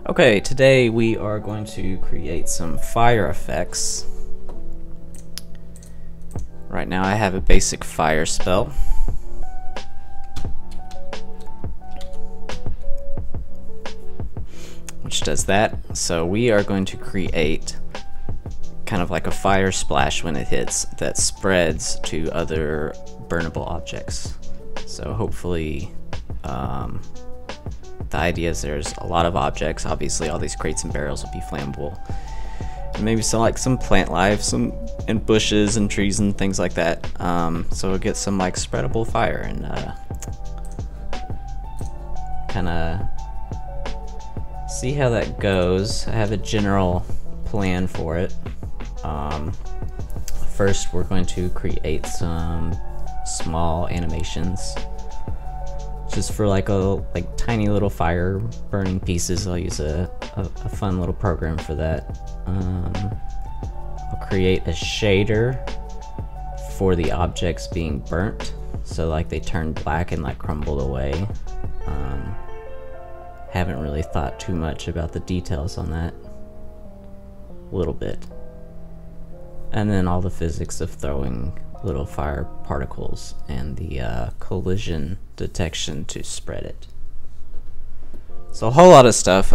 Okay, today we are going to create some fire effects. Right now I have a basic fire spell. Which does that. So we are going to create kind of like a fire splash when it hits that spreads to other burnable objects. So hopefully the idea is there's a lot of objects. Obviously all these crates and barrels will be flammable. And maybe some plant life, and bushes and trees and things like that. So we'll get some like spreadable fire and kind of see how that goes. I have a general plan for it. First we're going to create some small animations just for like tiny little fire burning pieces. I'll use a fun little program for that. I'll create a shader for the objects being burnt, so like they turn black and like crumbled away. Haven't really thought too much about the details on that. A little bit. And then all the physics of throwing little fire particles and the collision detection to spread it. So a whole lot of stuff.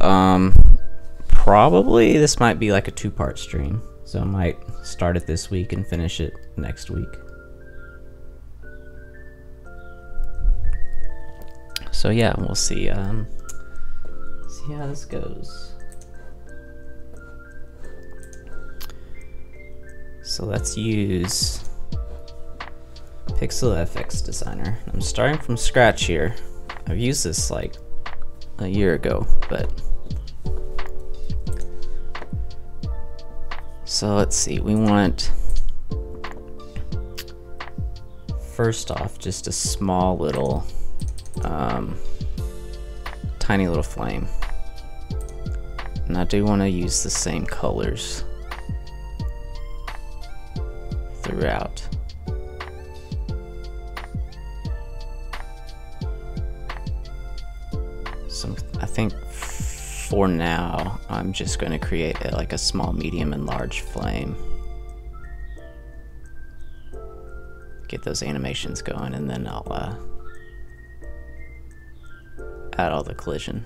Probably this might be like a two-part stream, so I might start it this week and finish it next week. So yeah, we'll see see how this goes. So let's use Pixel FX Designer. I'm starting from scratch here. I've used this like a year ago, but so let's see, we want first off just a small little tiny little flame, and I do want to use the same colors throughout. So I think for now I'm just going to create like a small, medium, and large flame. Get those animations going, and then I'll add all the collision.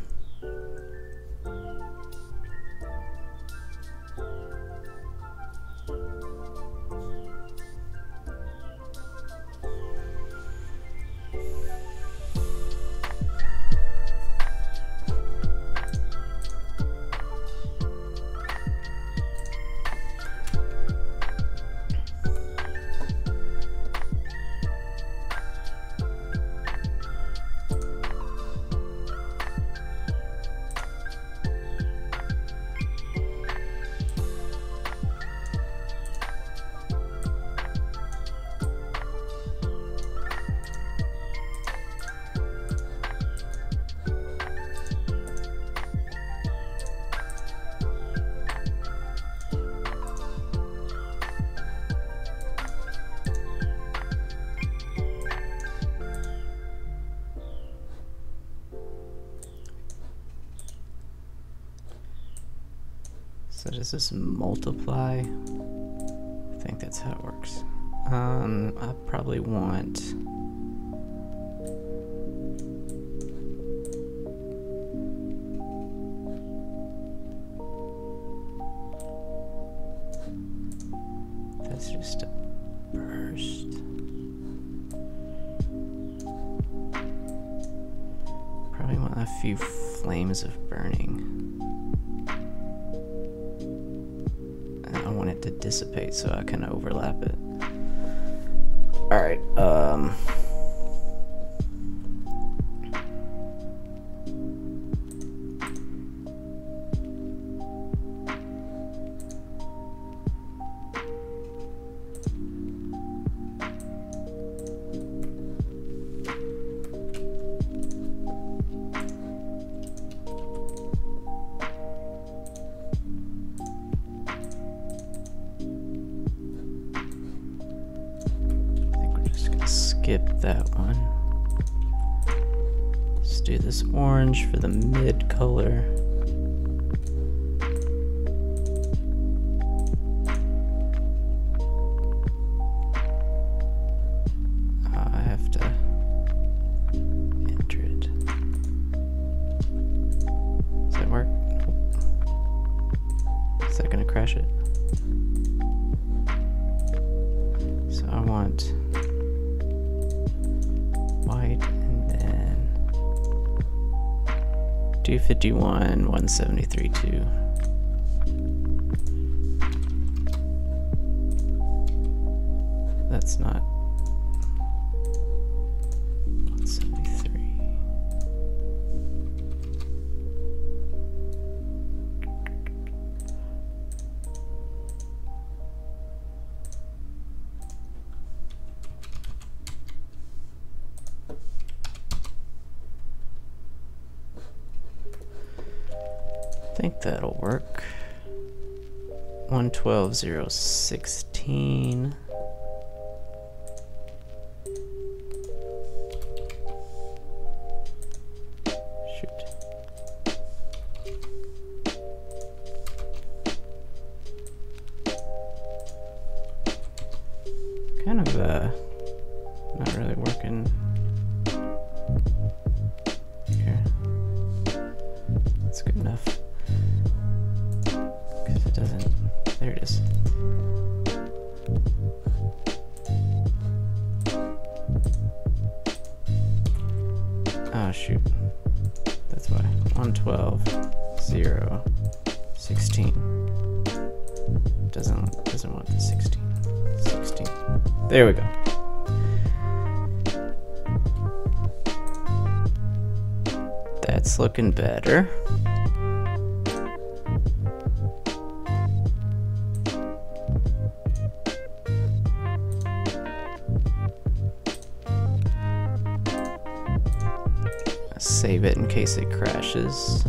So does this multiply? I think that's how it works. I probably want that's just a burst. Probably want a few flames of burning. I want it to dissipate so I can overlap it. Alright, skip that one. Let's do this orange for the mid color. crash it. So I want white and then 251, 173, 2. That's not 173. I think that'll work. 112.016. Kind of not really working here. That's good enough. Because it doesn't. There it is. Oh shoot. That's why. 112.016. Doesn't want the 16. 16. There we go. That's looking better. Save it in case it crashes.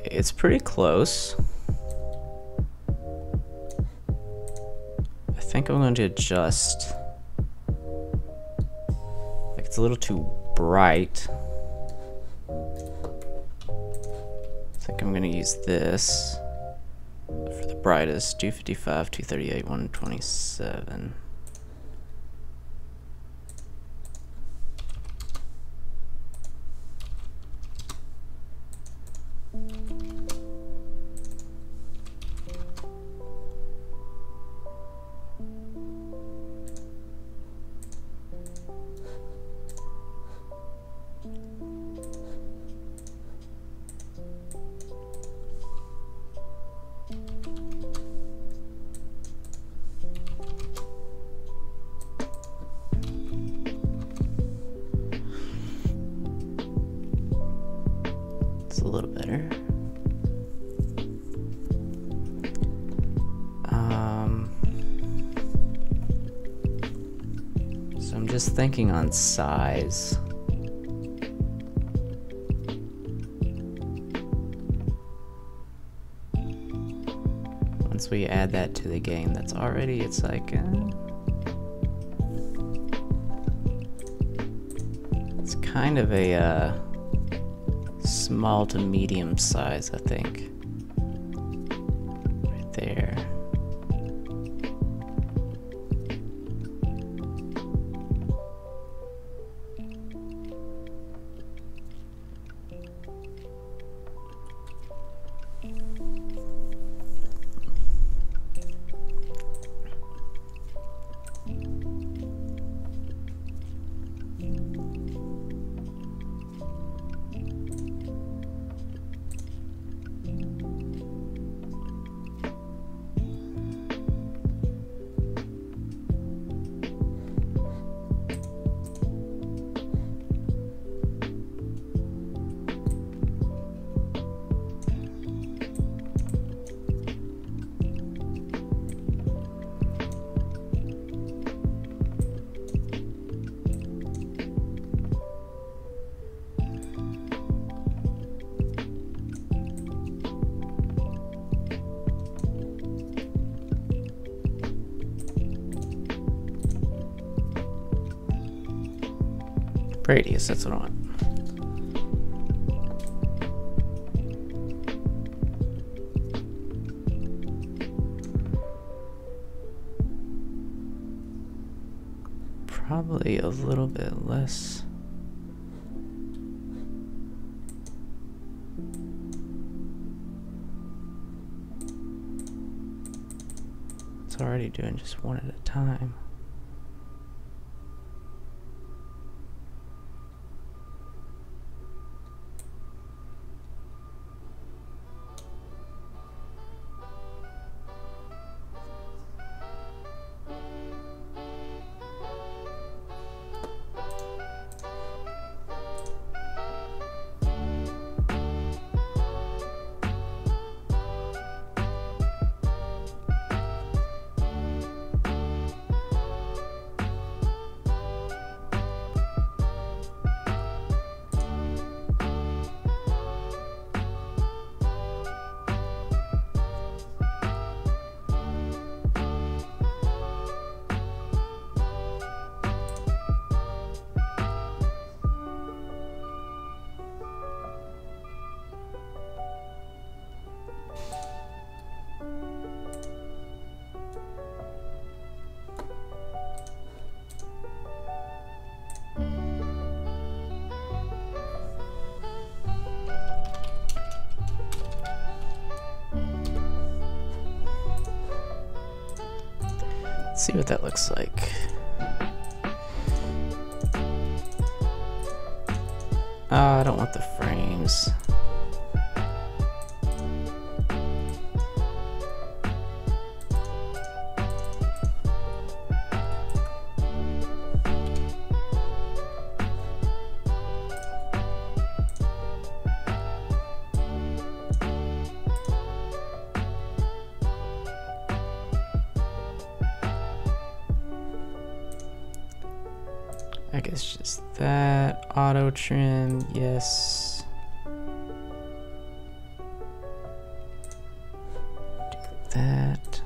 It's pretty close. I think I'm going to adjust. Like it's a little too bright. I think I'm going to use this for the brightest. 255, 238, 127. little better. So I'm just thinking on size. Once we add that to the game, that's already, it's like, it's kind of a small to medium size, I think. Right there. Radius, that's what I want. Probably a little bit less. It's already doing just one at a time. Let's see what that looks like. Oh, I don't want the frames. I guess just that. Auto trim, yes. Do that.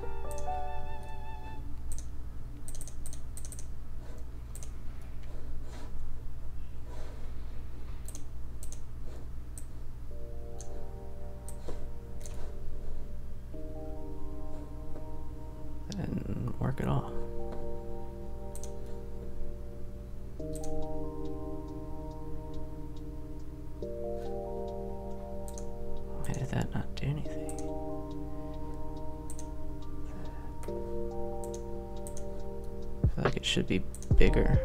And work it all. Why did that not do anything? I feel like it should be bigger.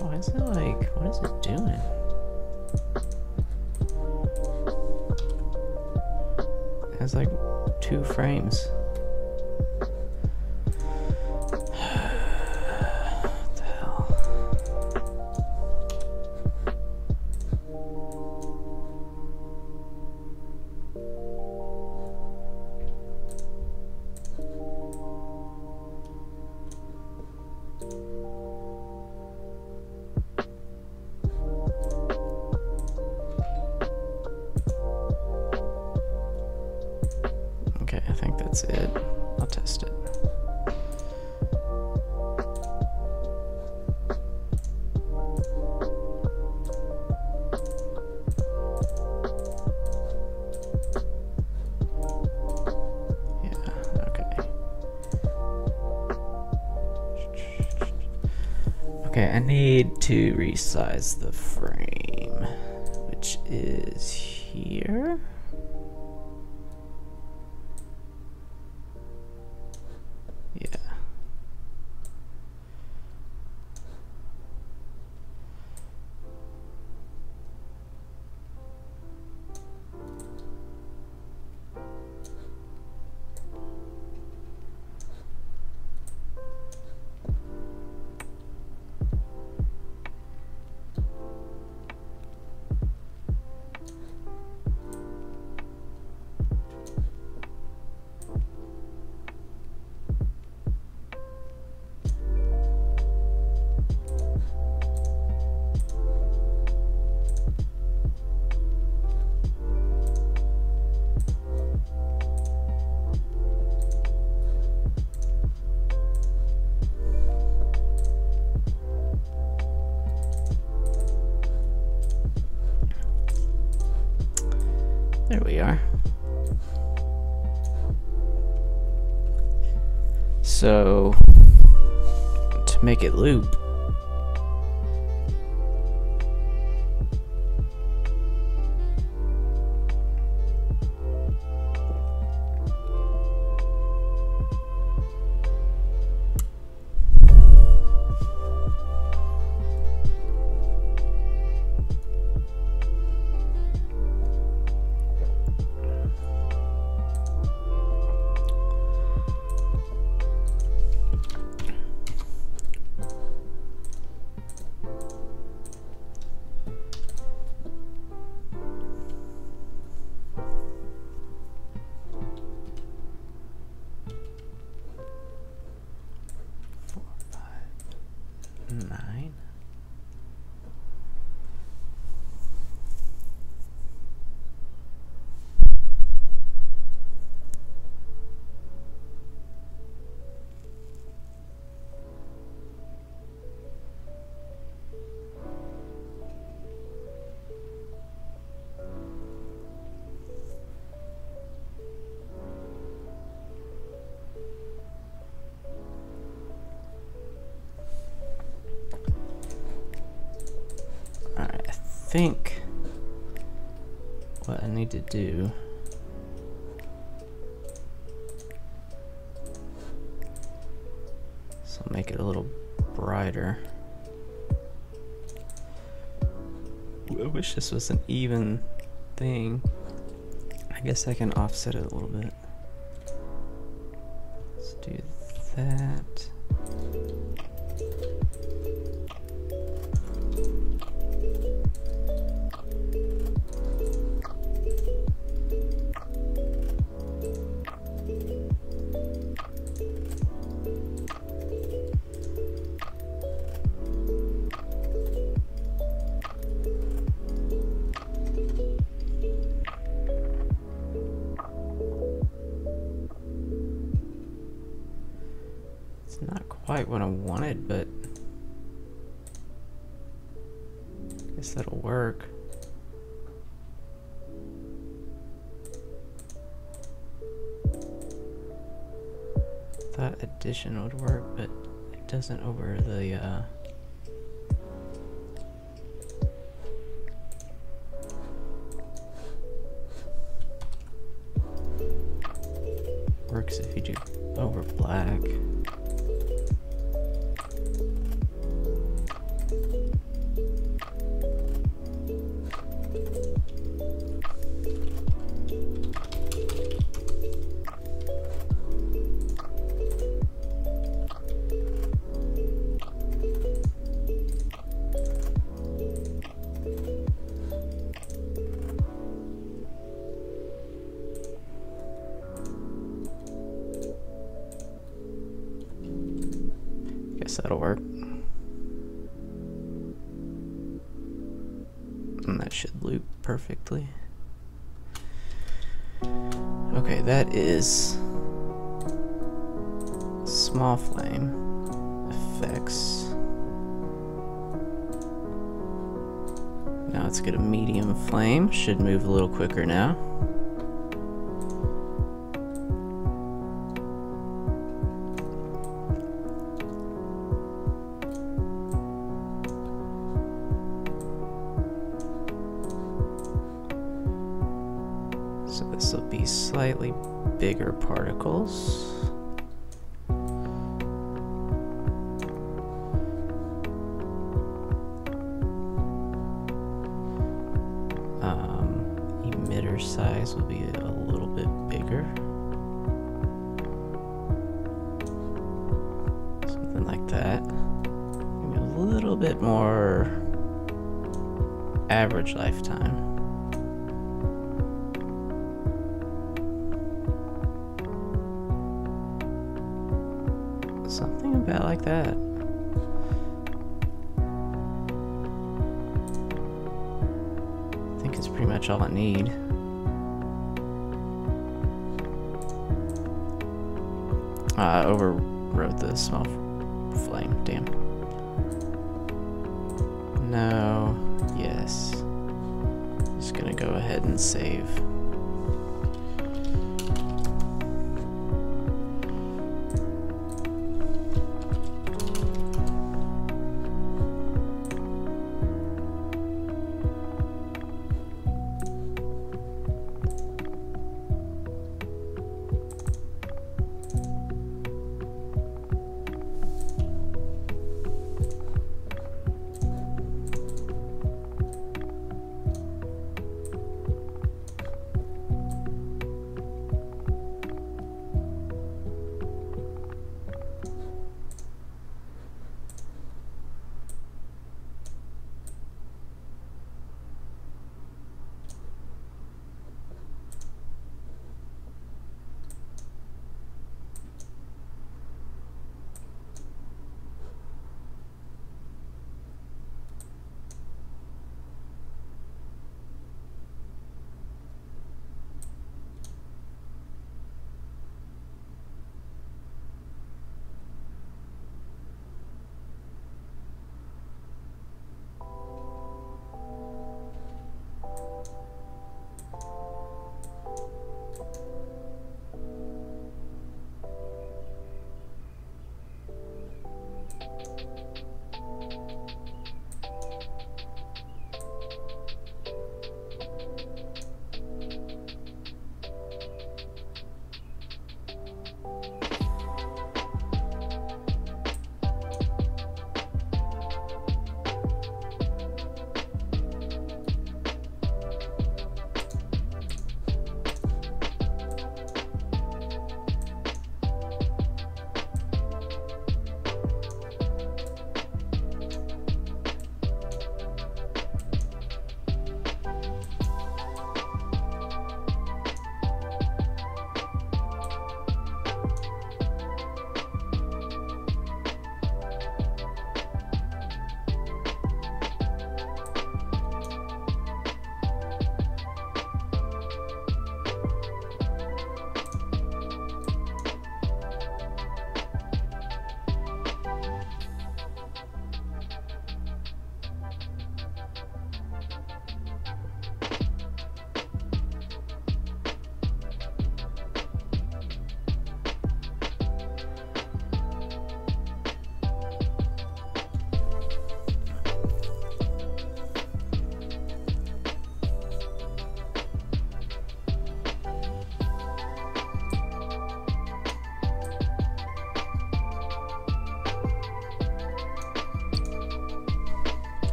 Why is it like, what is it doing? It has like 2 frames. that's it. I'll test it. Okay, I need to resize the frame, which is here. Yeah. There we are. So, to make it loop, I think what I need to do is I'll make it a little brighter. I wish this was an even thing. I guess I can offset it a little bit. Let's do that. It's not quite what I wanted, but I guess that'll work. Thought addition would work, but it doesn't over the works if you do over black. Guess that'll work. And that should loop perfectly. Okay, that is small flame. Effects. Now let's get a medium flame. Should move a little quicker now. So this will be slightly bigger particles. Emitter size will be a little bit bigger. Something like that. Maybe a little bit more average lifetime. Something about like that. I think it's pretty much all I need. I overwrote the small flame, damn. No, yes. Just gonna go ahead and save.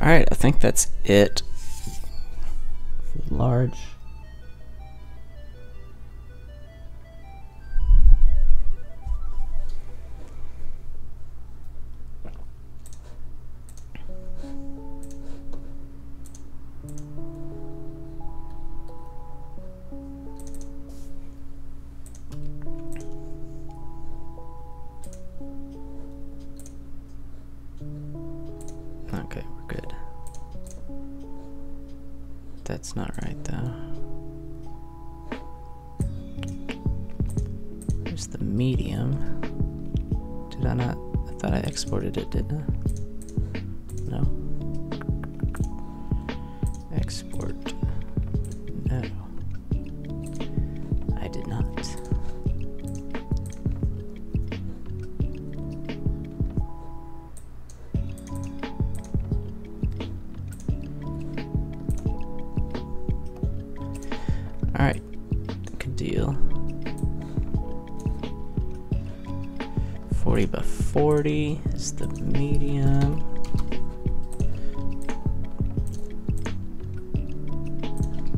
Alright, I think that's it. Large. That's not right though. There's the medium. Did I not? I thought I exported it, didn't I? No. Export. No. I did not. Alright, good deal. 40 by 40 is the medium.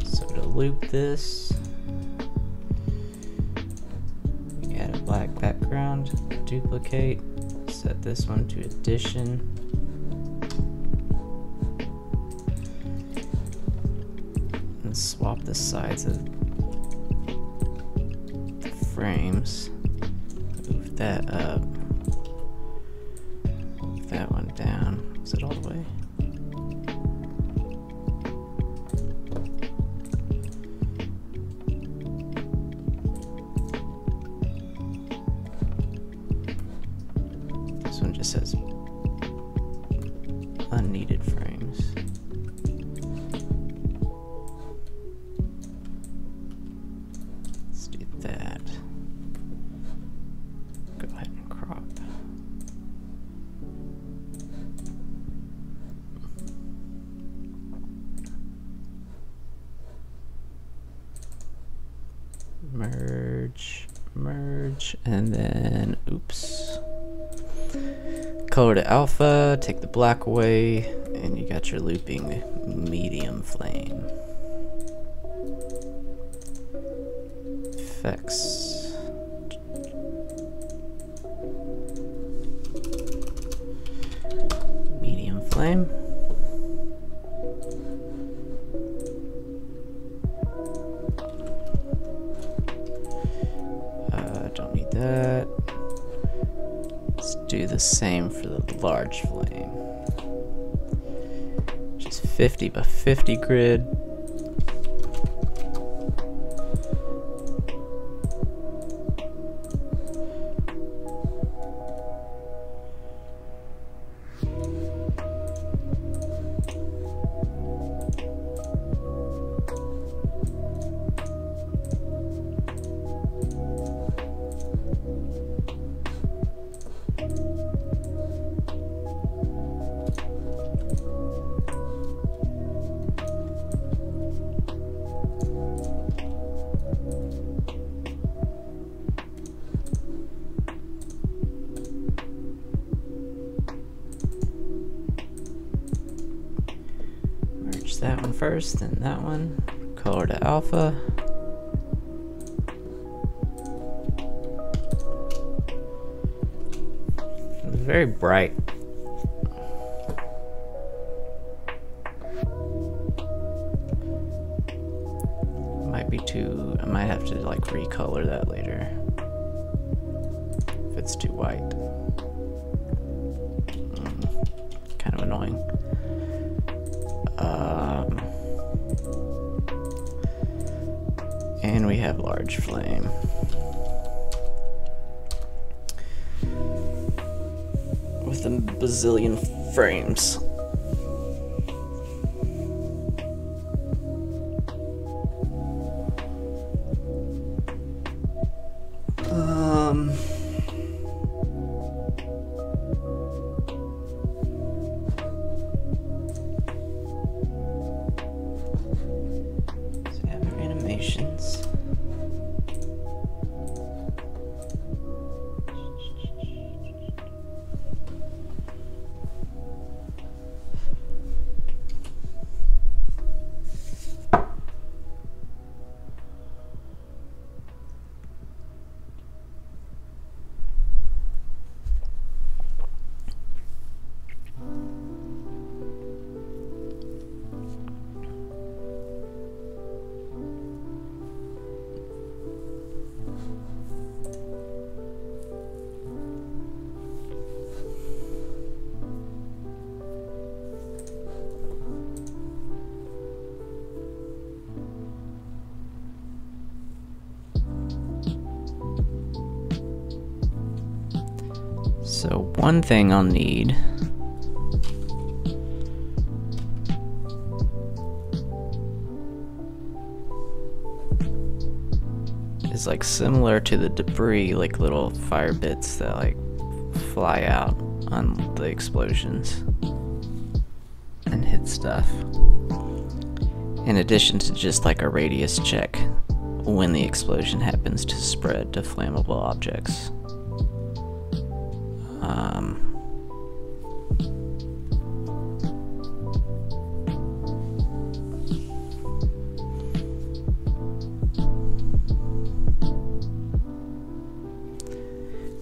So to loop this, we add a black background, duplicate, set this one to addition. And swap the sides of the frames. Move that up. Move that one down. Is it all the way? This one just says unneeded frames. Let's do that. Go ahead and crop. Merge, merge, and then, oops. Color to alpha, take the black away, and you got your looping medium flame. Effects. Medium flame. Don't need that. Let's do the same for the large flame. Just 50 by 50 grid. That one first, then that one. Color to alpha. It's very bright. Might be too. I might have to like recolor that later if it's too white. Kind of annoying. And we have large flame. With a bazillion frames. So one thing I'll need is like similar to the debris, like little fire bits that like fly out on the explosions and hit stuff. In addition to just like a radius check when the explosion happens to spread to flammable objects.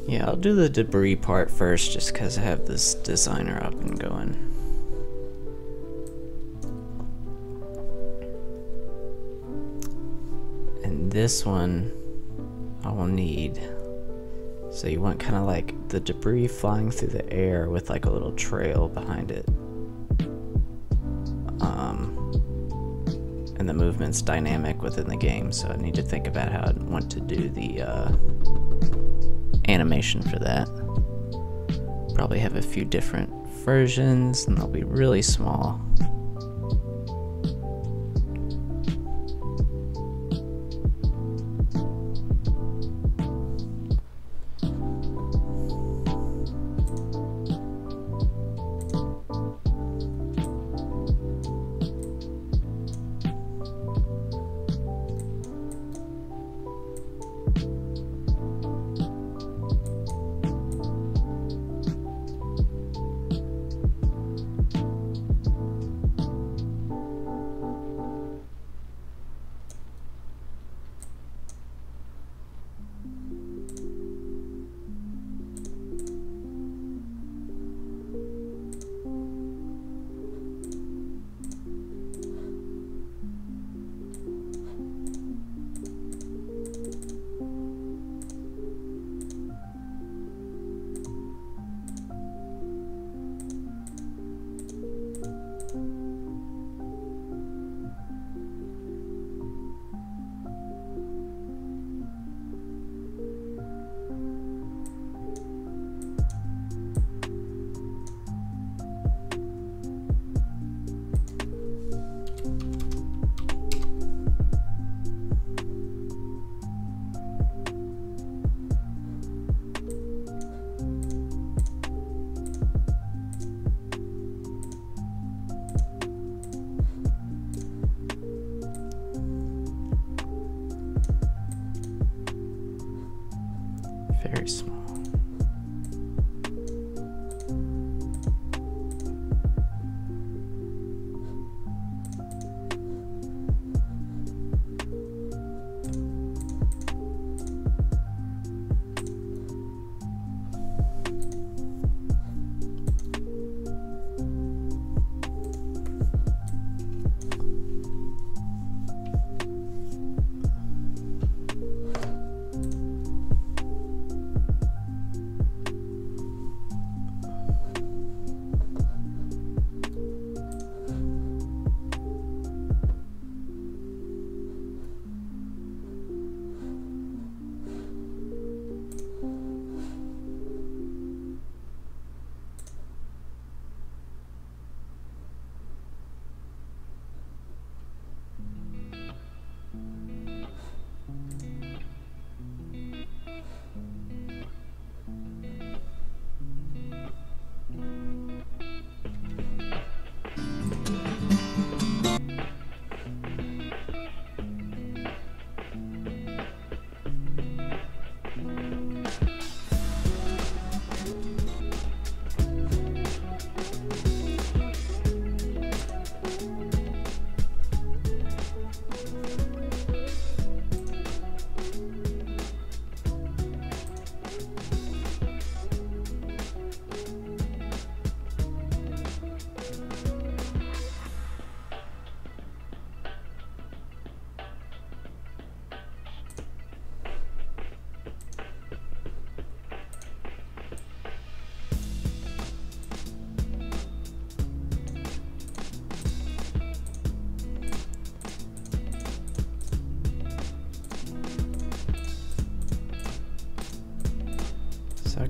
Yeah, I'll do the debris part first just because I have this designer up and going. And this one I will need. So you want kind of like the debris flying through the air with like a little trail behind it. And the movement's dynamic within the game, so I need to think about how I want to do the animation for that. Probably have a few different versions and they'll be really small.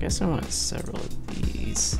guess I want several of these.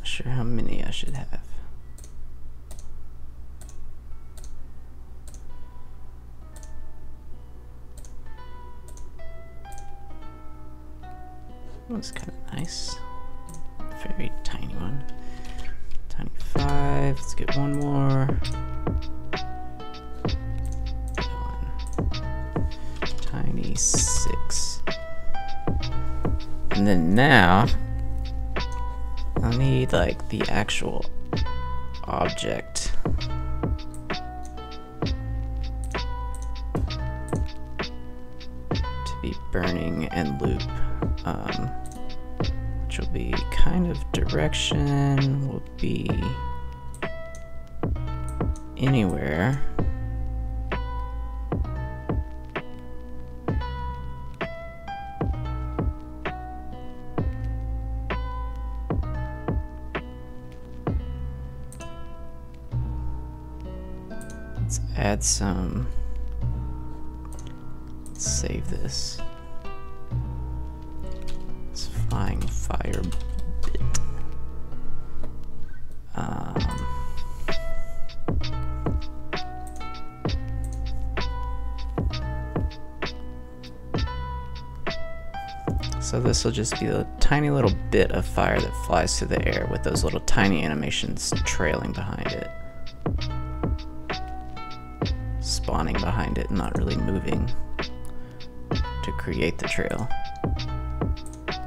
Sure how many I should have. That's kind of nice. Very tiny one. Tiny 5. Let's get one more. Tiny 6. And then now I need like the actual object. To be burning and loop. Which will be kind of direction will be anywhere. Let's add some. Let's save this. It's flying fire bit. So this will just be a tiny little bit of fire that flies through the air with those little tiny animations trailing behind it. Spawning behind it and not really moving to create the trail.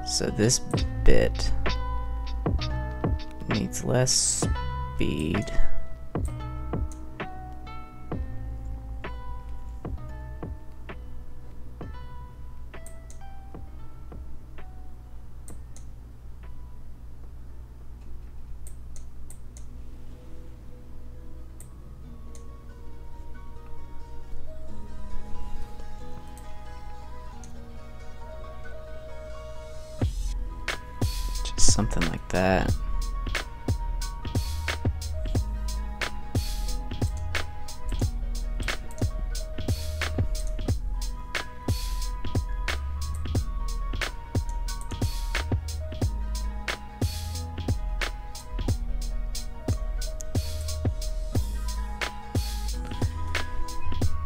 So this bit needs less speed. Something like that.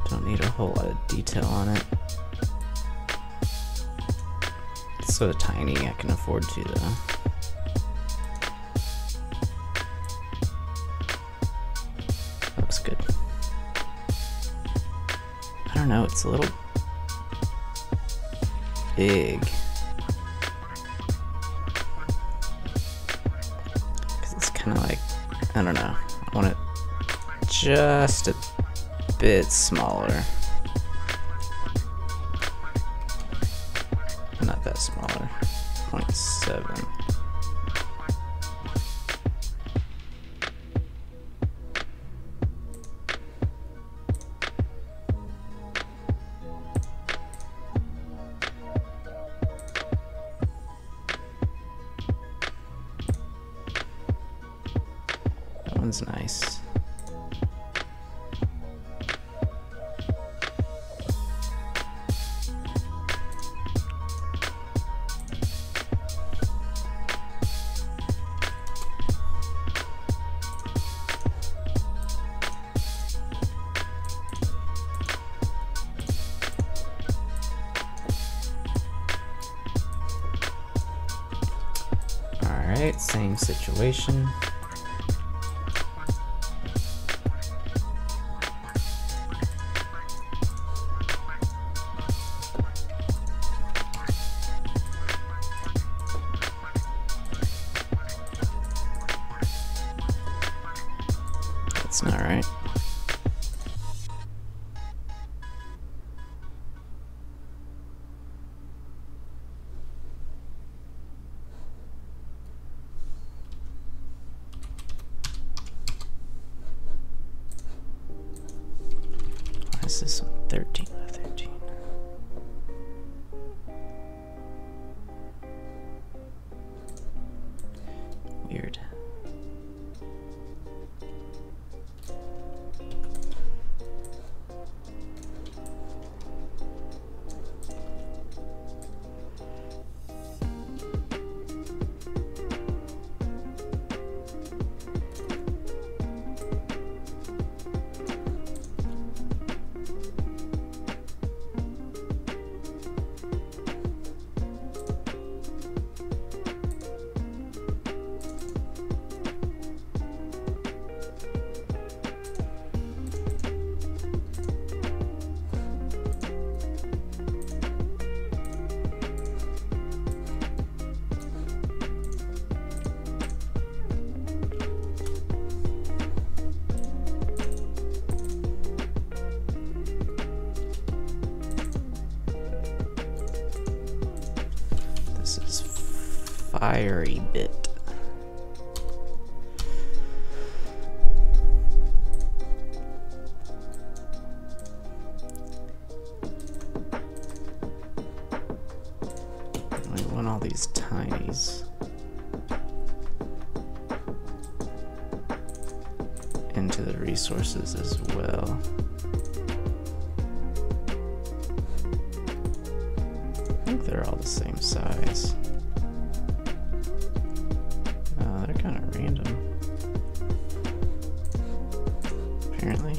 Don't need a whole lot of detail on it. It's so tiny, I can afford to though. Looks good. I don't know, it's a little big. Because it's kind of like, I don't know, I want it just a bit smaller. Not that smaller. 0.7. one's nice. Alright, same situation. That's not right. Why is this one 13 by 13? Weird. This is fiery bit. We want all these tinies into the resources as well. I think they're all the same size. They're kind of random, apparently.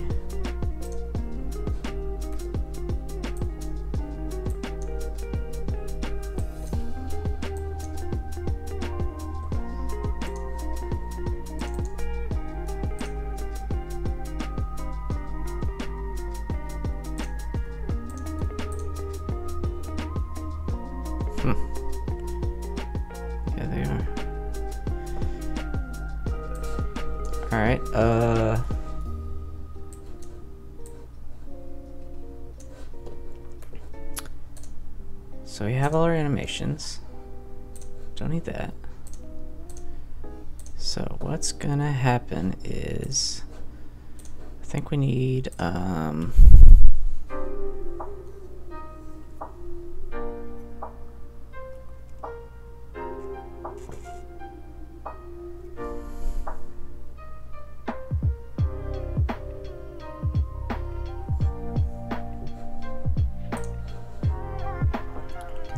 Yeah, they are. Alright, so we have all our animations. Don't need that. So what's gonna happen is, I think we need,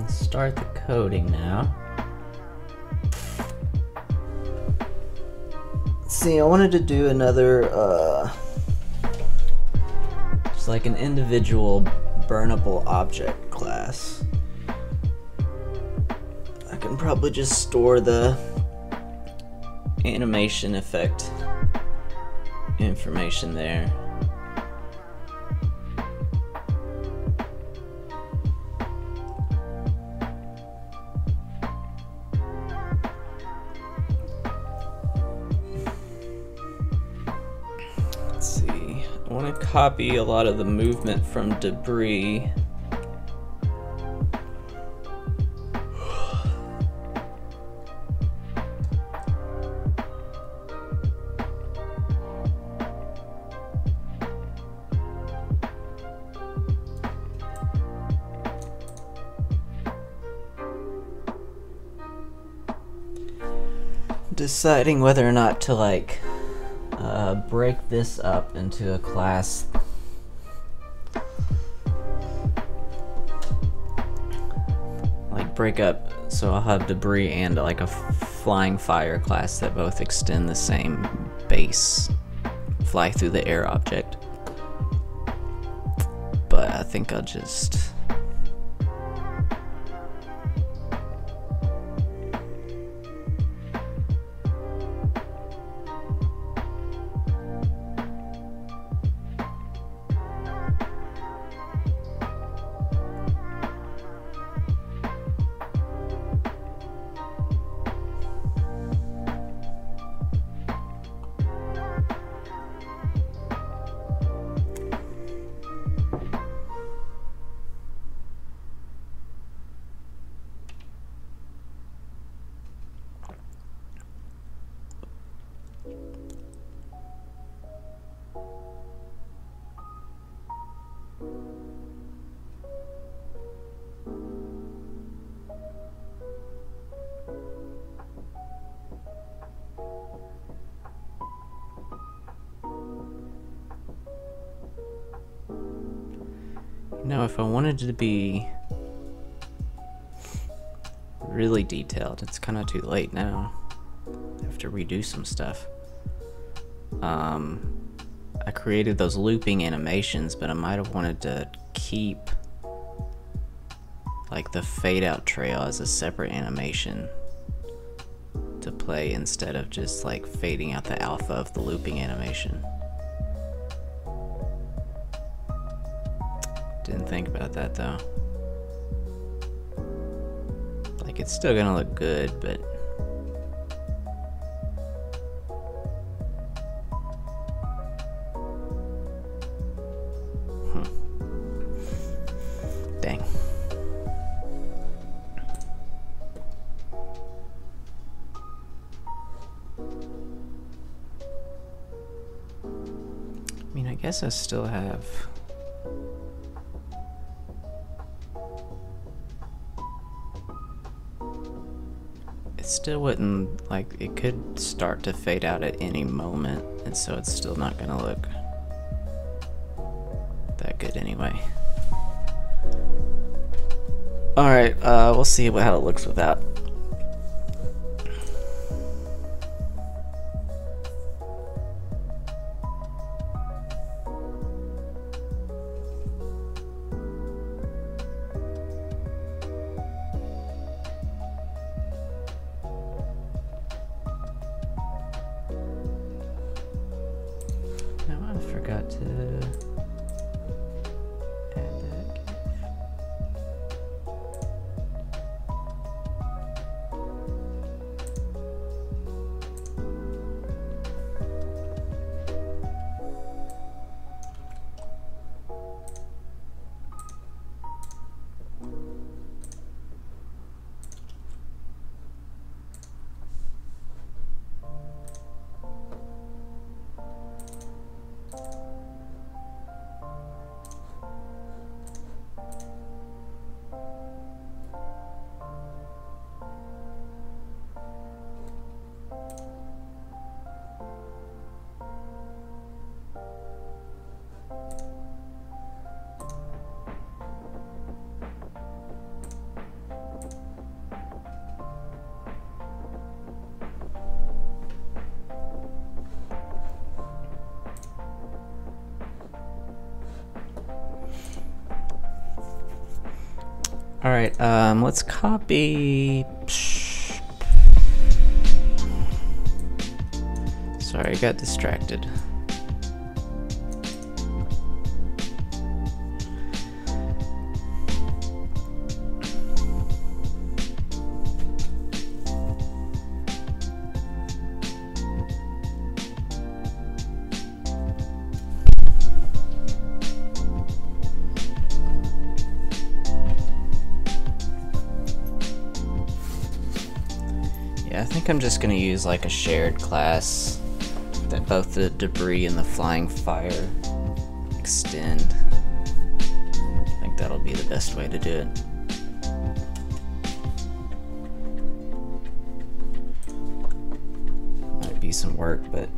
start the coding now. See, I wanted to do another, just like an individual burnable object class. I can probably just store the animation effect information there. I want to copy a lot of the movement from debris. Deciding whether or not to like break this up into a class like break up, so I'll have debris and like a flying fire class that both extend the same base fly through the air object. But I think I'll just now, if I wanted to be really detailed, it's kind of too late now. I have to redo some stuff. I created those looping animations, but I might have wanted to keep like the fade out trail as a separate animation to play instead of just like fading out the alpha of the looping animation. Didn't think about that though. Like, it's still gonna look good, but dang. I mean, I guess I still have still wouldn't, like, it could start to fade out at any moment, and so it's still not gonna look that good anyway. Alright, we'll see how it looks without. Forgot to add that GIF. Alright, let's copy... Sorry, I got distracted. I think I'm just gonna use like a shared class that both the debris and the flying fire extend. I think that'll be the best way to do it. Might be some work, but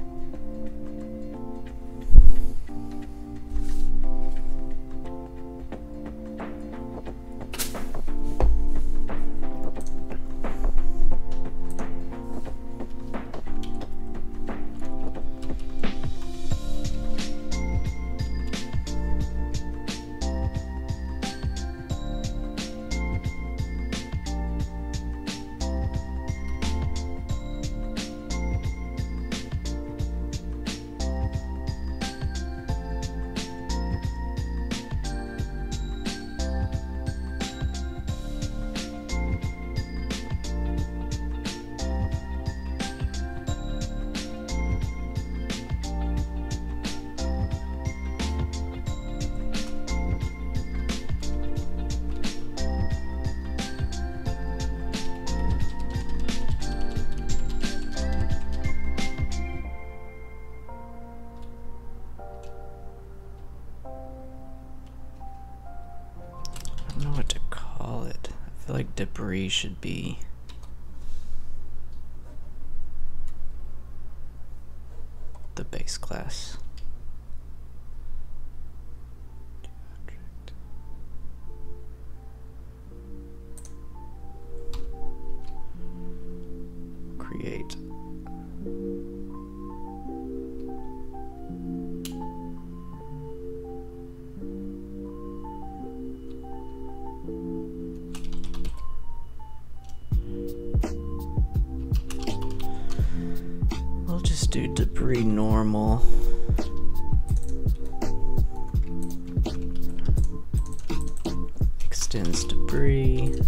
debris should be the base class. Create. We'll just do debris normal. Extends debris.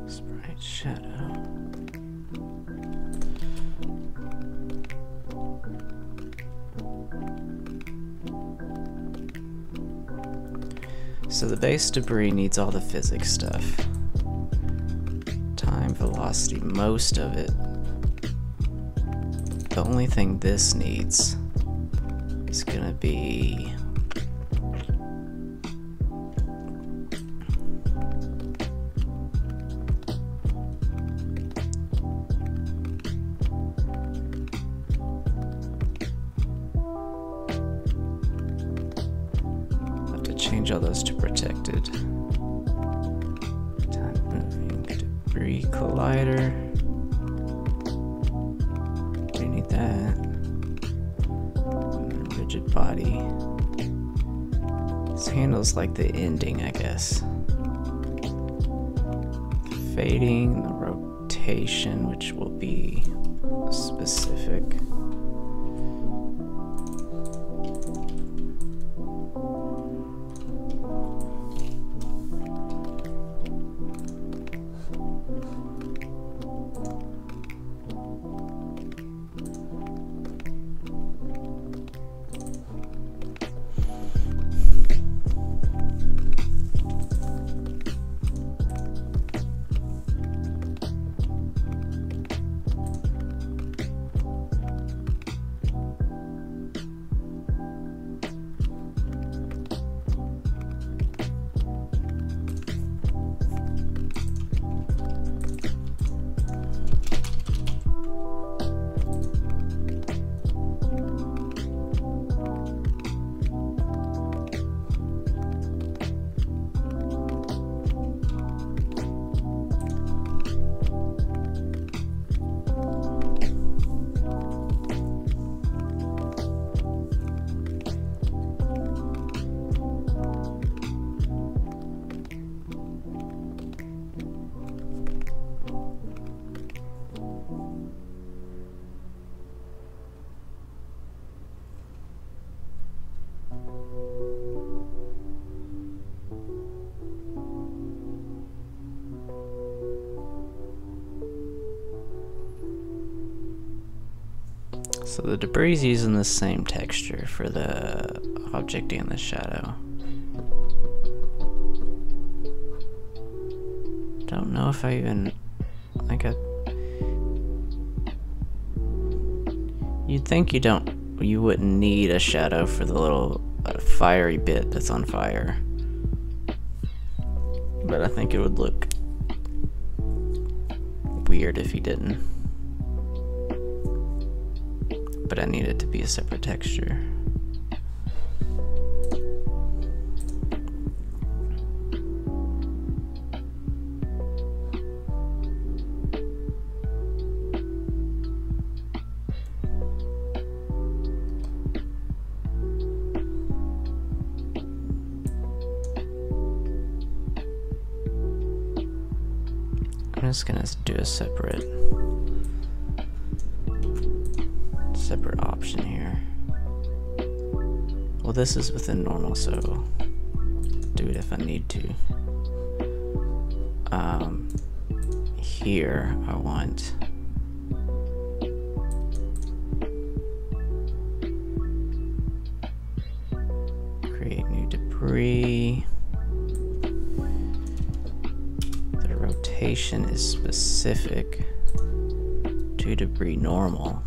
Sprite shadow. So the base debris needs all the physics stuff. Time, velocity, most of it. The only thing this needs is gonna be change all those to protected. Time moving debris collider. We need that. And rigid body. This handles like the ending, I guess. The fading, the rotation, which will be specific. So the debris is using the same texture for the object and the shadow. Don't know if I even, I think I You'd think you wouldn't need a shadow for the little fiery bit that's on fire. But I think it would look weird if you didn't. But I need it to be a separate texture. I'm just gonna do a separate option here. Well, this is within normal, so do it if I need to. Here I want create new debris. The rotation is specific to debris normal.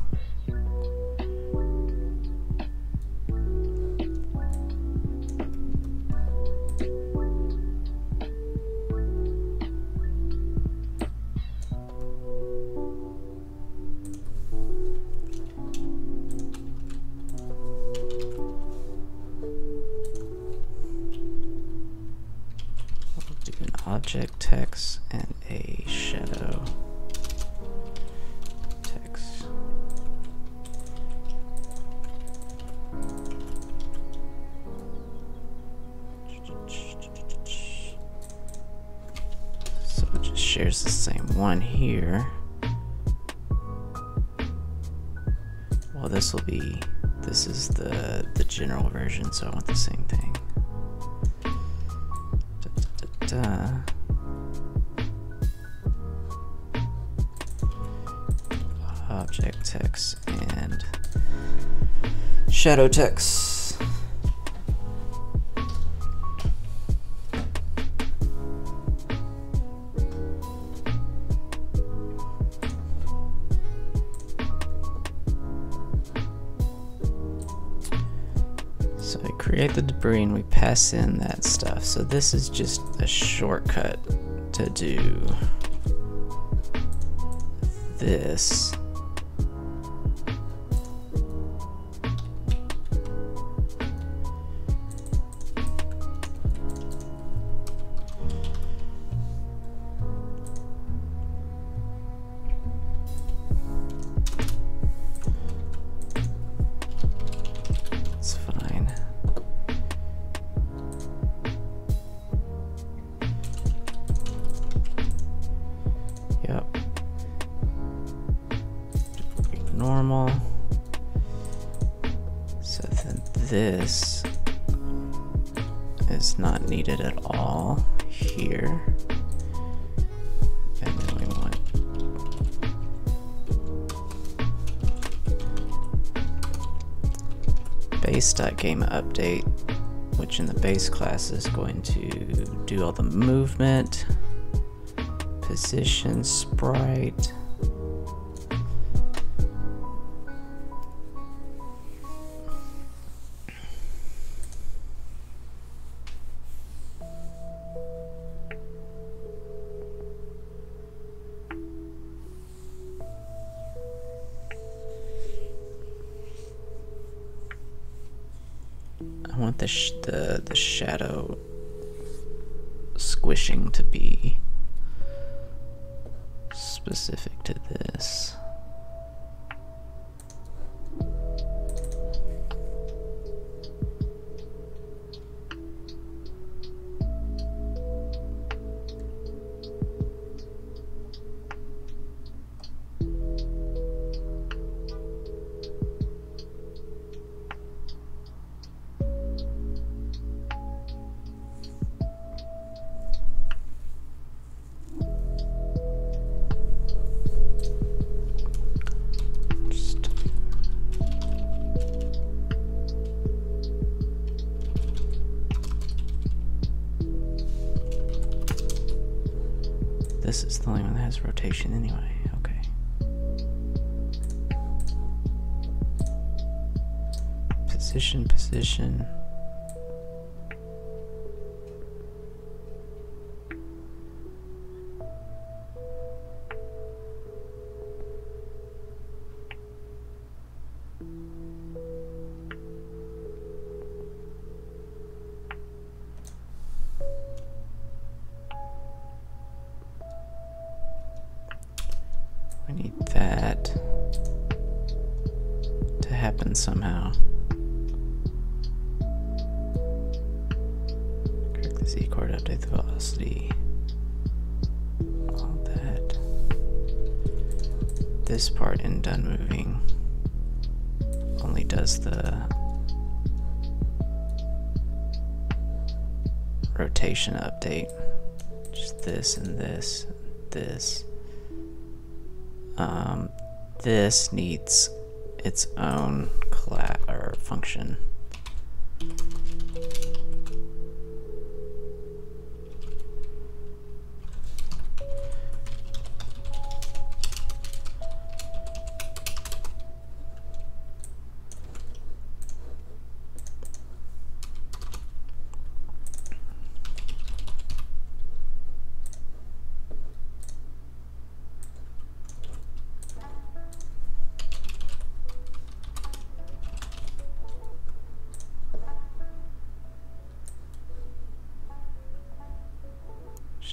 Object text and a shadow text. So it just shares the same one here. Well, this is the general version, so I want the same thing. Object text and shadow text. So we create the debris and we pass in that stuff. So this is just a shortcut to do this. Normal. So then this is not needed at all here. And then we want base.GameUpdate, which in the base class is going to do all the movement, position, sprite. I want the shadow squishing to be specific to this. This is the only one that has rotation anyway. Okay. position. We need that to happen somehow. Correct the Z chord, update the velocity. All that. This part in done moving only does the rotation update. Just this and this and this. This needs its own class or function.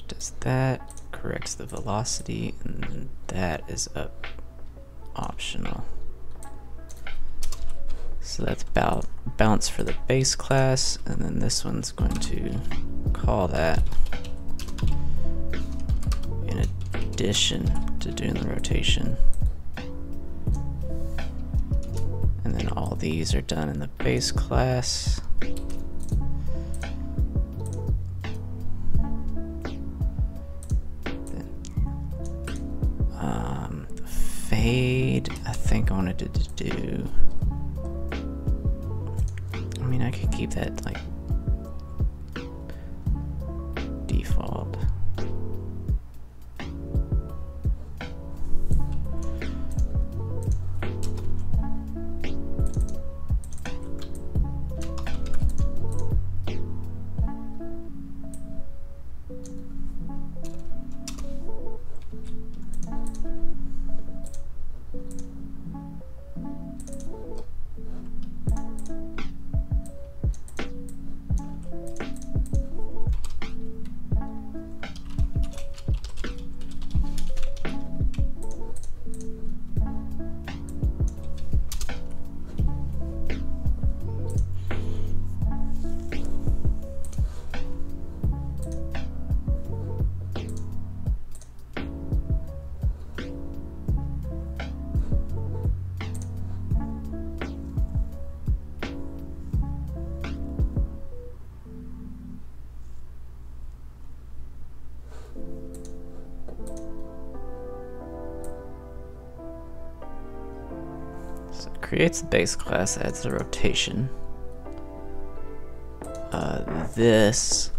Does that, corrects the velocity, and that is up optional. So that's bounce for the base class, and then this one's going to call that in addition to doing the rotation. And then all these are done in the base class. Fade, I think I wanted to do, I mean, I could keep that like default. Creates the base class, adds the rotation. This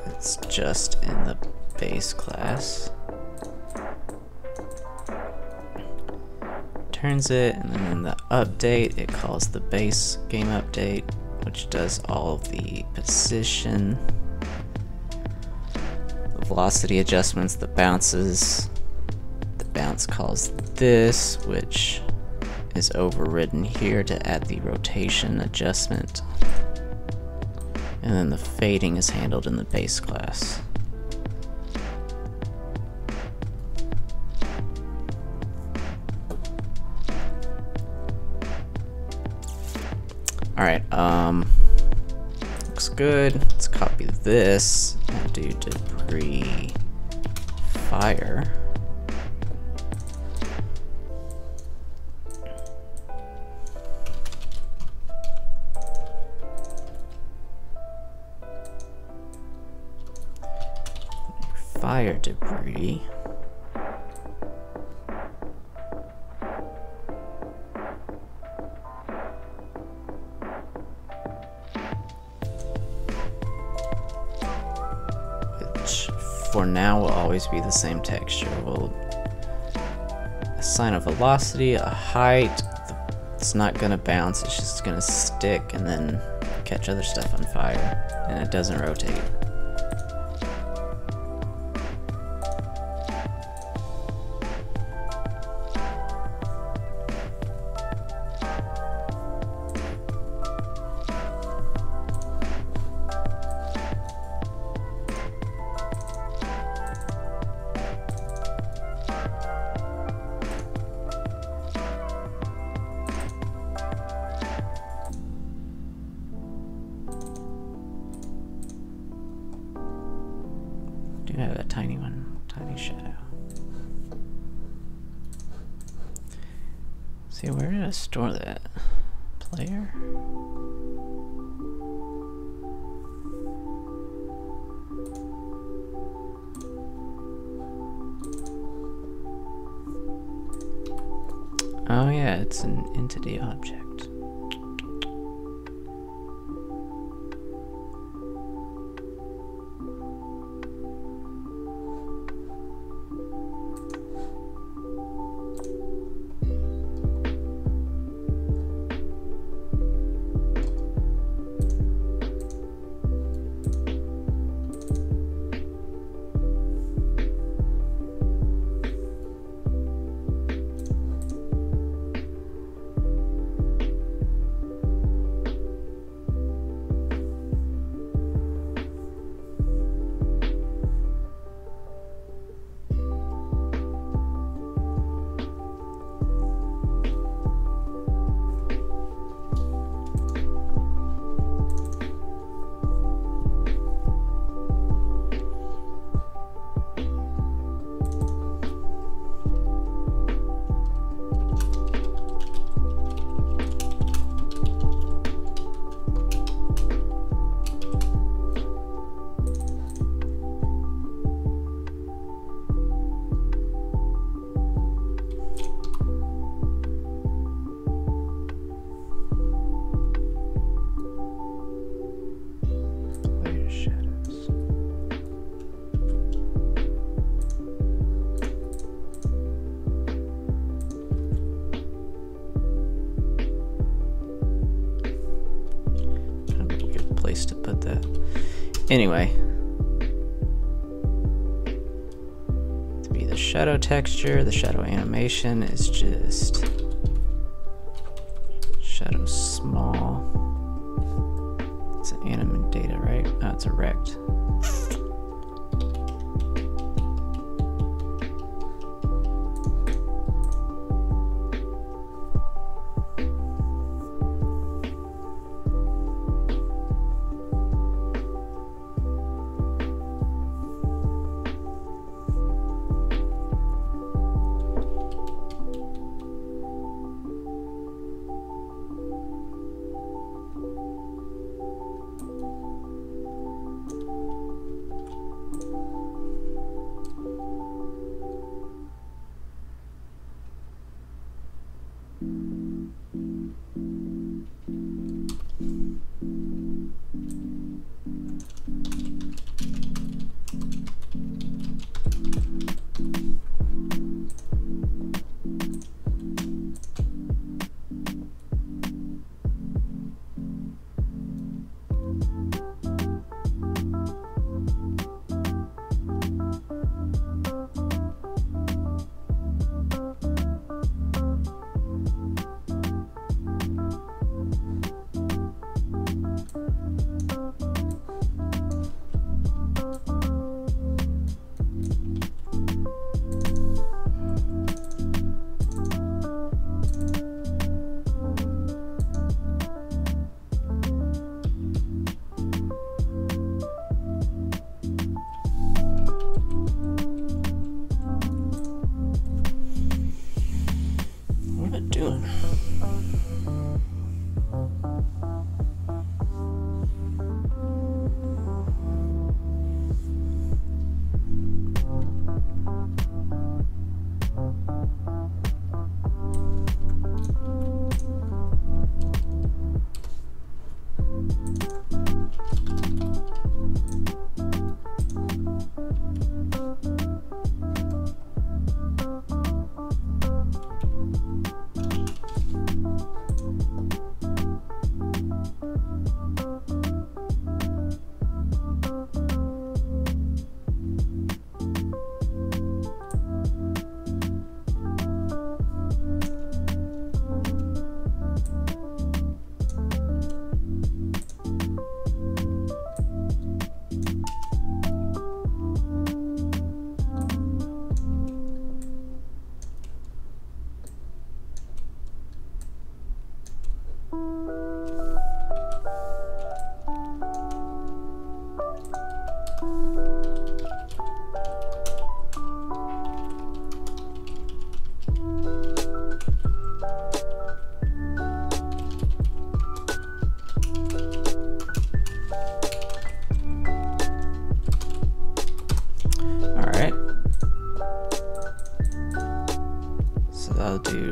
it's just in the base class. Turns it, and then in the update, it calls the base game update, which does all of the position, the velocity adjustments, the bounces. The bounce calls this, which is overridden here to add the rotation adjustment, and then the fading is handled in the base class. Alright, looks good. Let's copy this and do debris fire. Fire debris. Which for now will always be the same texture. We'll assign a velocity, a height, the It's not gonna bounce, it's just gonna stick and then catch other stuff on fire, and it doesn't rotate. I have a tiny one, tiny shadow. See, where did I store that? Player? Oh yeah, it's an entity object. To put that. Anyway, to be the shadow texture, the shadow animation is just shadow small. It's an animate data, right? No, it's a rect.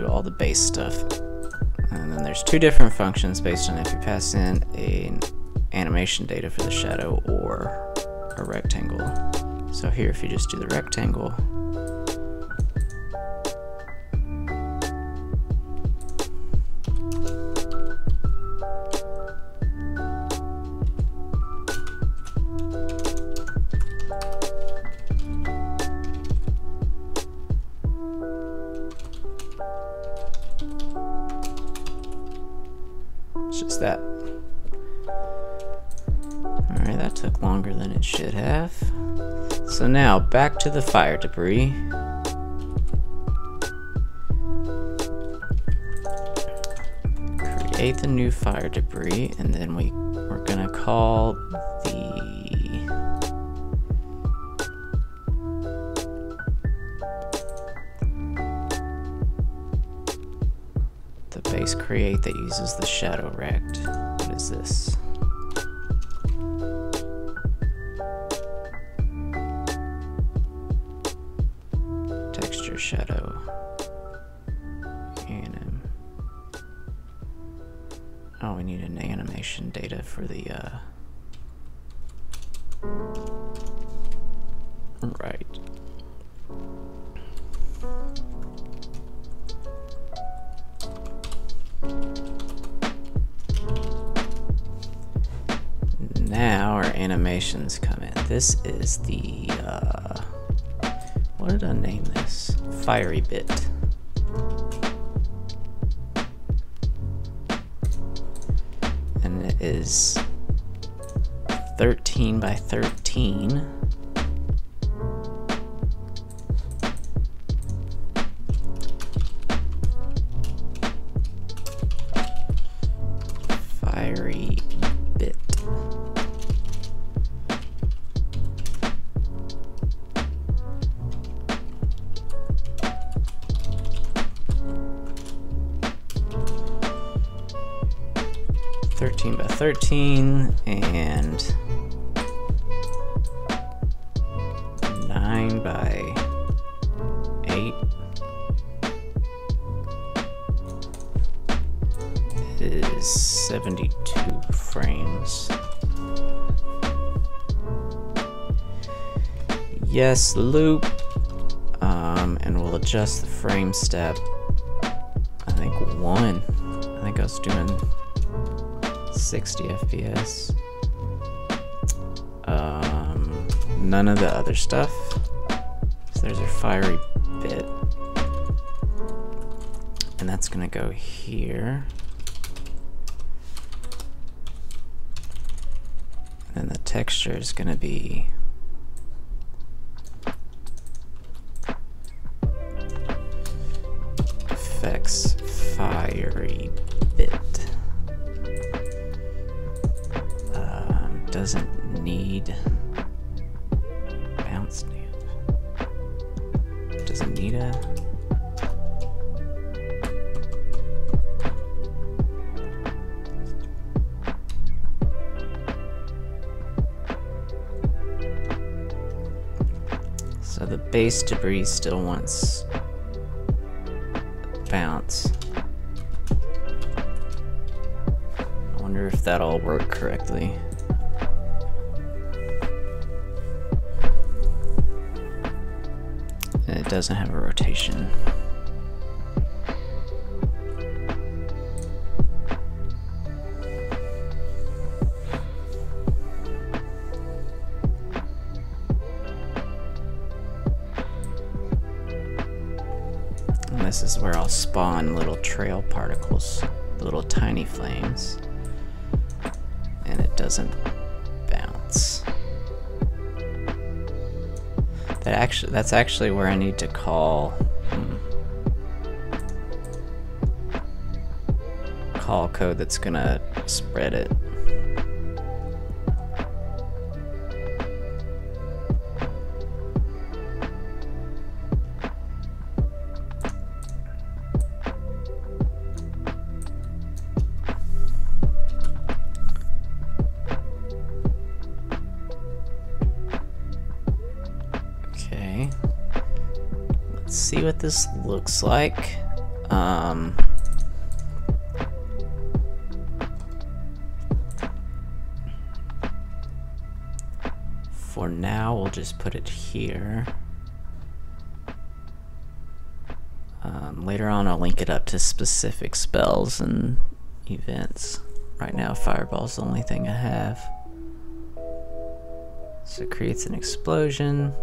do all the base stuff. And then there's two different functions based on if you pass in an animation data for the shadow or a rectangle. So here, if you just do the rectangle, it's just that. Alright, that took longer than it should have. So now, back to the fire debris. Create the new fire debris, and then we're gonna call the base create that uses the shadow rect. What is this? Texture shadow. Anim. Oh, we need an animation data for the right. Now our animations come in. This is the what did I name this? Fiery bit. And it is 13 by 13. Fiery bit. By 13 and 9 by 8 is 72 frames. Yes, loop, and we'll adjust the frame step. I think 1. I think I was doing 60 FPS. None of the other stuff. So there's our fiery bit. And that's gonna go here. And the texture is gonna be effects fiery bit. Doesn't need bounce stamp. Doesn't need a so the base debris still wants bounce. I wonder if that'll work correctly. It doesn't have a rotation. And this is where I'll spawn little trail particles, little tiny flames. And it doesn't bounce. That's actually where I need to call code that's gonna spread it. See what this looks like. For now, we'll just put it here. Later on, I'll link it up to specific spells and events. Right now, Fireball's the only thing I have. So it creates an explosion.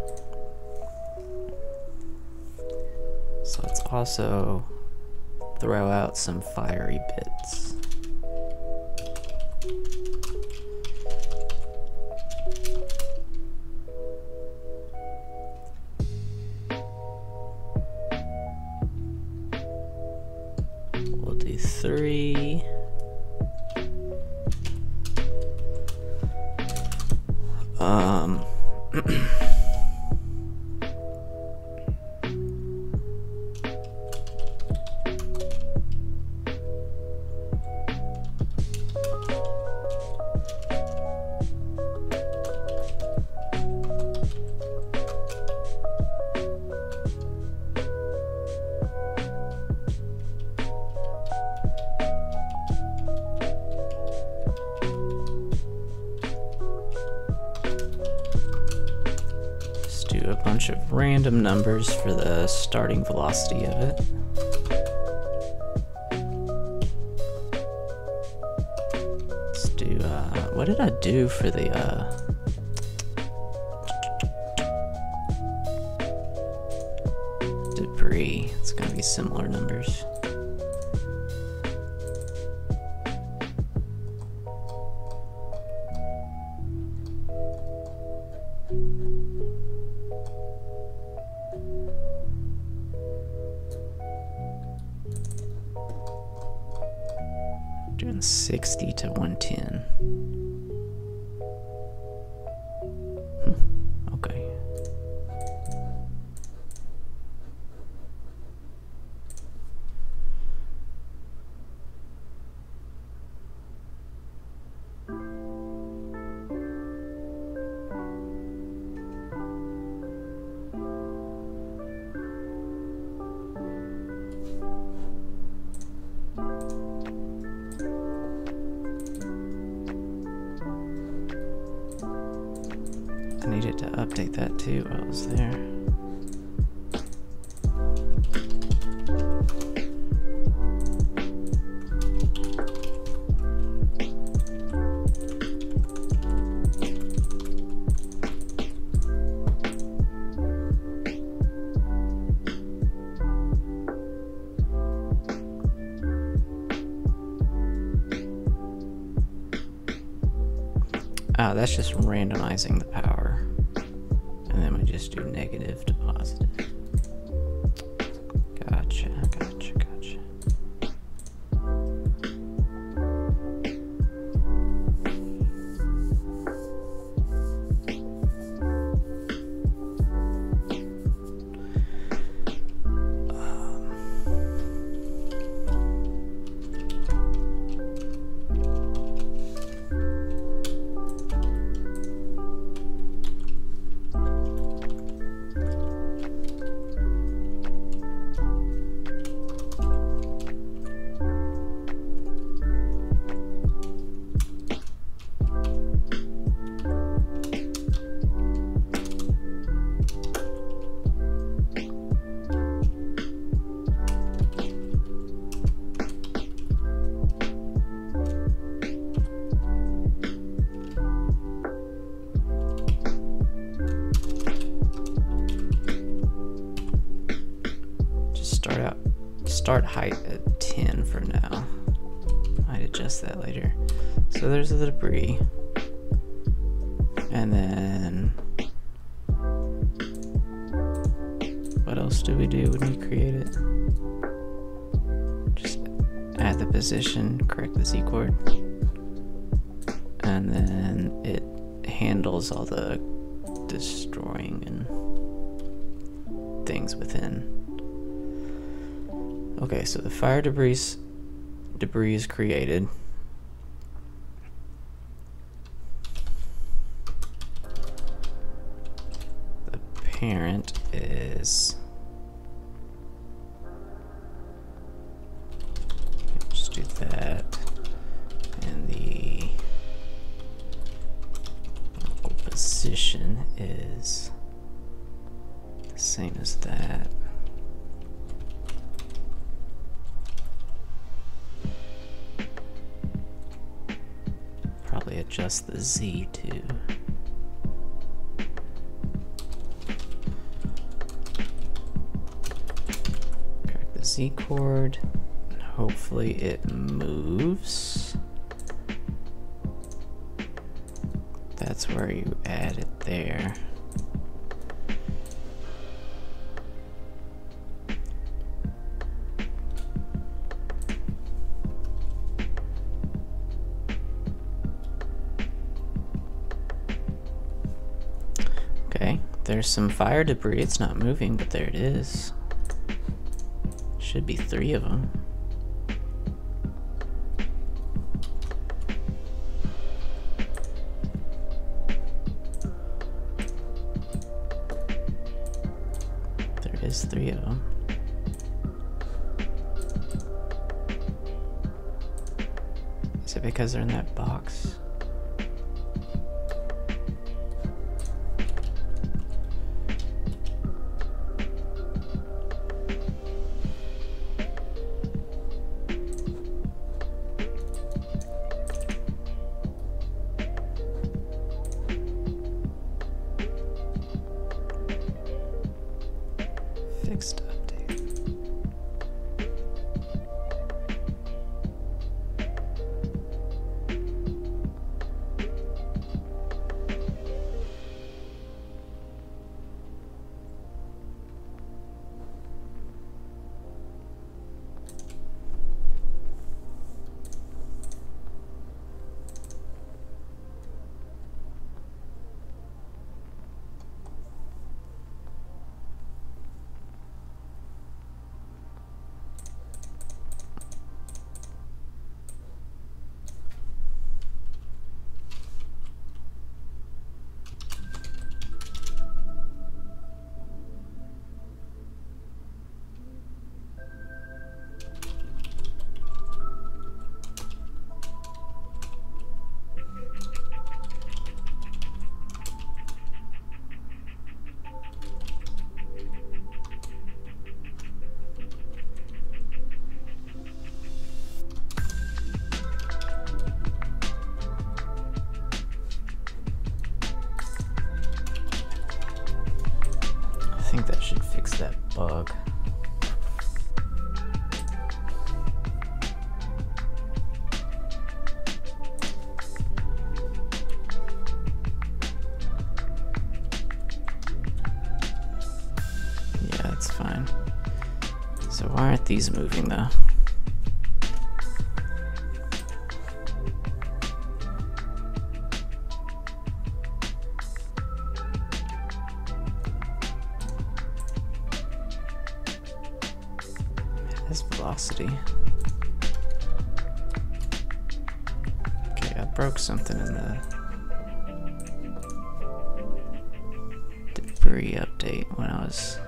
So let's also throw out some fiery bits. We'll do 3. Do a bunch of random numbers for the starting velocity of it. Let's do, what did I do for the, debris? It's gonna be similar numbers. Doing 60 to 110. Okay. I needed to update that too while I was there. Oh, that's just randomizing the power. And then we just do negative to positive. Gotcha, gotcha, gotcha. Start height at 10 for now. Might adjust that later. So there's the debris. And then what else do we do when we create it? Just add the position, correct the Z chord. And then it handles all the destroying and things within. Okay, so the fire debris is created. The parent is that, and the local position is the same as that. Probably adjust the Z too. Correct the Z chord, and hopefully it moves. That's where you add it there. Okay, there's some fire debris. It's not moving, but there it is. Should be 3 of them. There is 3 of them. Is it because they're in that box? Fixed update. I think that should fix that bug. Yeah, that's fine. So why aren't these moving though? Velocity. Okay, I broke something in the debris update when I was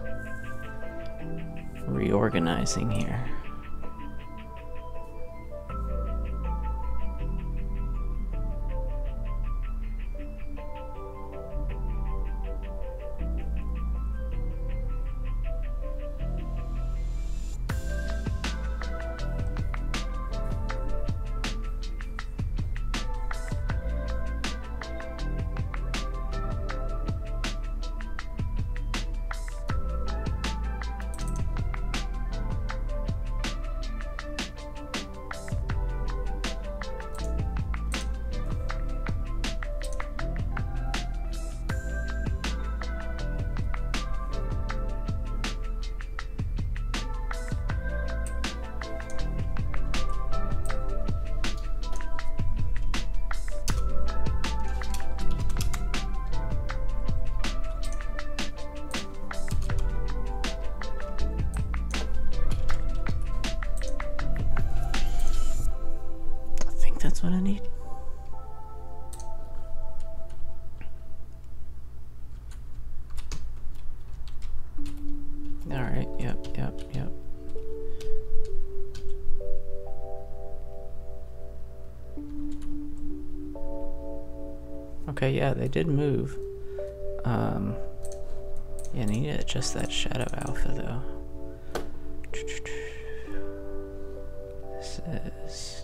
reorganizing here. That's what I need. All right, yep. Okay, yeah, they did move. Yeah, I need to adjust that shadow alpha though. This is...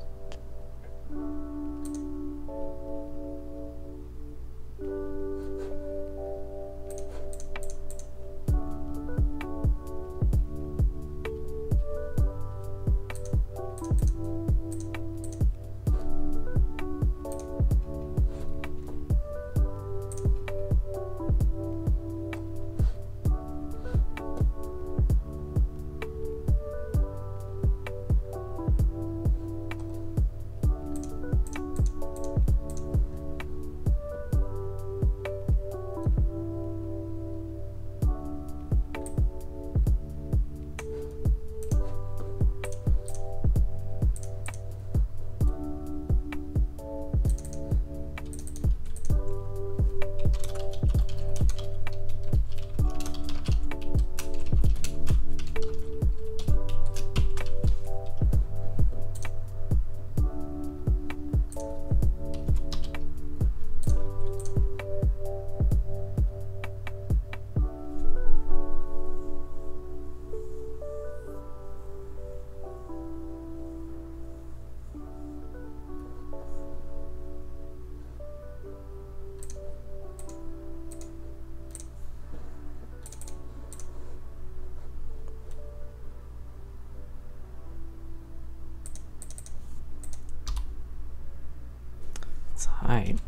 Height.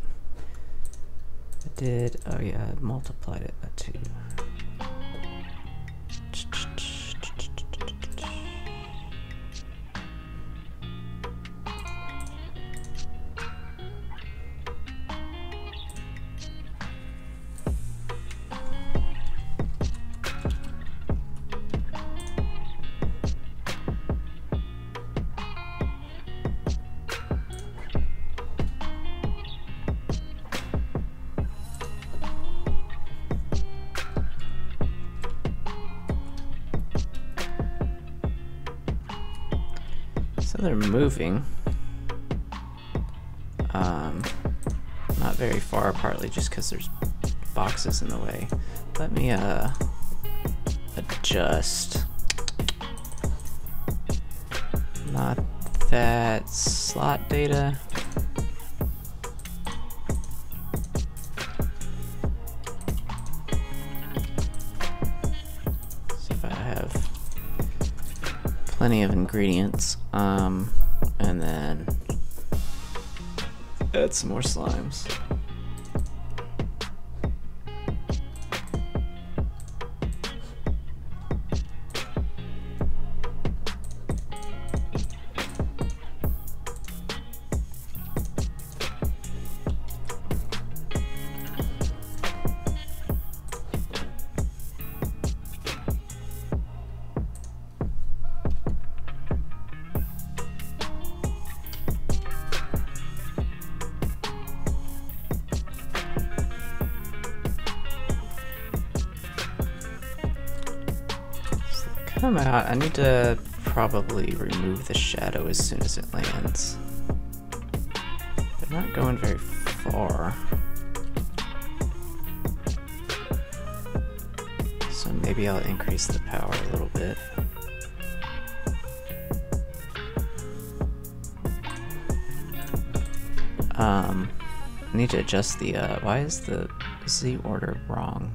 I did, oh yeah, I multiplied it by 2. So they're moving, not very far, partly just because there's boxes in the way. Let me adjust, not that slot data. So if I have plenty of ingredients, and then add some more slimes. Come out. I need to probably remove the shadow as soon as it lands. They're not going very far. So maybe I'll increase the power a little bit. I need to adjust the, why is the Z order wrong?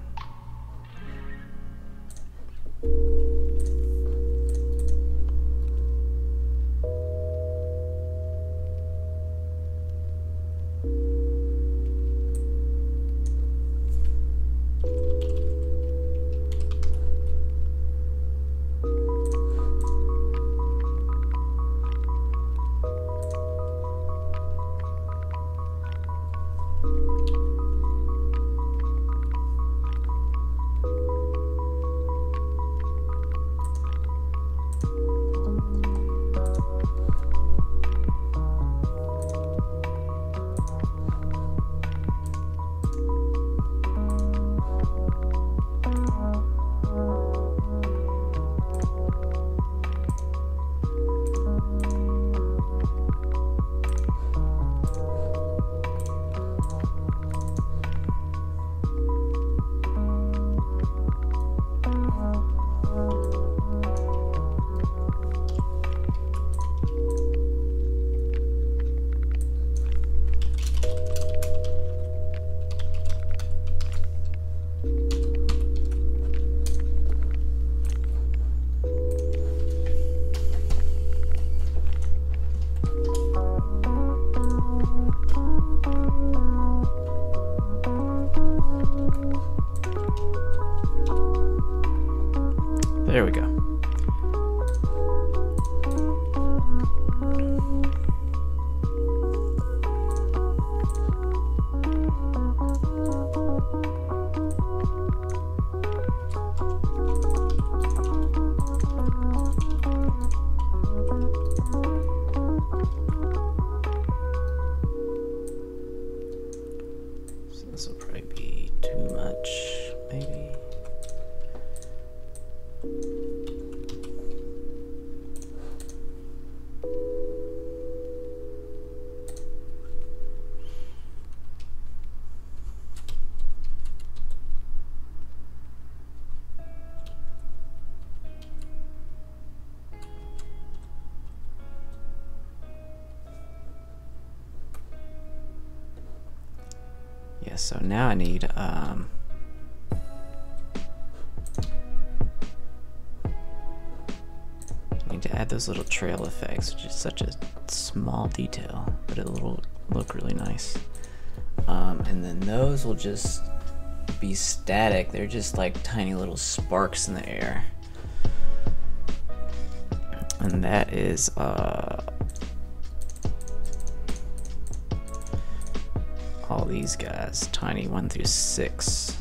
This will probably be too much, maybe. Yeah, so now I need to add those little trail effects, which is such a small detail, but it'll look really nice. And then those will just be static. They're just like tiny little sparks in the air. And that is all these guys, tiny 1 through 6.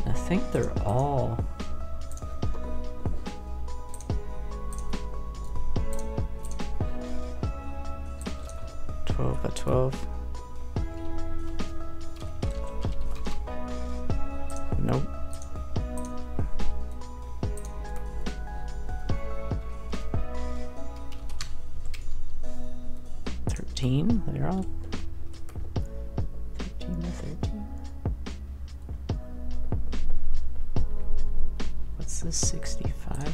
I think they're all by 12. Nope. They're all 13 to 13. What's the 65 one?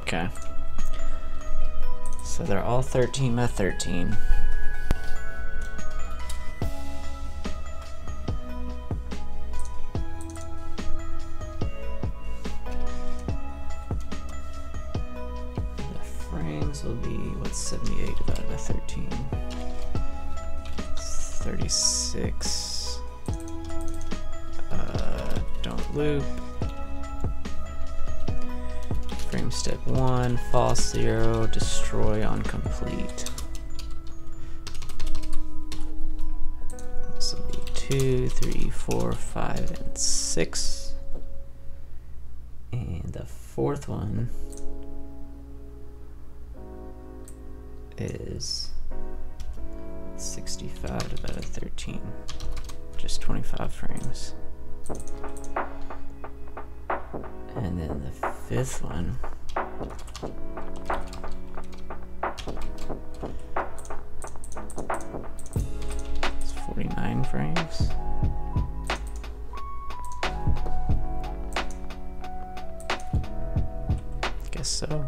Okay. So they're all 13 by 13. The frames will be, what's 78 divided by 13? 36. Don't loop. Frame step 1, false 0, destroy on complete. This will be 2, 3, 4, 5, and 6. And the fourth one is 65 divided by 13, just 25 frames. And then the fifth one is 49 frames. Guess so.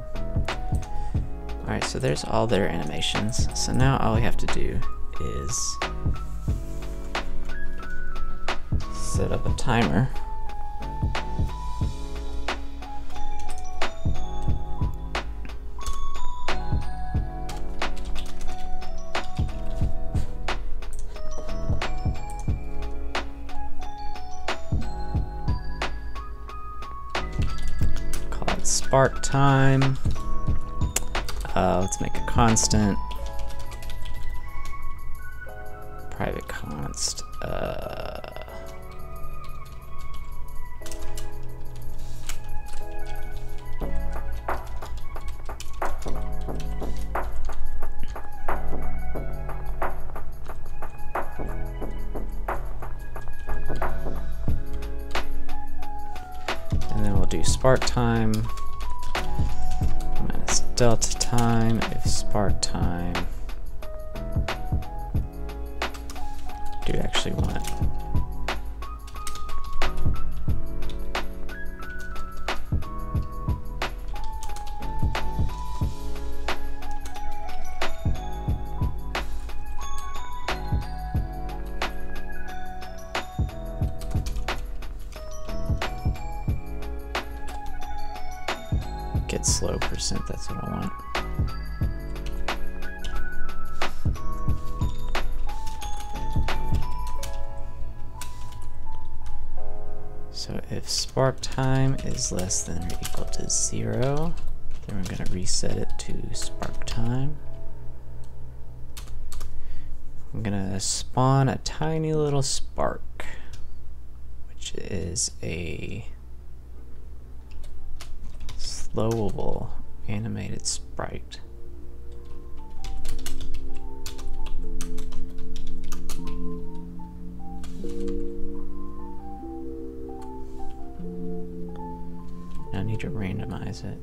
Alright, so there's all their animations. So now all we have to do is set up a timer. Spark time. Let's make a constant. Private const. And then we'll do spark time. delta time, if spark time. Do actually want get slow percent, that's what I want. So if spark time is less than or equal to 0, then we're going to reset it to spark time. I'm going to spawn a tiny little spark, which is a slowable animated sprite. I need to randomize it.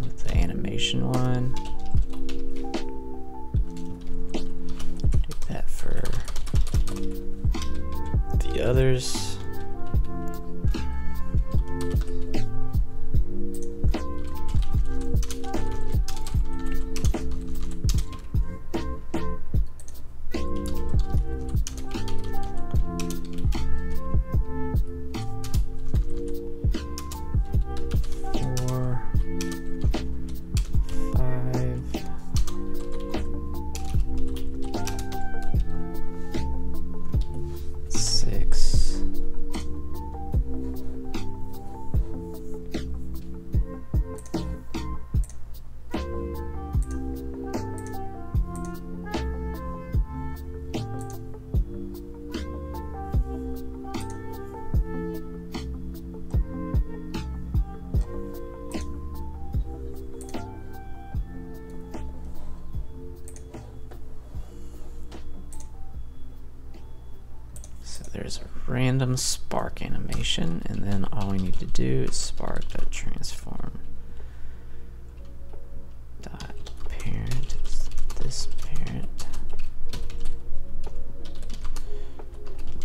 With the animation one. Do that for the others. There's a random spark animation, and then all we need to do is spark.transform dot parent, this parent,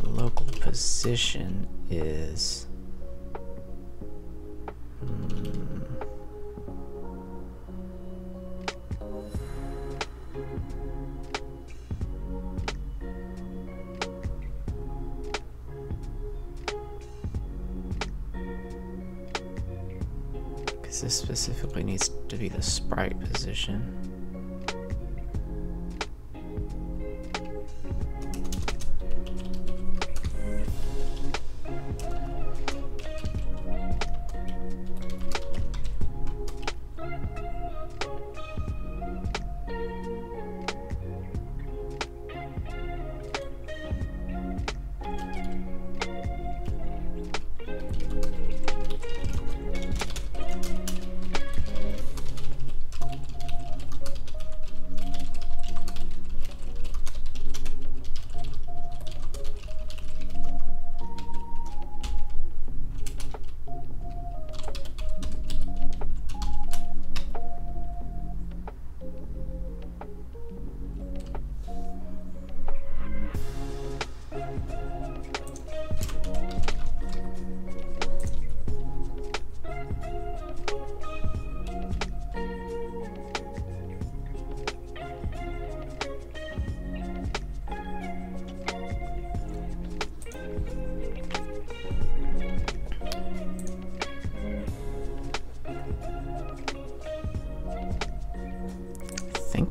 local position is this specifically needs to be the sprite position.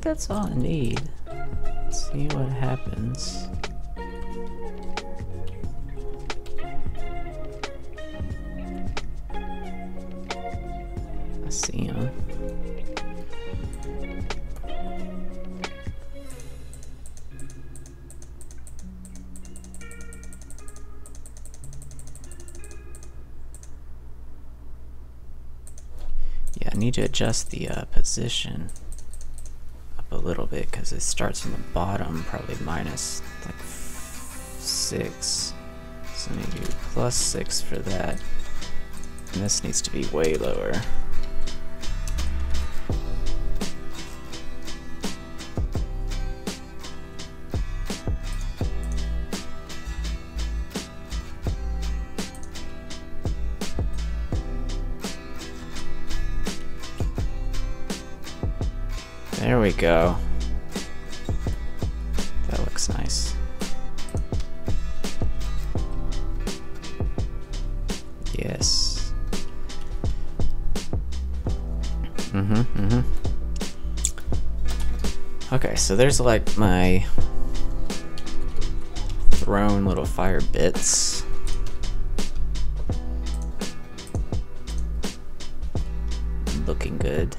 think that's all I need. Let's see what happens. I see him. Yeah, I need to adjust the position up a little bit because it starts from the bottom, probably minus like 6. So I need to do +6 for that. And this needs to be way lower. There we go. That looks nice. Yes. Okay, so there's like my thrown little fire bits. Looking good.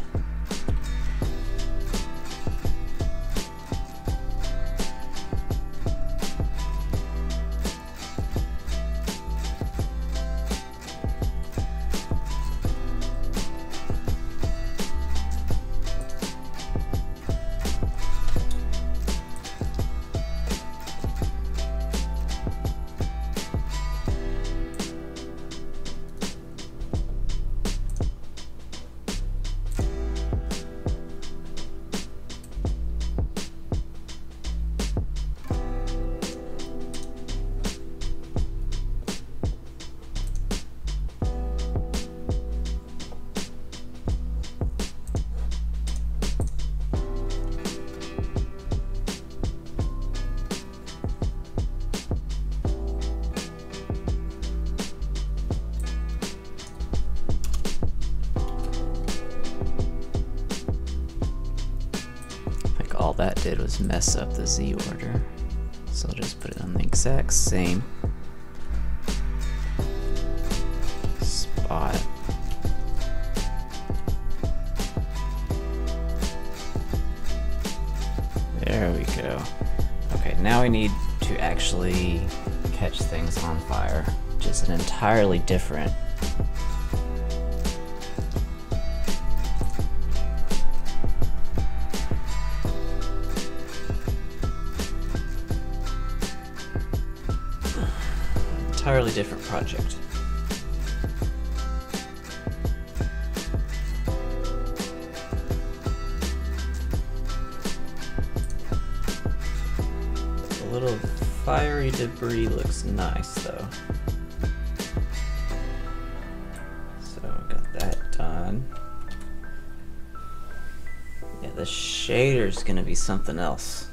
All that did was mess up the Z order, so I'll just put it on the exact same spot. There we go. Okay, now we need to actually catch things on fire, which is an entirely different project. A little fiery debris looks nice though. So got that done. Yeah, the shader's gonna be something else.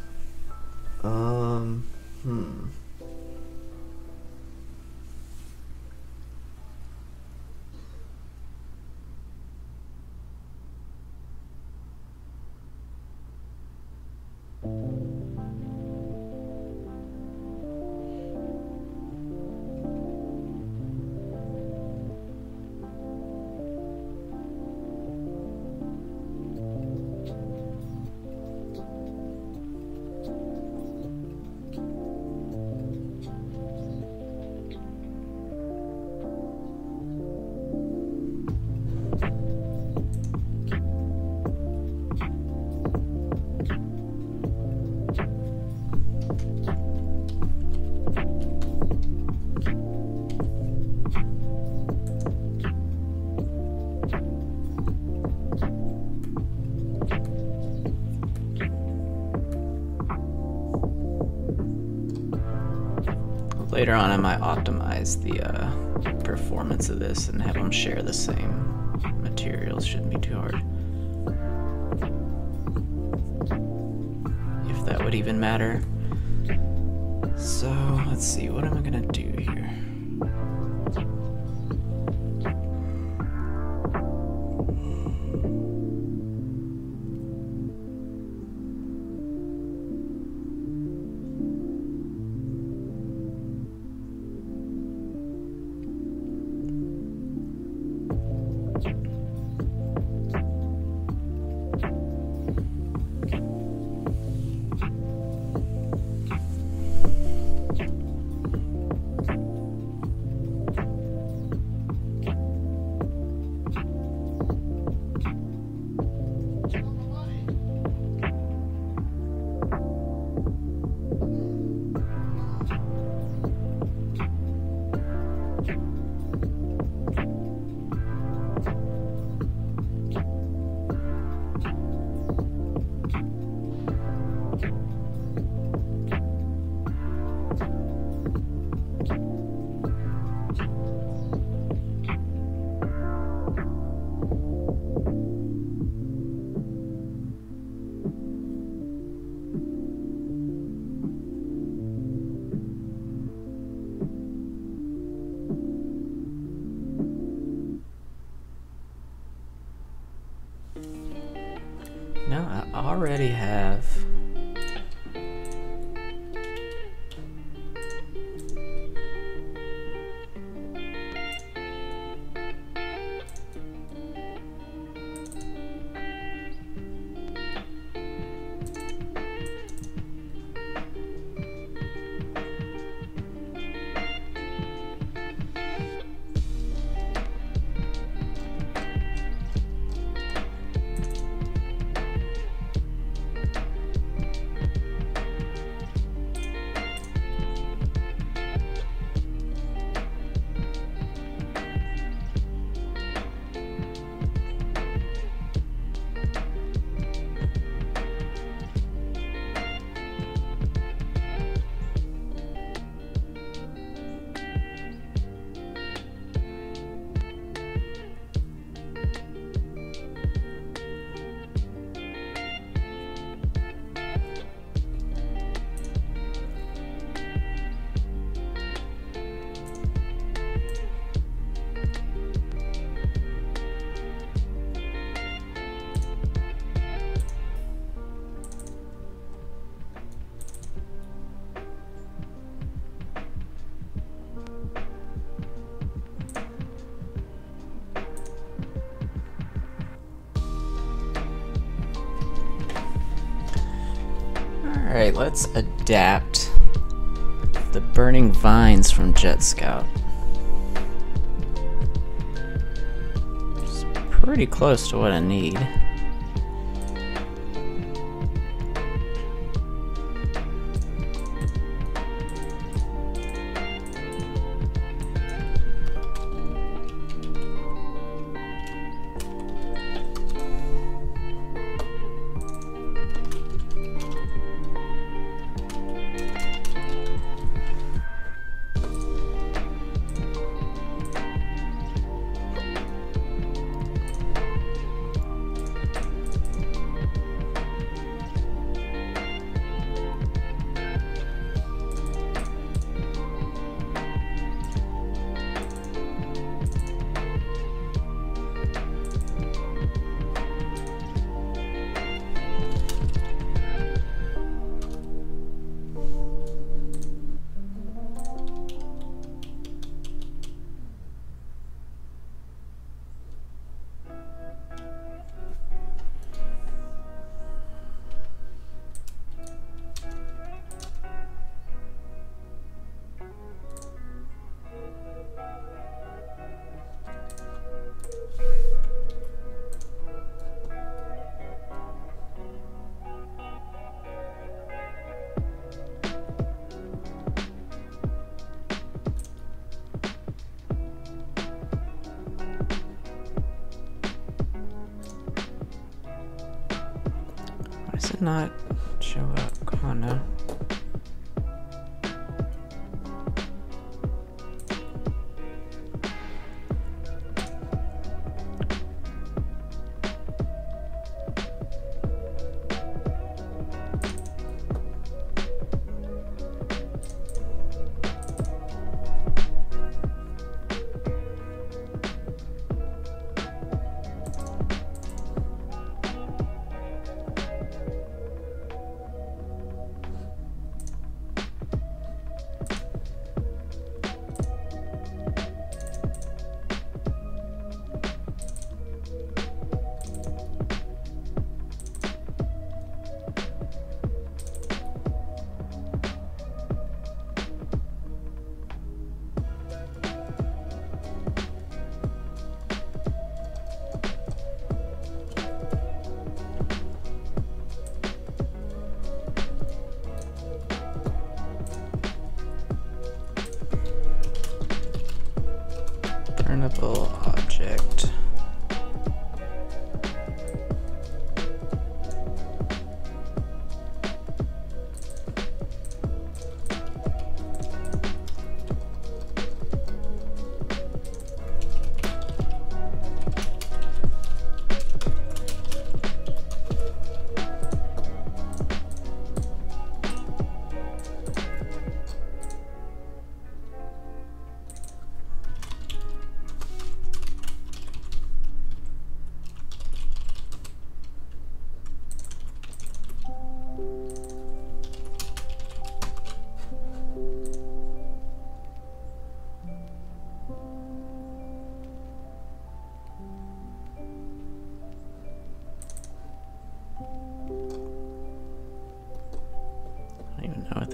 Later on, I might optimize the performance of this and have them share the same materials. Shouldn't be too hard. If that would even matter. So, let's see, what am I gonna do here? No, I already have. Alright, let's adapt the burning vines from Jet Scout. It's pretty close to what I need. Does it not show up? Come on now.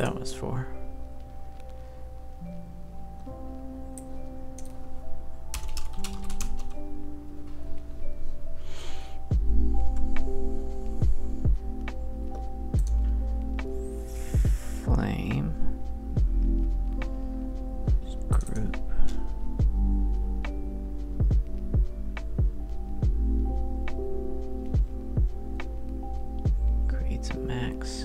that was for. Flame. Group. Creates a max.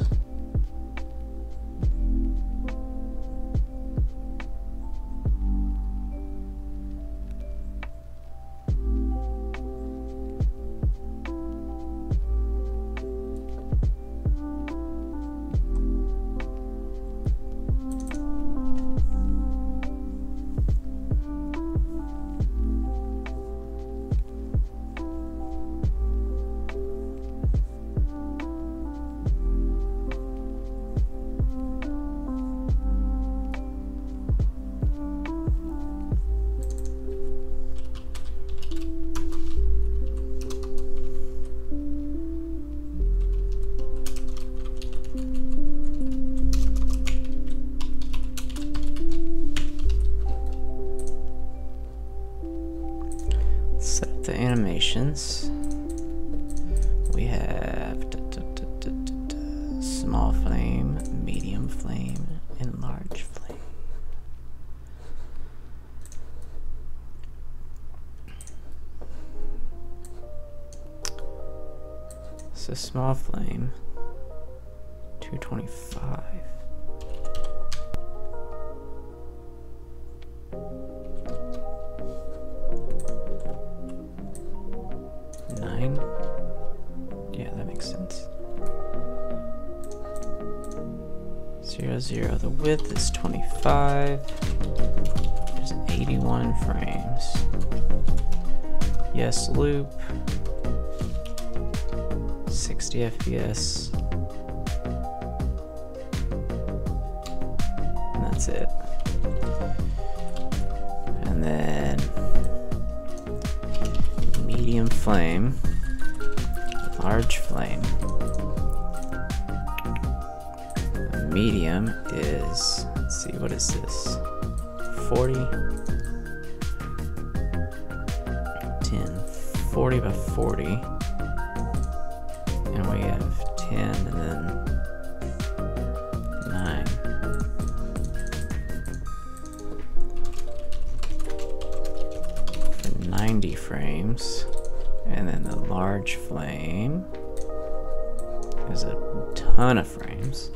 Set the animations. We have small flame, medium flame, and large flame. So small flame, 225. Yeah, that makes sense. 0, 0. The width is 25. There's 81 frames. Yes, loop. 60 FPS. And that's it. And then medium flame. Large flame. Medium is, let's see, what is this? 40? 10. 40 by 40. And we have 10 and then 9. For 90 frames. And then the large flame is a ton of frames.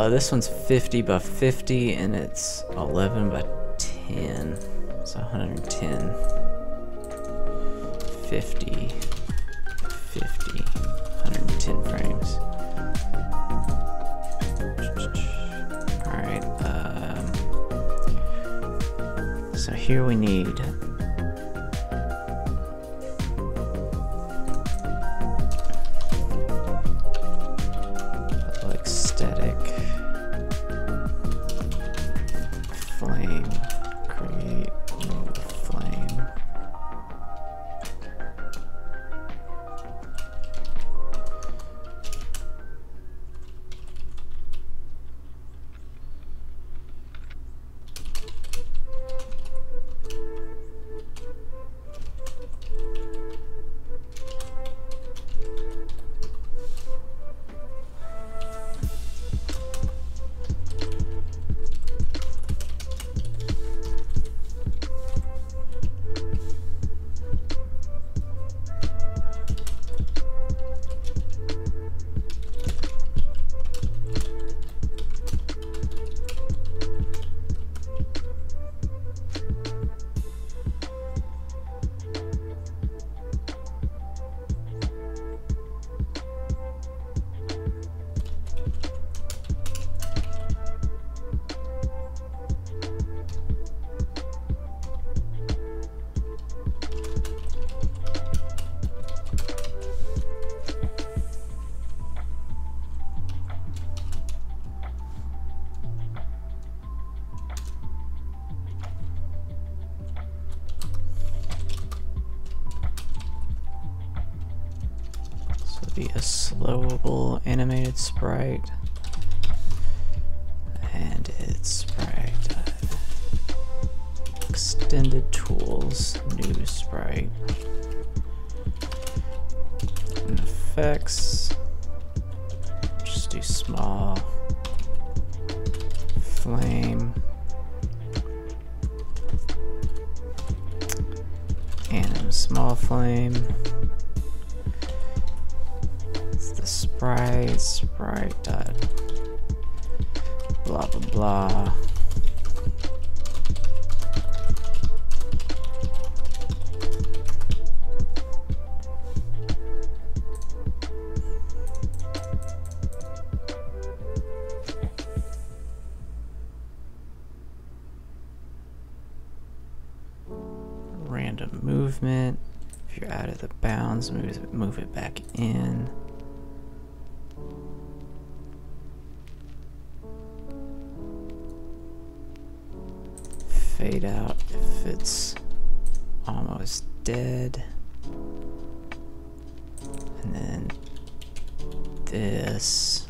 This one's 50 by 50 and it's 11 by 10. So 110. 50, 50, 110 frames. Alright, so here we need static flame, create new flame. be a slowable animated sprite. And it's sprite. Extended tools, new sprite. And effects. Just do small. Flame. Anim small flame. It's the sprite dot blah blah blah. Random movement. If you're out of the bounds, move it back in. Fade out if it's almost dead. And then this.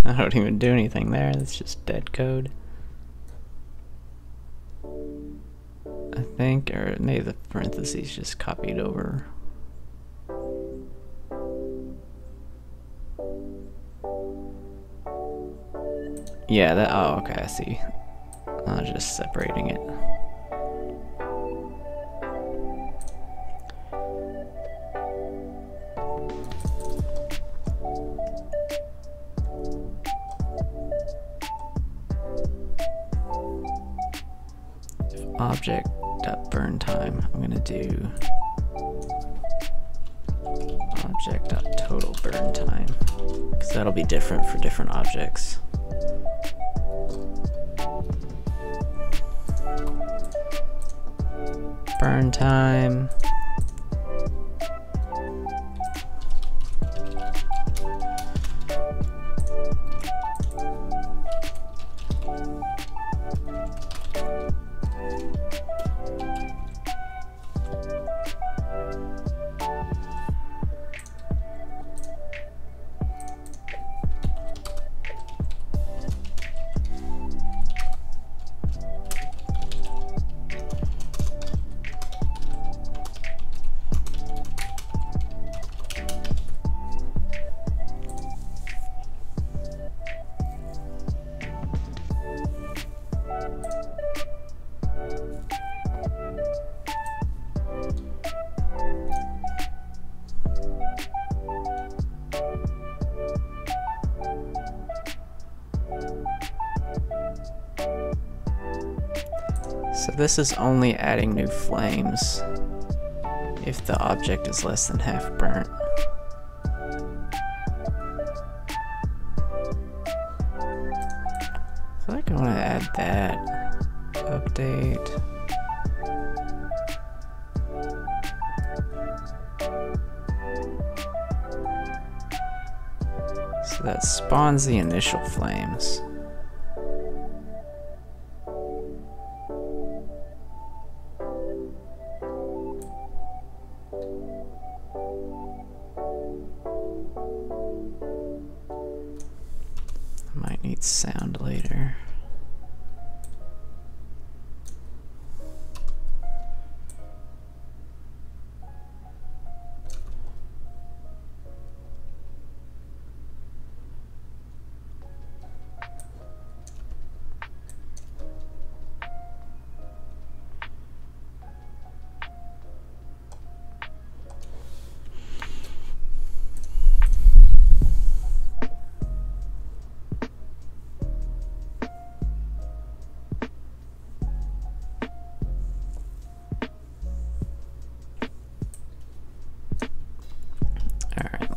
I don't even do anything there, that's just dead code. I think, or maybe the parentheses just copied over. Yeah, that, oh, okay, I see. I was just separating it. Object.burn time. I'm gonna do object.total burn time, because that'll be different for different objects. Burn time. So this is only adding new flames if the object is less than half burnt. I feel like I want to add that. Update. So that spawns the initial flames. Might need sound later.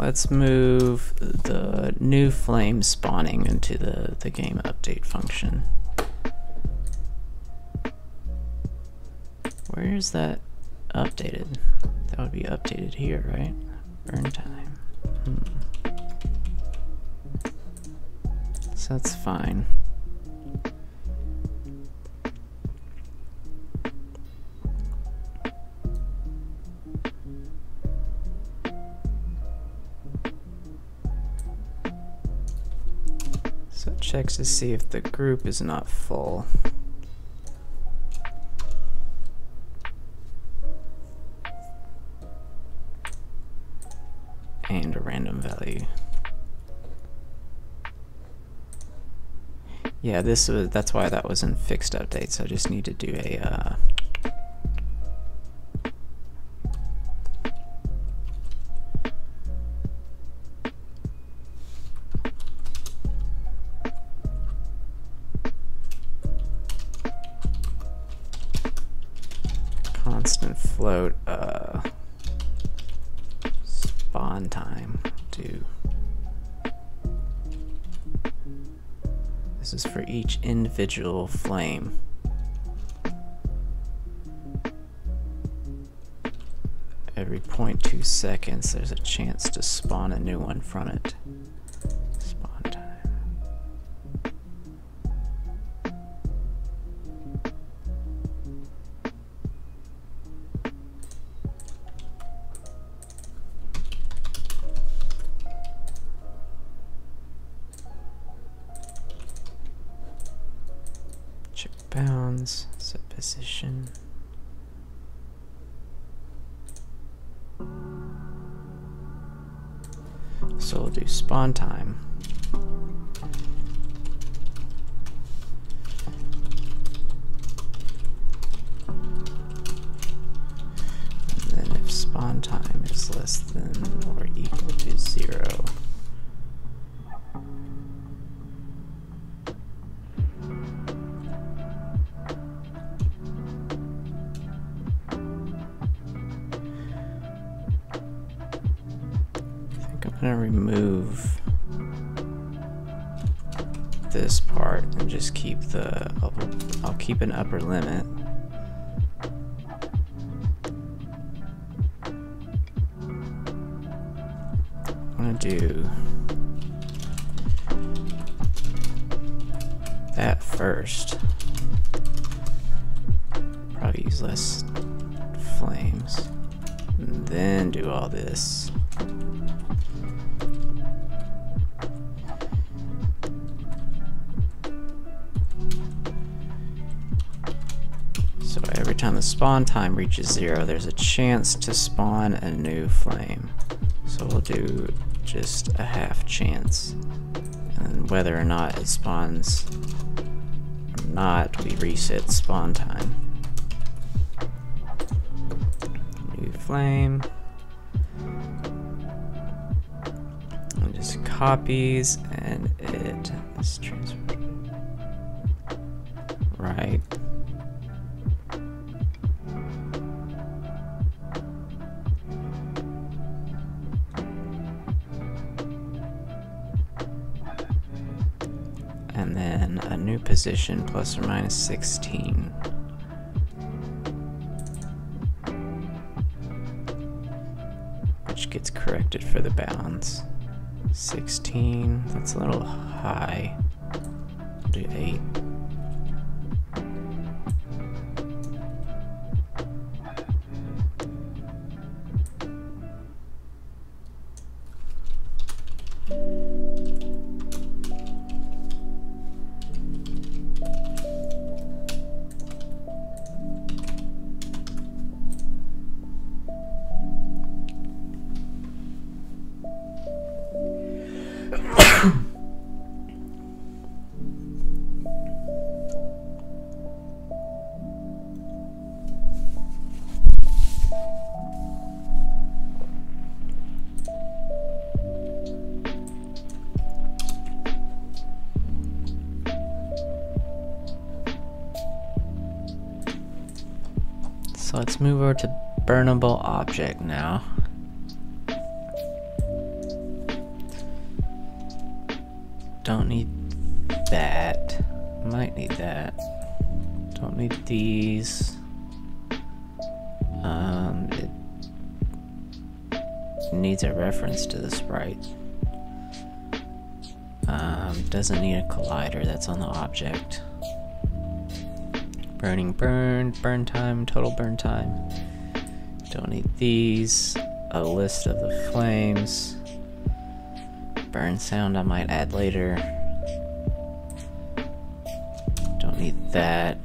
Let's move the new flame spawning into the game update function. Where is that updated? That would be updated here, right? Burn time. So that's fine. So it checks to see if the group is not full. And a random value. Yeah, that's why that was in fixed updates. I just need to do a constant float spawn time to. This is for each individual flame. Every 0.2 seconds there's a chance to spawn a new one from it. Spawn time. Check bounds, set position. So we'll do spawn time. And then if spawn time is less than or equal to 0, I'm gonna remove this part and just keep the, I'll keep an upper limit. I'm gonna do that first. Probably use less flames. And then do all this. So every time the spawn time reaches 0, there's a chance to spawn a new flame. So we'll do just a half chance. And whether or not it spawns or not, we reset spawn time. New flame. And just copies and it is transferred. Right. And then a new position plus or minus 16. Which gets corrected for the bounds. 16, that's a little high. I'll do 8. So let's move over to Burnable Object now. Don't need that. Might need that. Don't need these. It needs a reference to the sprite. Doesn't need a collider, that's on the object. Burning burn, burn time, total burn time. Don't need these. A list of the flames. Burn sound I might add later. Don't need that.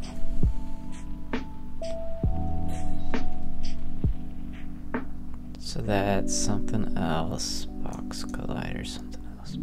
So that's something else. Box collider, something else.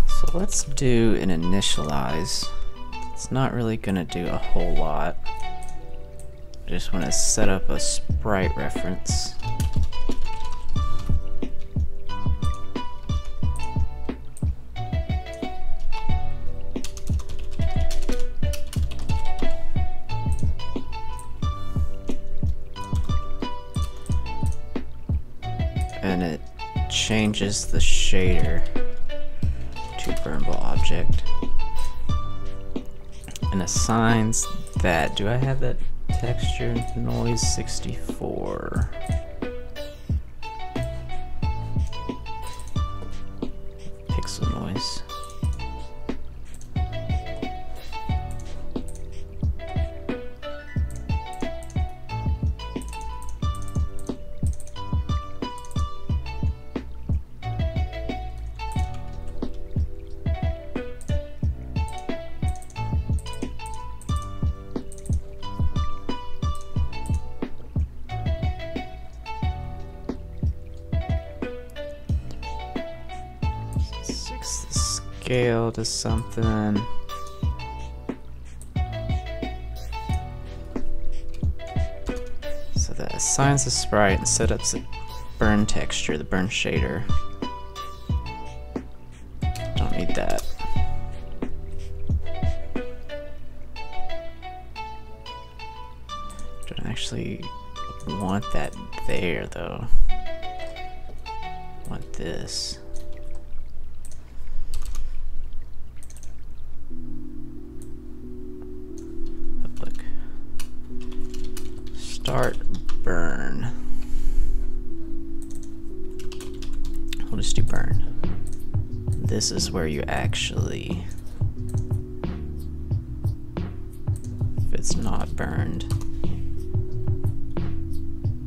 So let's do an initialize. It's not really gonna do a whole lot. I just want to set up a sprite reference. And it changes the shader to Burnable Object and assigns that. Do I have that texture noise 64? Pixel noise. Scale to something. So that assigns the sprite and set up the burn texture, the burn shader. Don't need that. Don't actually want that there though. I want this. Start burn. We'll just do burn. This is where you actually, if it's not burned,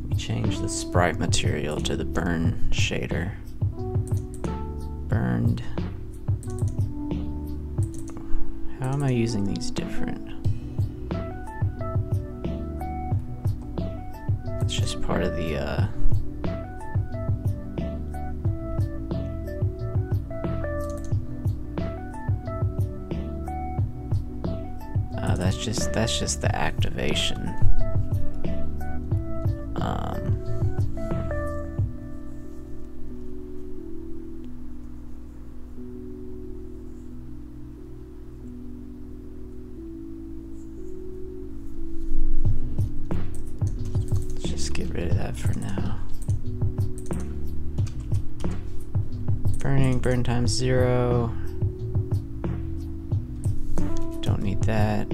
we change the sprite material to the burn shader. Burned. How am I using these different? It's just part of the that's just the activation. Get rid of that for now. Burn times 0. Don't need that.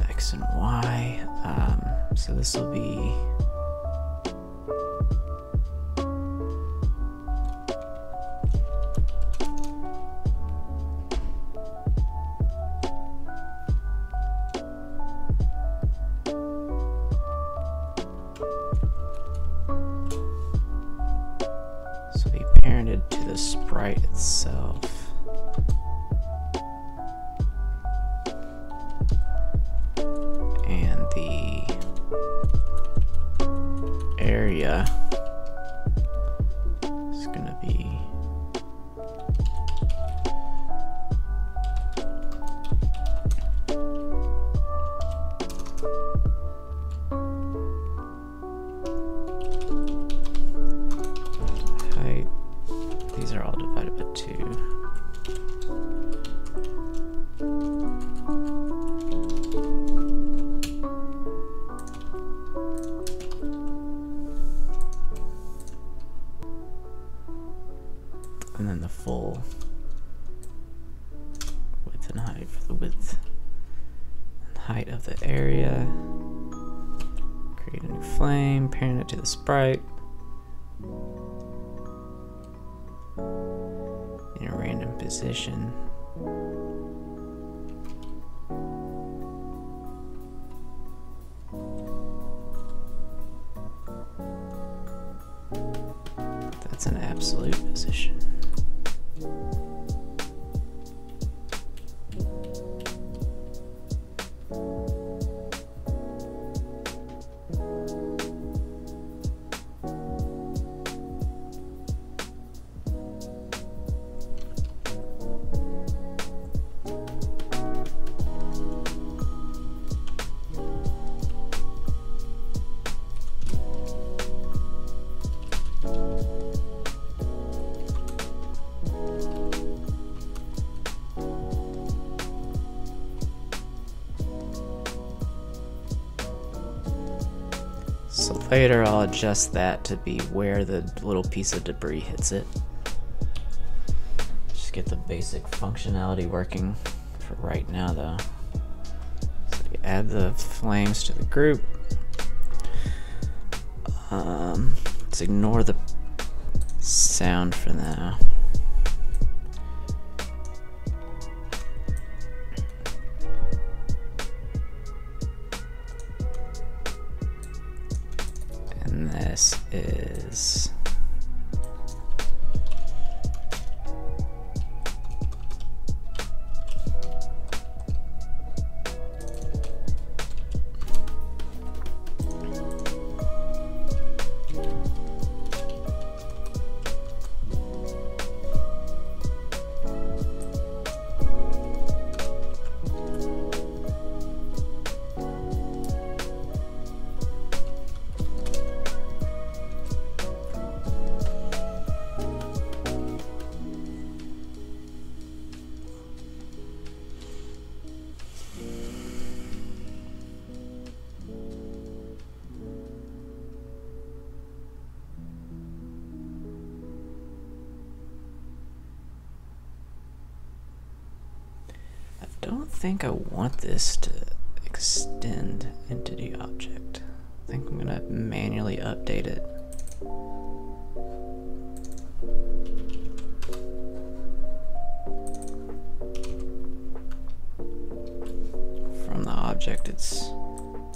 X and Y. So this will be parented to the sprite itself. And the area is going to be height. These are all divided by 2. And then the full width and height for the width and height of the area. Create a new flame, parent it to the sprite in a random position. That's an absolute position. So later I'll adjust that to be where the little piece of debris hits it. Just get the basic functionality working for right now though. So you add the flames to the group. Let's ignore the sound for now. And this is don't think I want this to extend entity object. I think I'm gonna manually update it. From the object it's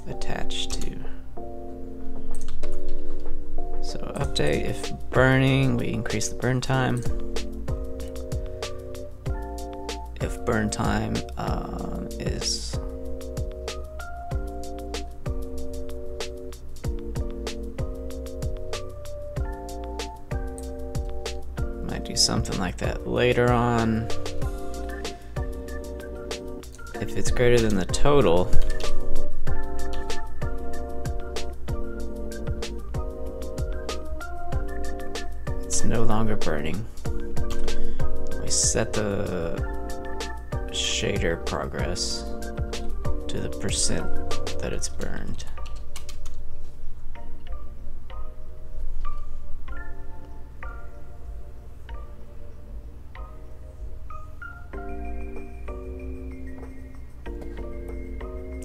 attached to. So update, if burning, we increase the burn time. If burn time is might do something like that later on. If it's greater than the total, it's no longer burning. We set the shader progress to the percent that it's burned.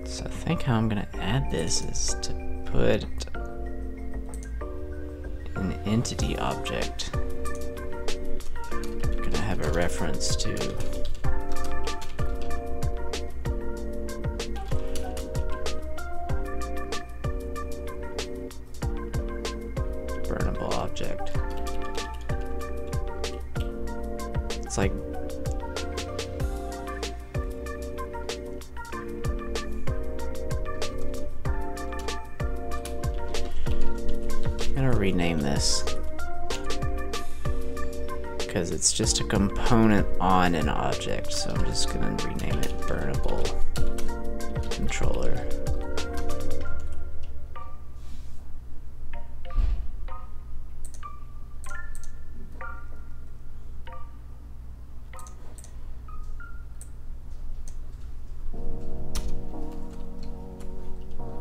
So I think how I'm gonna add this is to put an entity object. I'm gonna have a reference to Burnable Object. It's like I'm gonna rename this because it's just a component on an object, so I'm just gonna rename it Burnable Controller.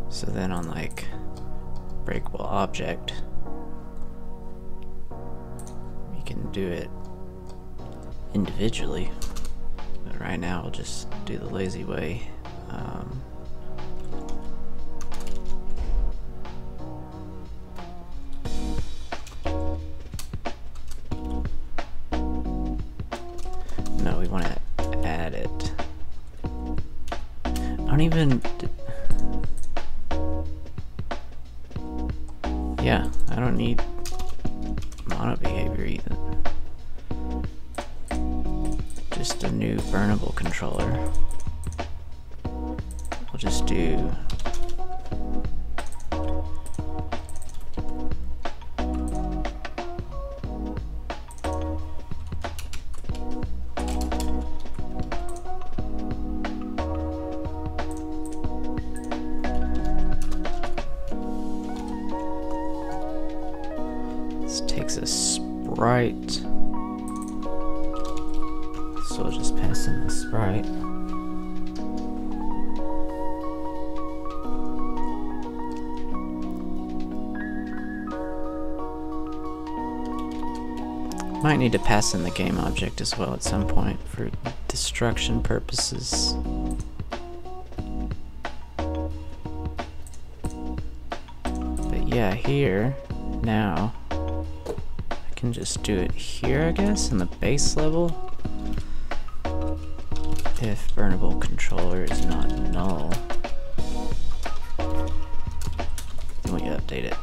So then on like breakable object, we can do it individually, but right now I'll just do the lazy way. No, we want to add it. I don't even. Yeah, I don't need mono behavior either. Just a new burnable controller. We'll just do takes a sprite, so I'll just pass in the sprite. Might need to pass in the game object as well at some point for destruction purposes. But yeah, here now I can just do it here, I guess, in the base level. If burnable controller is not null, then we update it.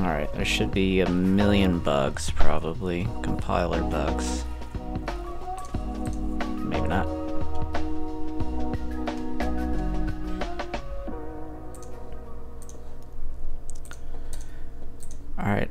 Alright, there should be 1,000,000 bugs, probably. Compiler bugs. Maybe not. Alright,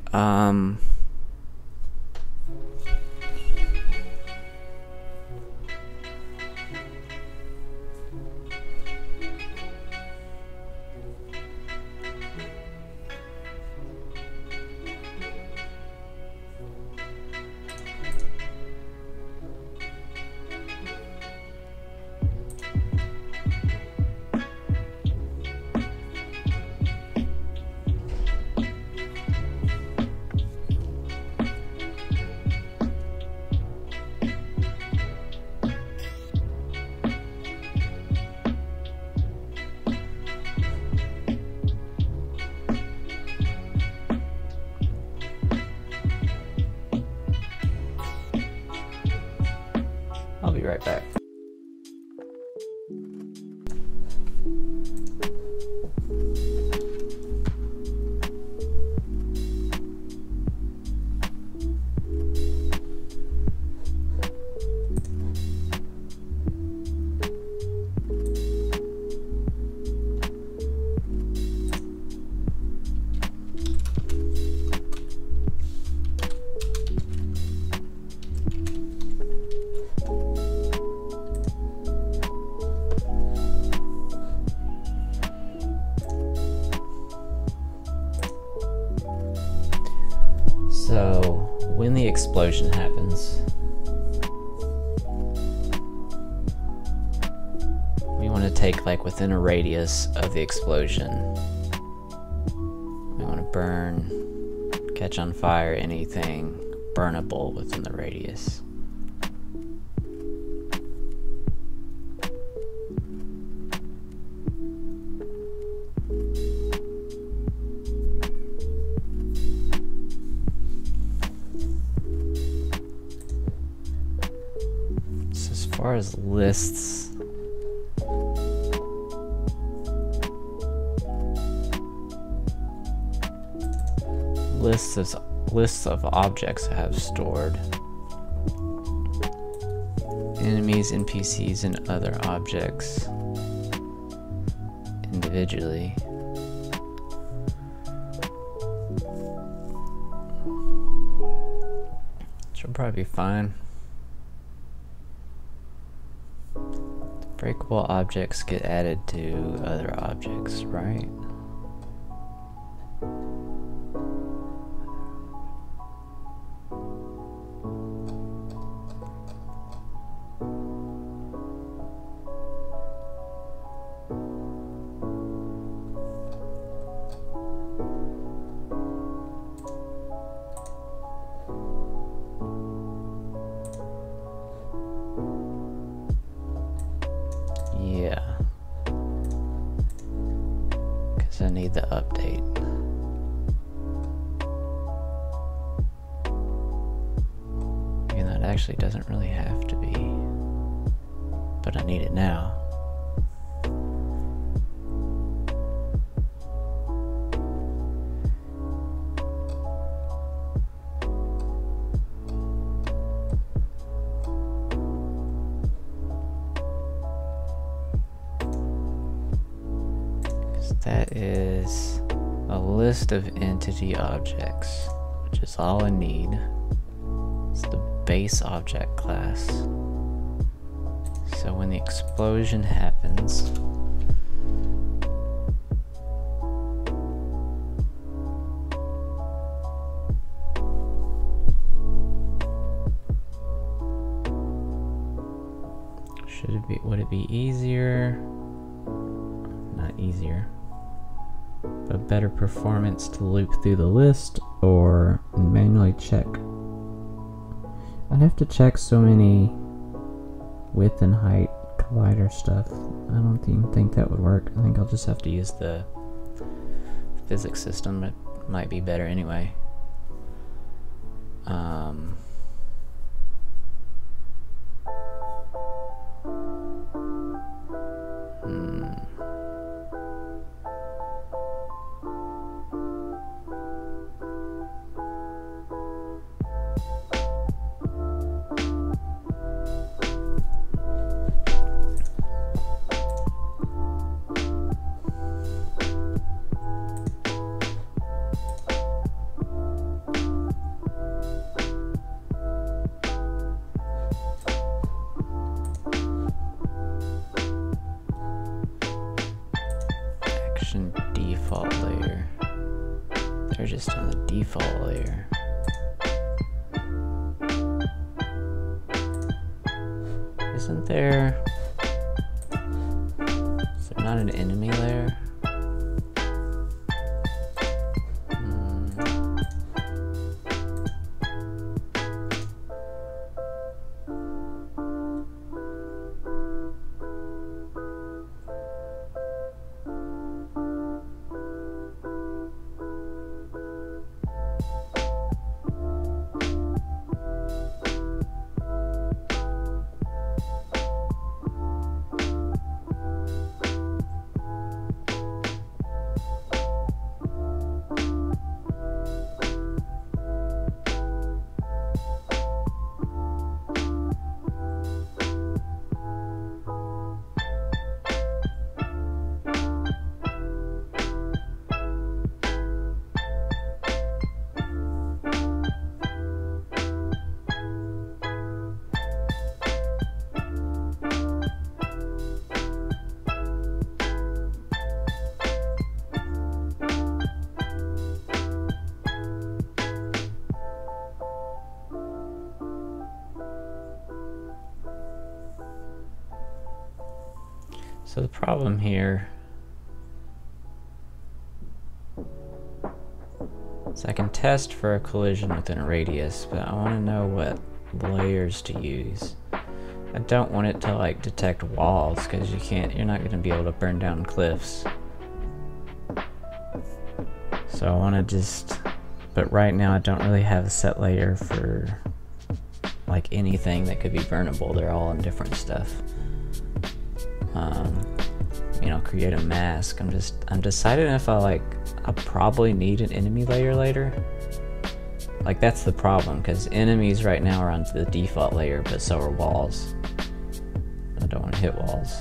be right back. So, when the explosion happens, we want to take like within a radius of the explosion. We want to burn, catch on fire, anything burnable within the radius. As far as lists, lists of objects I have stored. Enemies, NPCs, and other objects individually. Should probably be fine. Breakable objects get added to other objects, right? Yeah, because I need the update. And that actually doesn't really have to be, but I need it now. That is a list of entity objects, which is all I need. It's the base object class. So when the explosion happens, would it be easier? Not easier, but better performance to loop through the list or manually check? I'd have to check so many width and height collider stuff. I don't even think that would work. I think I'll just have to use the physics system. It might be better anyway. Default layer. They're just on the default layer. Isn't there? Is there not an enemy layer? So the problem here is I can test for a collision within a radius, but I want to know what layers to use. I don't want it to like detect walls, because you're not going to be able to burn down cliffs. So I want to just, but right now I don't really have a set layer for like anything that could be burnable. They're all on different stuff. You know, create a mask. I'm deciding if I'll probably need an enemy layer later. Like, that's the problem, because enemies right now are on the default layer, but so are walls. I don't want to hit walls.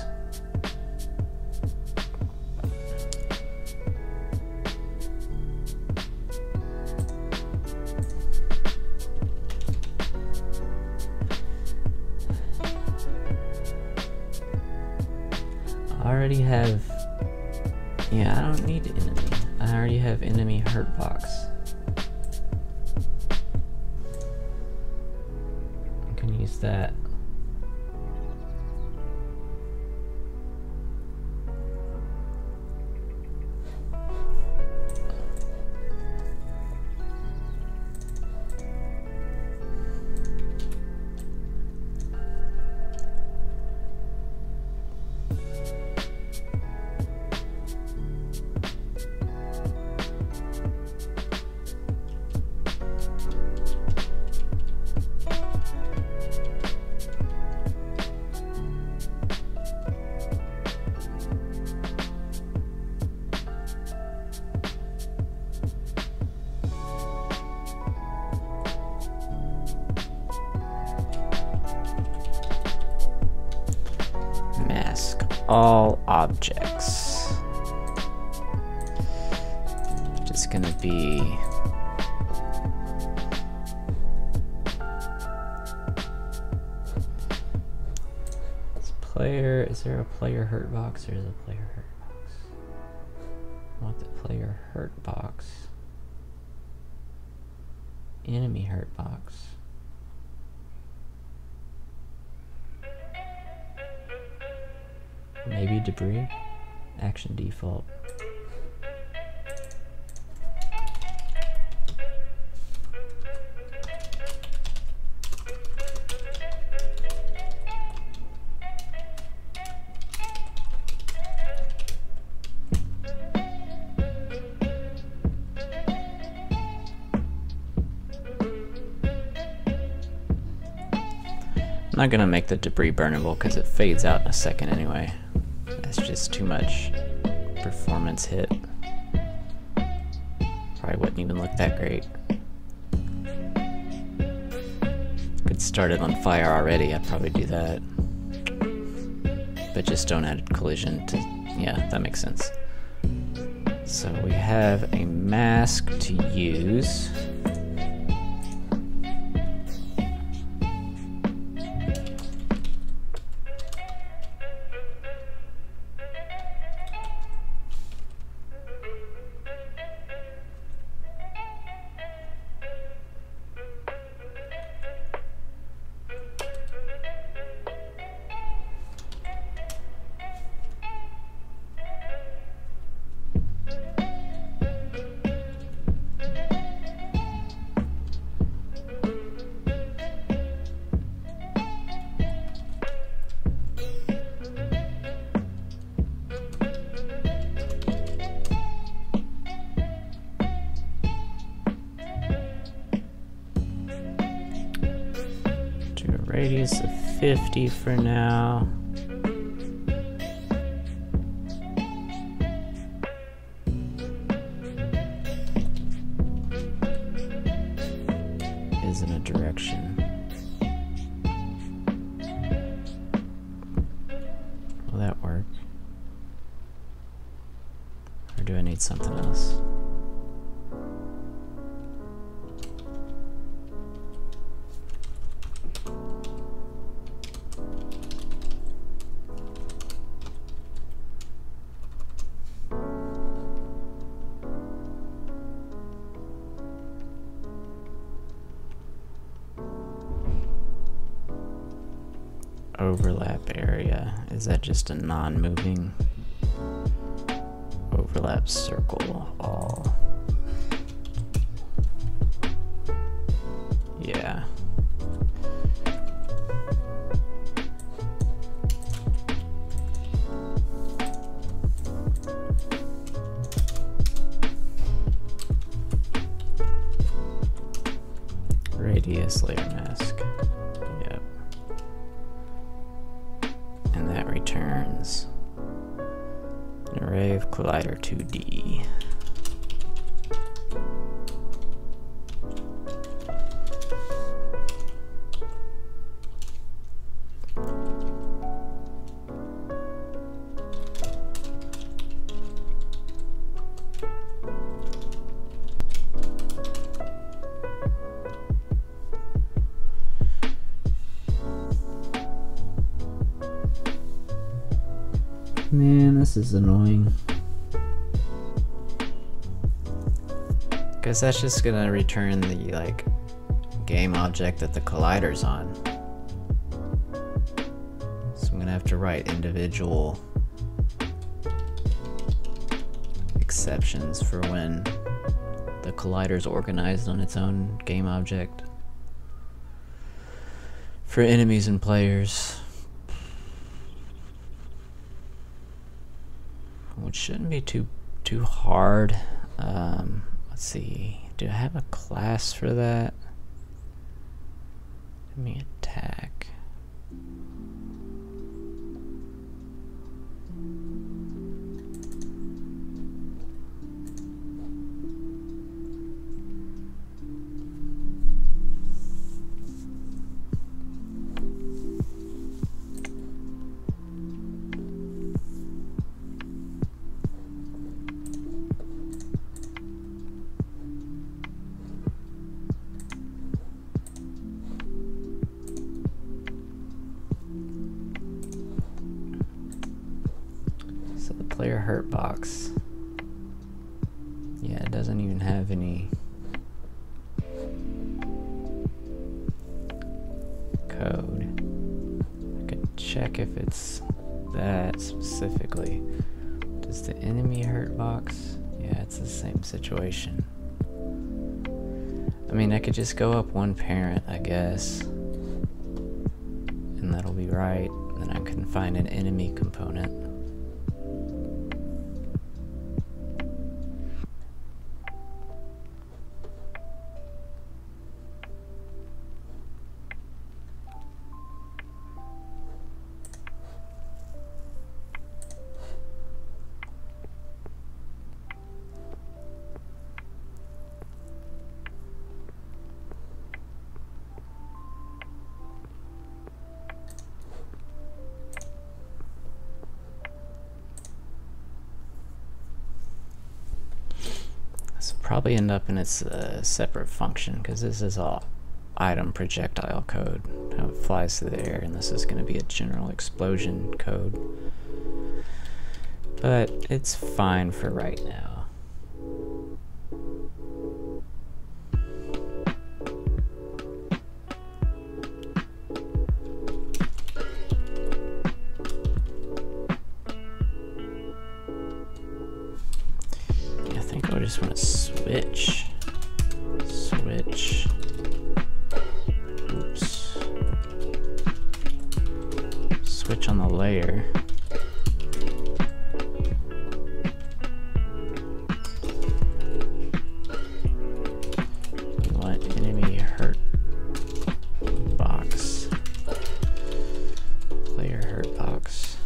I already have, yeah, I don't need enemy. I already have enemy hurt box. I can use that. All objects. Just gonna be this player. Is there a player hurt box? There's a player hurt box. I want the player hurt box. Enemy hurt box. Maybe debris. Action default. I'm not gonna make the debris burnable because it fades out in a second anyway. That's just too much performance hit. Probably wouldn't even look that great. Could start it on fire already, I'd probably do that. But just don't add collision to, yeah, that makes sense. So we have a mask to use. Radius of 50 for now. Is in a direction. Will that work? Or do I need something else? overlap area. Is that just a non-moving overlap circle all? Yeah. Radius layer mask. Yep. And that returns an array of collider 2D. Man, this is annoying. Because that's just gonna return the, like, game object that the collider's on. So I'm gonna have to write individual exceptions for when the collider's organized on its own game object. For enemies and players. Which shouldn't be too hard. Let's see. Do I have a class for that? Let me attack. Player hurt box. Yeah, it doesn't even have any code. I could check if it's that specifically. Does the enemy hurt box? Yeah, it's the same situation. I mean, I could just go up one parent, I guess. And that'll be right. Then I can find an enemy component. Probably end up in its separate function, because this is all item projectile code, how it flies through the air, and this is going to be a general explosion code. But it's fine for right now. I just want to switch. Oops. Switch on the layer. We want enemy hurt box. Player hurt box.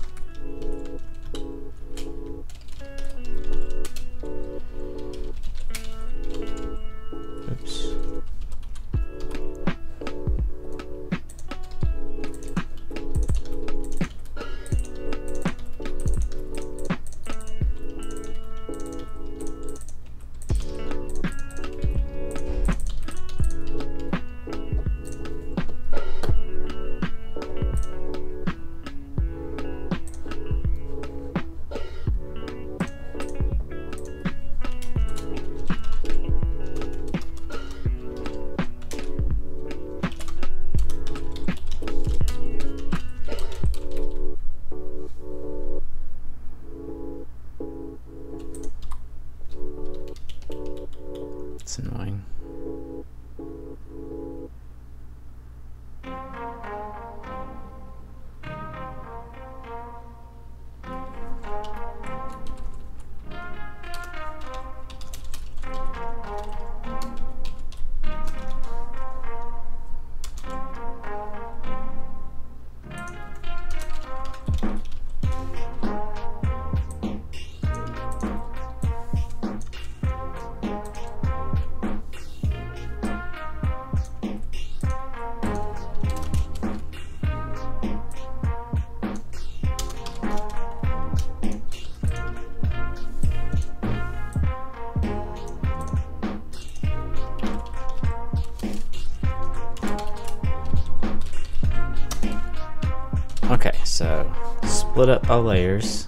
Okay, so split up by layers.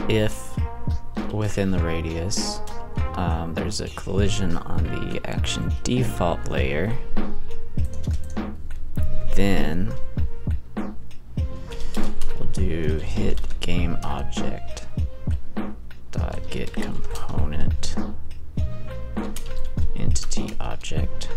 If within the radius, there's a collision on the action default layer, then we'll do hit game object dot get component entity object.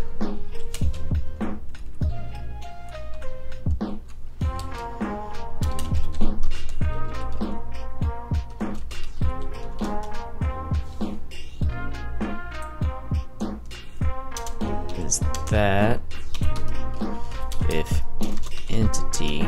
Is that if entity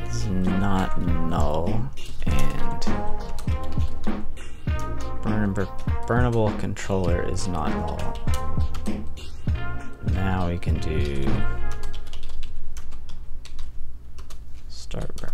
is not null and burnable controller is not null. Now we can do start burn.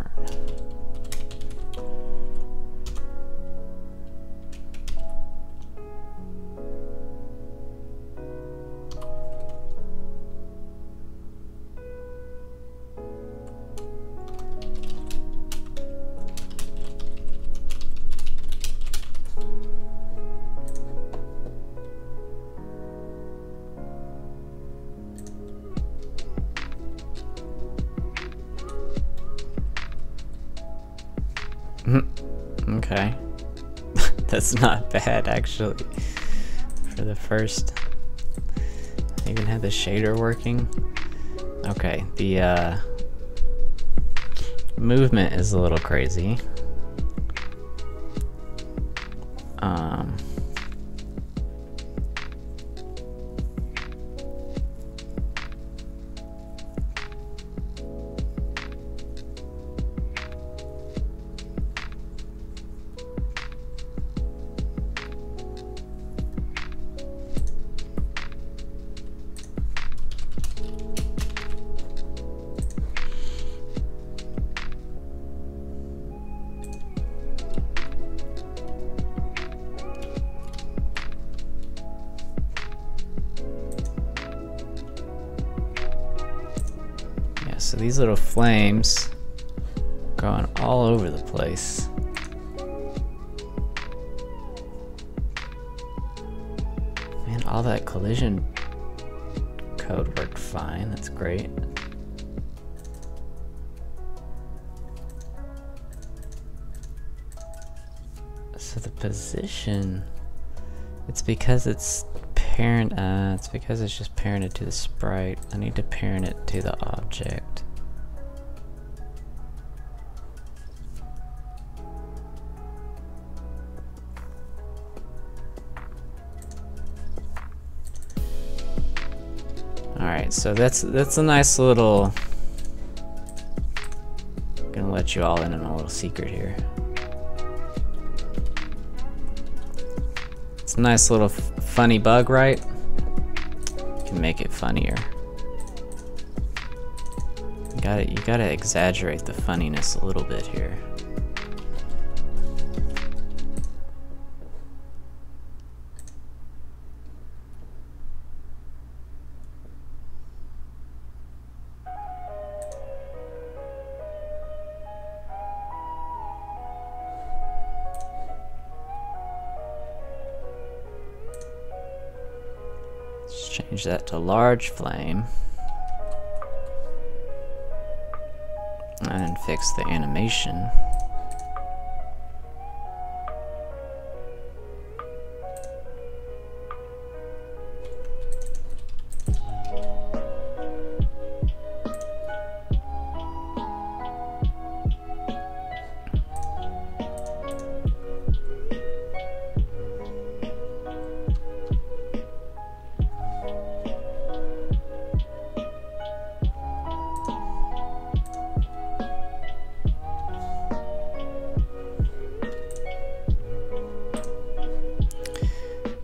Okay. That's not bad actually. For the first. I even had the shader working. Okay, the movement is a little crazy. So these little flames going all over the place. Man, all that collision code worked fine. That's great. So the position, it's because it's parent, it's because it's just parented to the sprite. I need to parent it to the object. Alright, so that's a nice little, I'm gonna let you all in on a little secret here. It's a nice little funny bug, right? You can make it funnier. You gotta exaggerate the funniness a little bit here. Change that to large flame and fix the animation.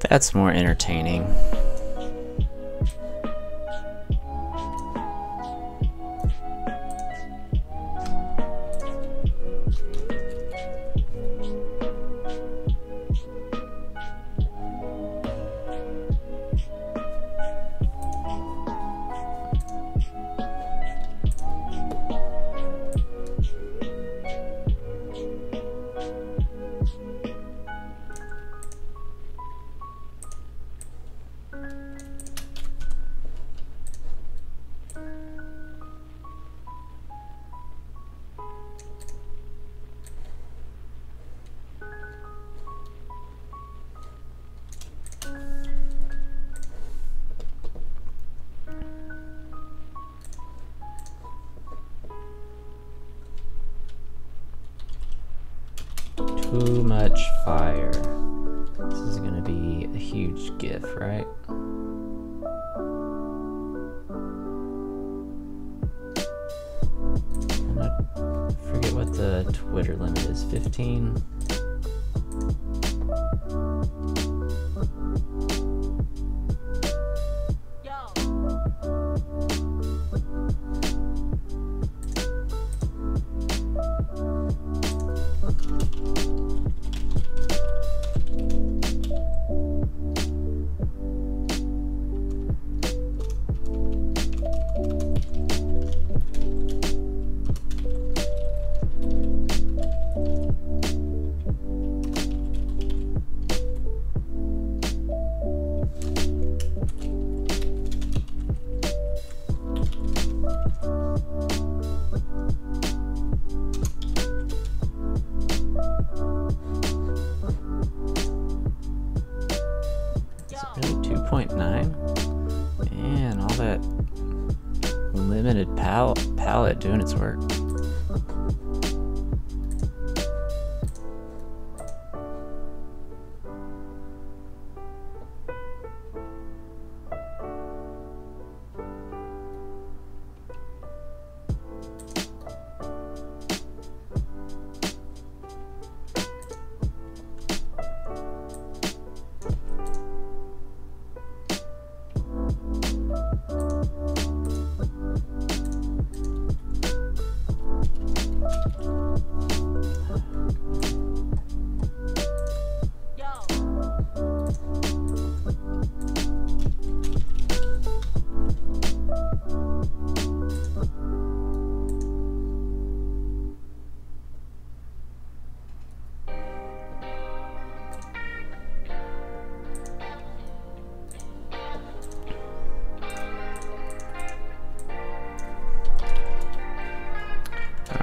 That's more entertaining. too much fire. This is gonna be a huge GIF, right? I forget what the Twitter limit is, 15? Really, 2.9? Man, all that limited palette doing its work.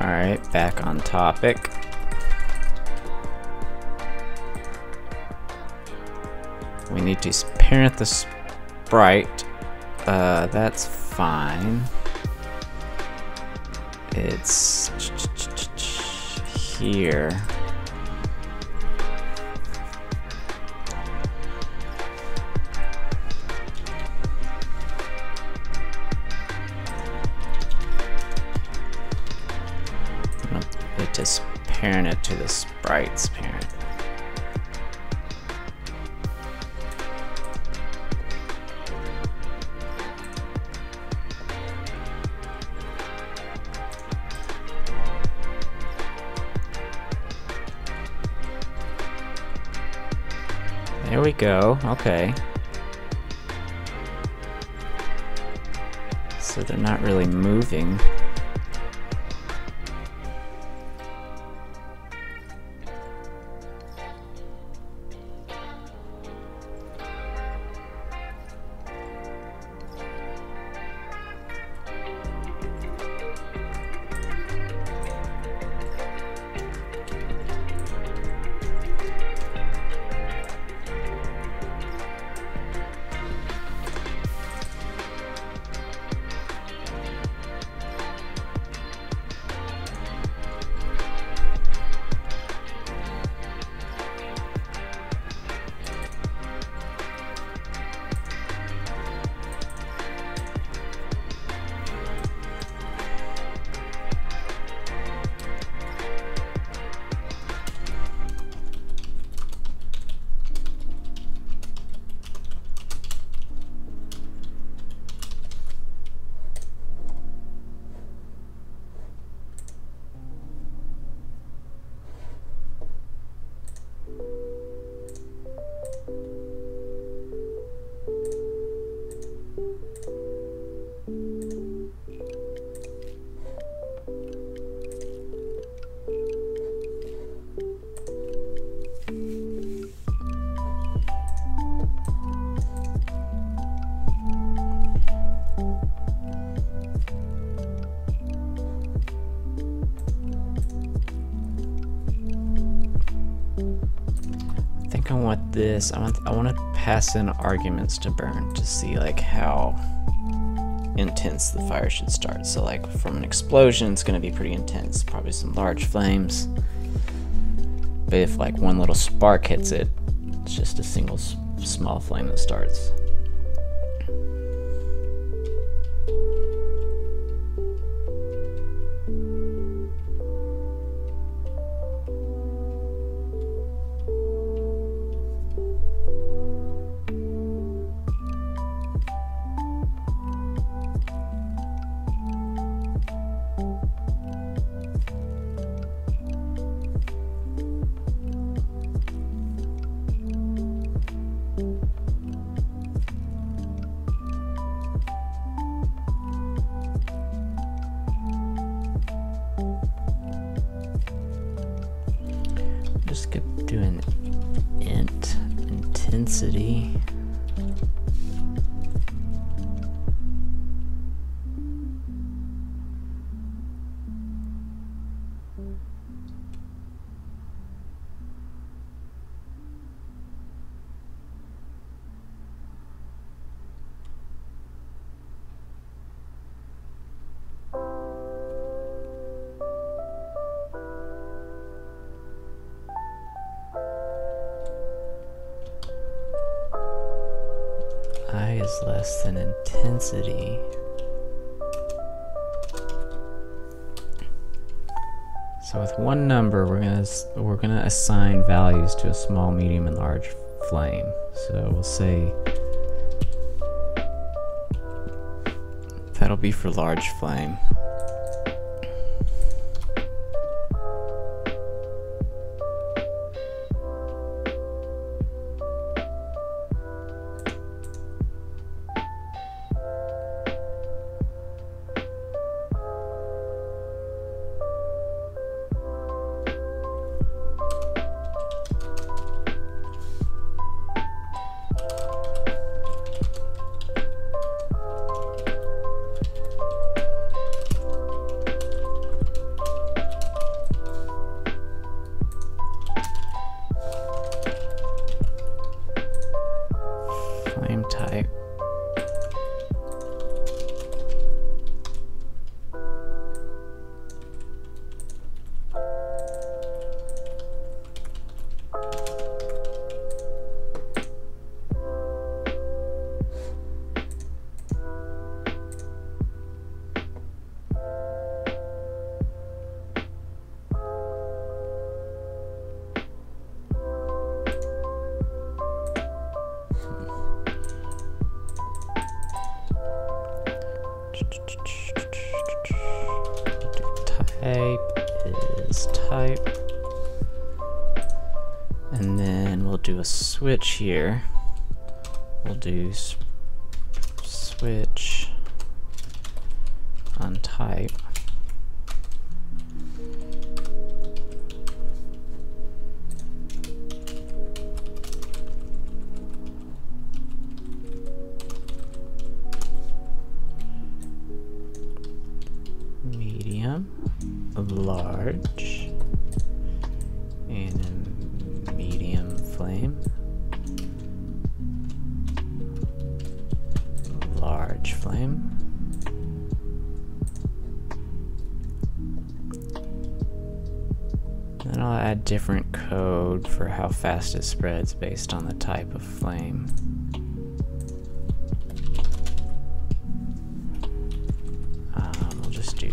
Alright, back on topic. We need to parent the sprite. That's fine. It's here. Just parent it to the sprite's parent. There we go. Okay. So they're not really moving. I want this. I want to pass in arguments to burn to see like how intense the fire should start. So like from an explosion, it's going to be pretty intense. Probably some large flames. But if like one little spark hits it, it's just a single small flame that starts. Just keep doing int intensity. I is less than intensity. So with one number, we're gonna assign values to a small, medium, and large flame. So we'll say that'll be for large flame. Flame type. Type is type, and then we'll do a switch here. We'll do switch on type. Medium, large, and a medium flame, large flame, then I'll add different code for how fast it spreads based on the type of flame. We'll just do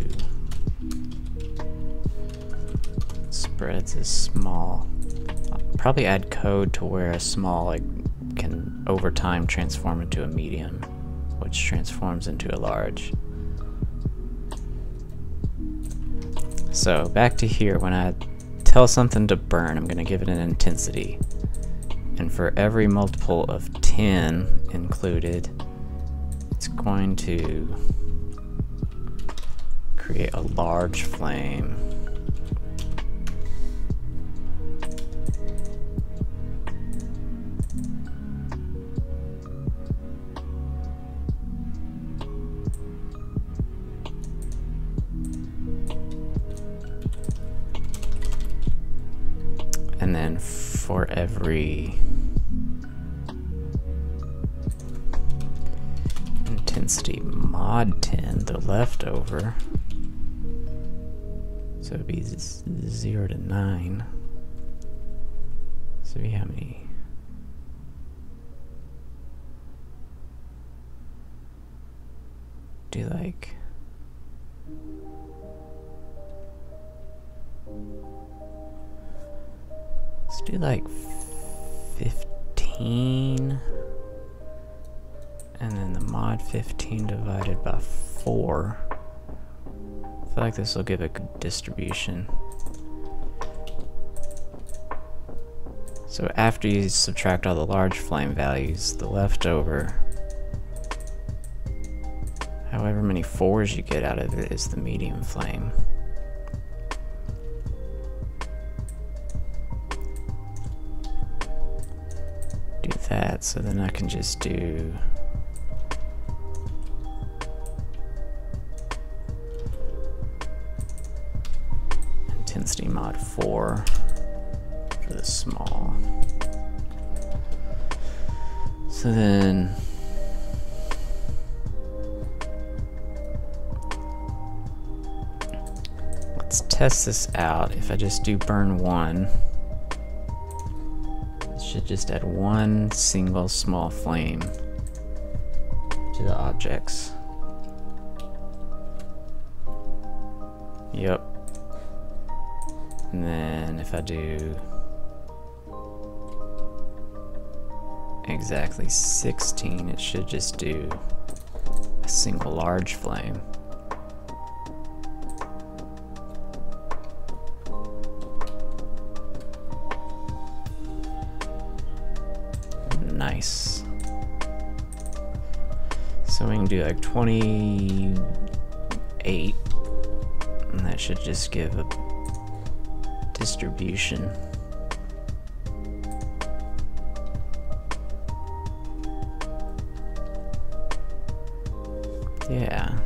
spreads is small. I'll probably add code to where a small can over time transform into a medium, which transforms into a large. So back to here, when I tell something to burn, I'm going to give it an intensity. And for every multiple of 10 included, it's going to create a large flame. And then for every intensity mod 10, the leftover, so it'd be 0 to 9, So we have many. Do like let's do like 15, and then the mod 15 divided by 4. I feel like this will give a good distribution. So after you subtract all the large flame values, the leftover, however many 4s you get out of it, is the medium flame. Do that, so then I can just do intensity mod 4 for the small. So then let's test this out. If I just do burn 1, it should just add 1 single small flame to the objects. Yep. And then if I do exactly 16, it should just do a single large flame. Nice. So we can do like 28, and that should just give a distribution. Yeah.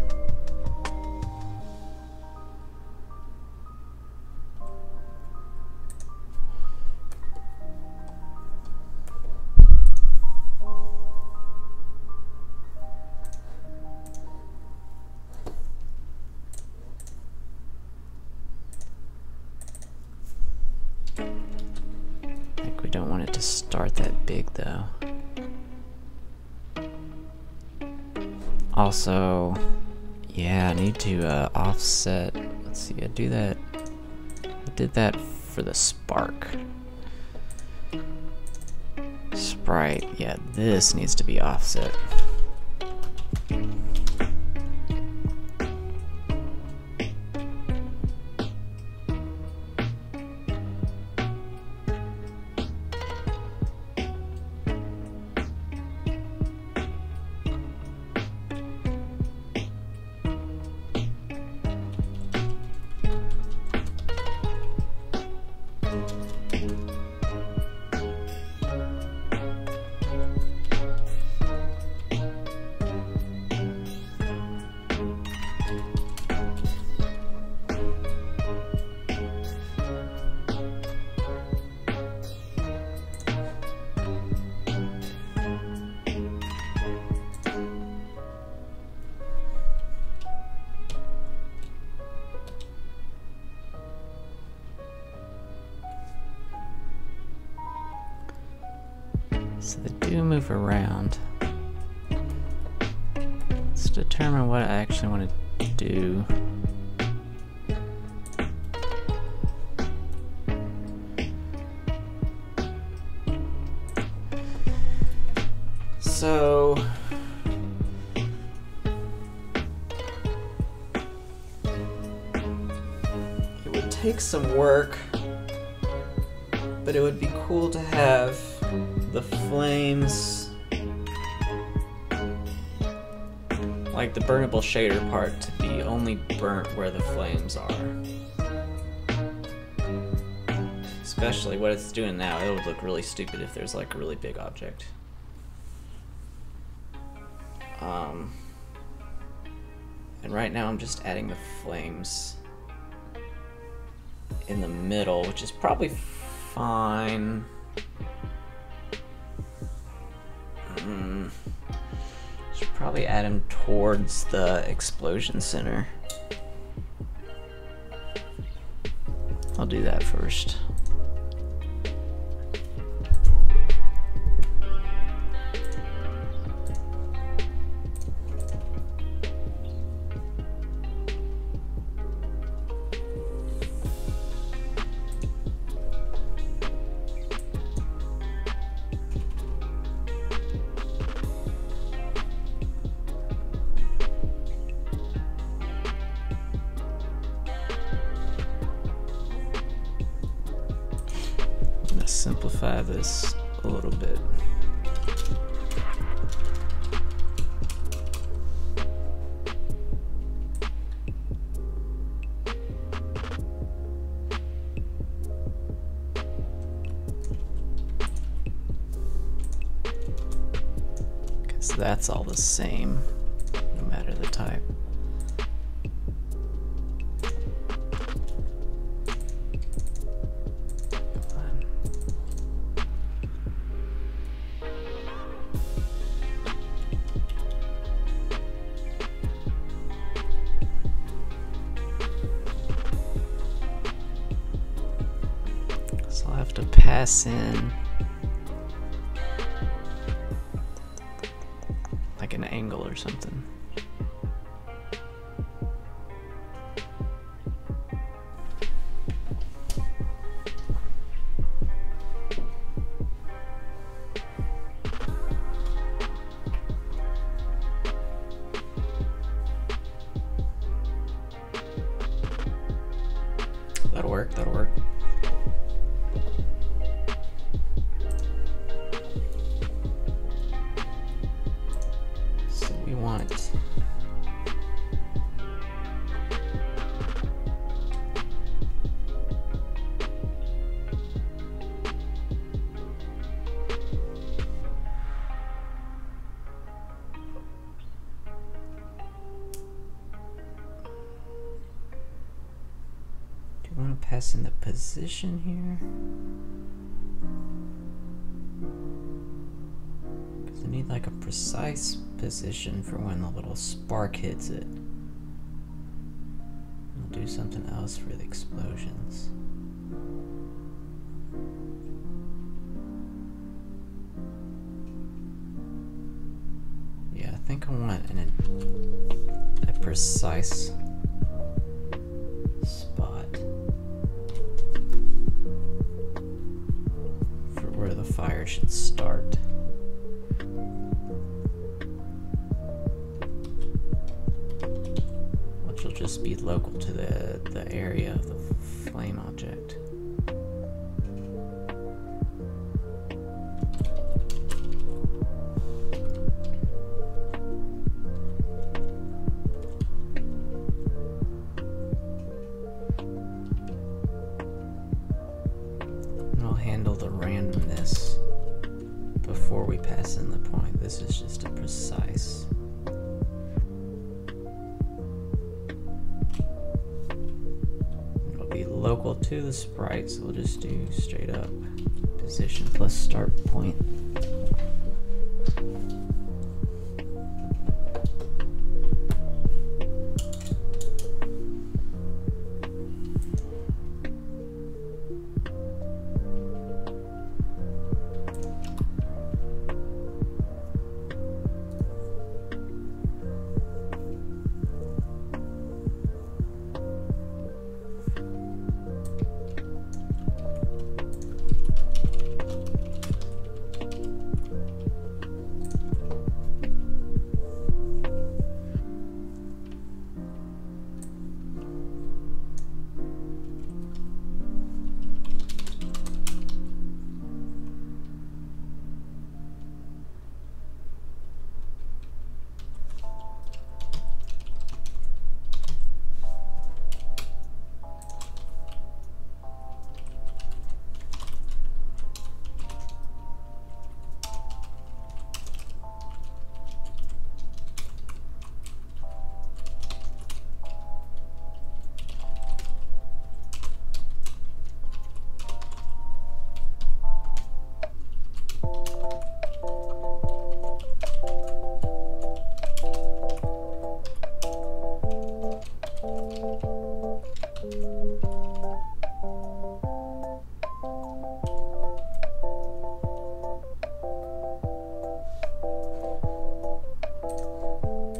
I think we don't want it to start that big though. Also, yeah, I need to offset. Let's see, I did that for the spark. Sprite, yeah, this needs to be offset. So they do move around. Let's determine what I actually want to do. So it would take some work, but it would be cool to have the flames, like the burnable shader part, to be only burnt where the flames are. Especially what it's doing now, it would look really stupid if there's like a really big object. And right now I'm just adding the flames in the middle, which is probably fine. Should probably add him towards the explosion center. I'll do that first. gonna simplify this a little bit. Because that's all the same, no matter the type. So I'll have to pass in like an angle or something. That'll work, that'll work. So we want I want to pass in the position here, because I need like a precise position for when the little spark hits it. I'll do something else for the explosions. Yeah, I think I want a precise spot for where the fire should start. Which will just be local to the area of the flame object. Handle the randomness before we pass in the point. This is just a precise. It'll be local to the sprite, so we'll just do straight up position plus start point.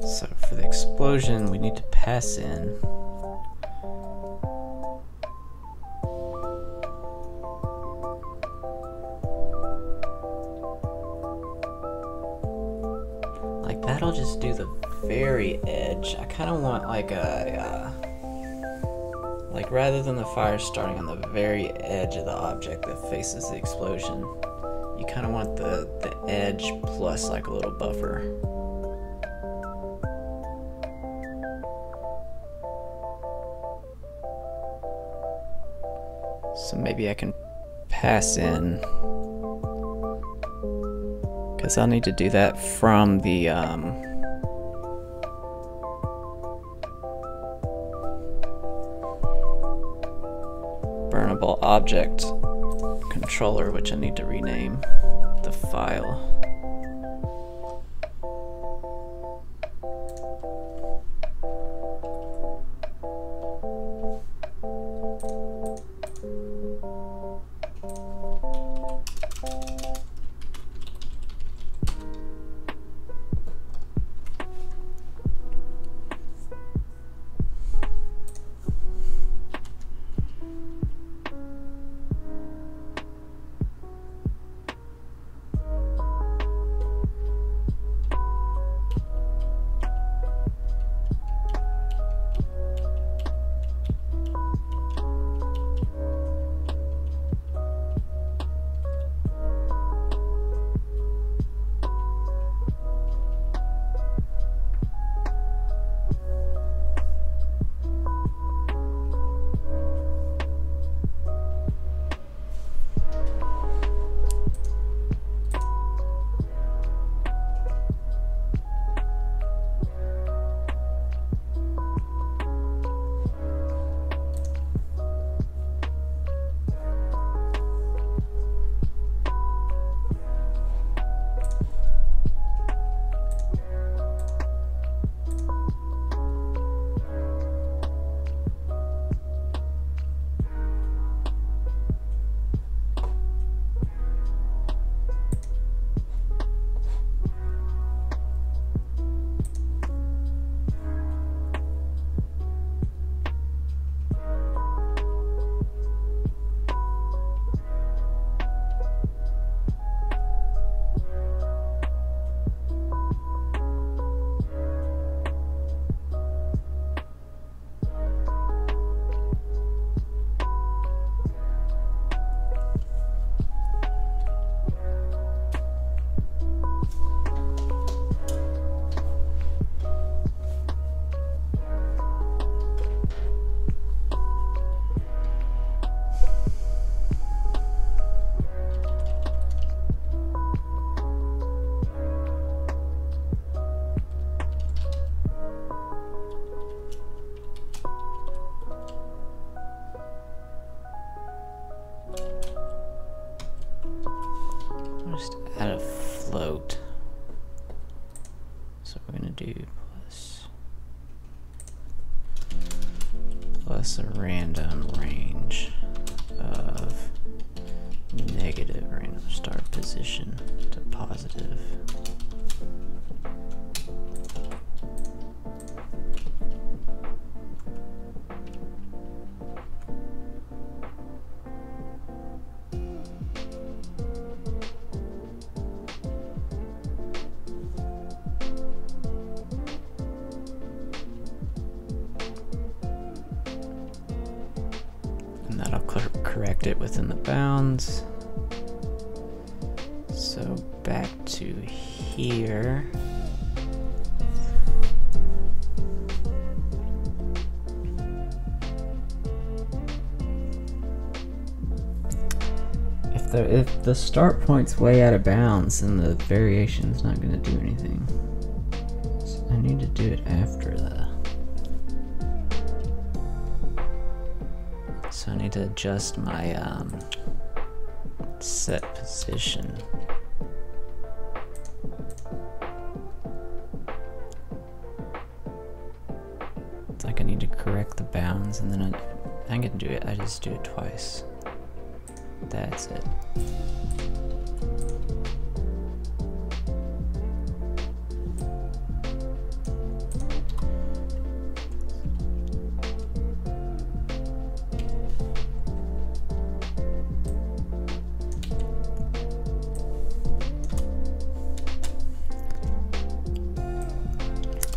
So for the explosion, we need to pass in like that'll just do the very edge. I kind of want like a like rather than the fire starting on the very edge of the object that faces the explosion, you kind of want the edge plus like a little buffer. So maybe I can pass in, because I'll need to do that from the Burnable Object controller, which I need to rename the file. Just add a float. So we're gonna do plus a random range of negative random start position to positive. And that'll correct it within the bounds. So back to here. If the start point's way out of bounds, then the variation's not going to do anything. So I need to do it after the... So I need to adjust my set position. It's like I need to correct the bounds, and then I can do it. I just do it twice. That's it.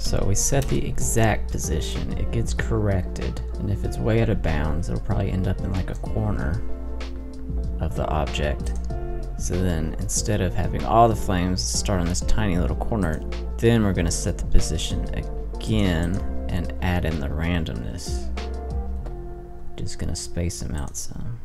So we set the exact position, it gets corrected, and if it's way out of bounds, it'll probably end up in like a corner of the object. So then instead of having all the flames start on this tiny little corner, then we're gonna set the position again and add in the randomness. Just gonna space them out some.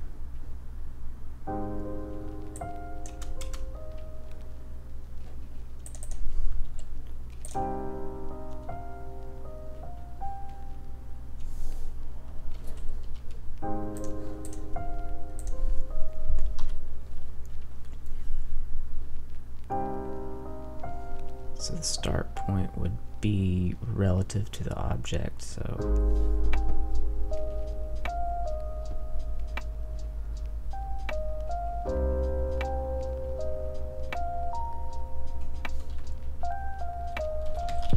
So the start point would be relative to the object, so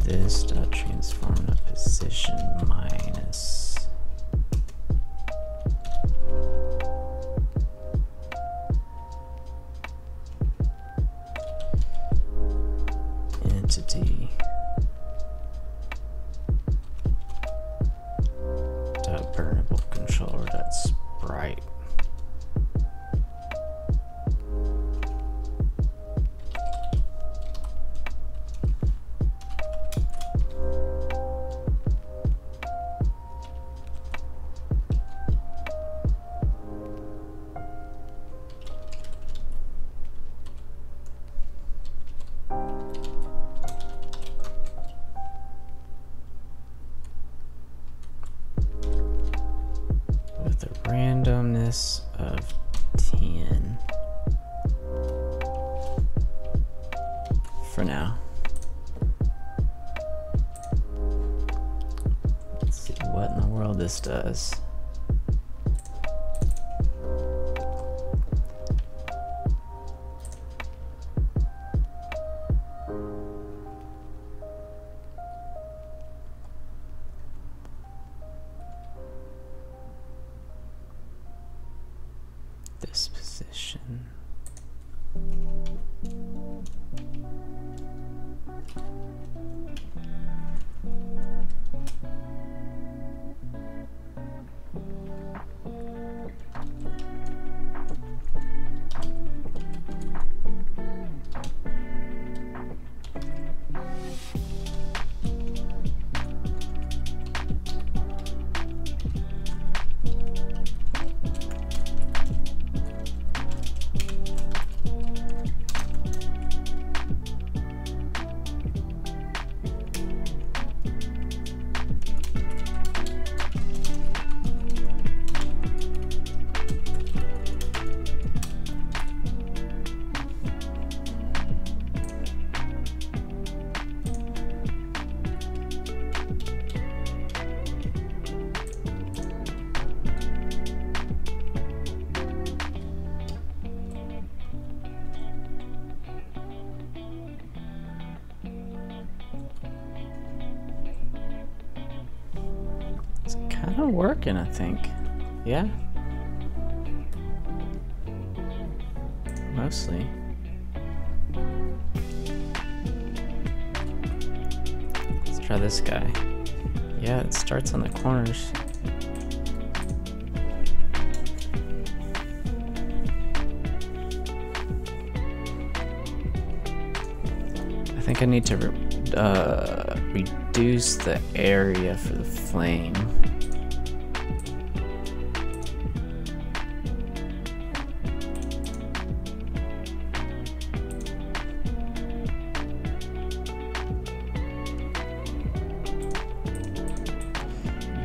this dot transform to position minus entity dot burnable controller dot sprite. With a randomness of 10 for now. Let's see what in the world this does. This position. Kind of working, I think. Yeah. Mostly. Let's try this guy. Yeah, it starts on the corners. I think I need to reduce the area for the flame.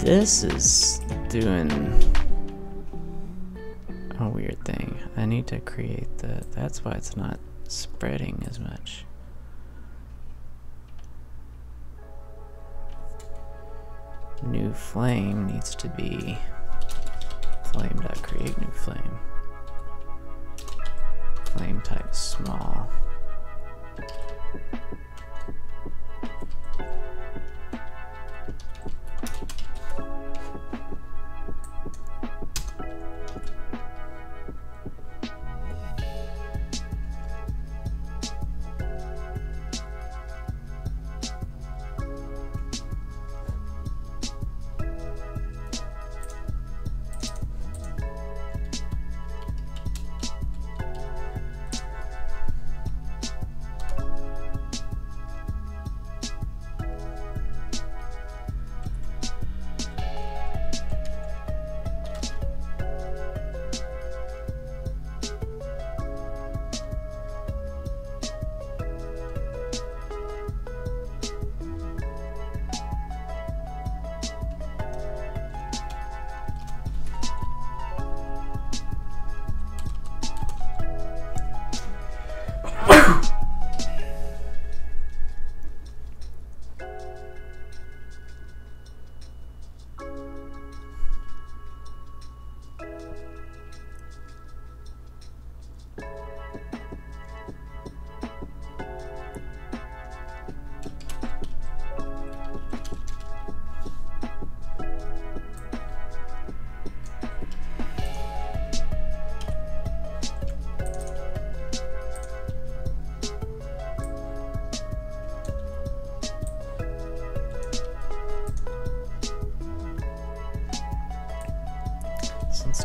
This is doing a weird thing. I need to create that's why it's not spreading as much. New flame needs to be flame.create new flame. Flame type small.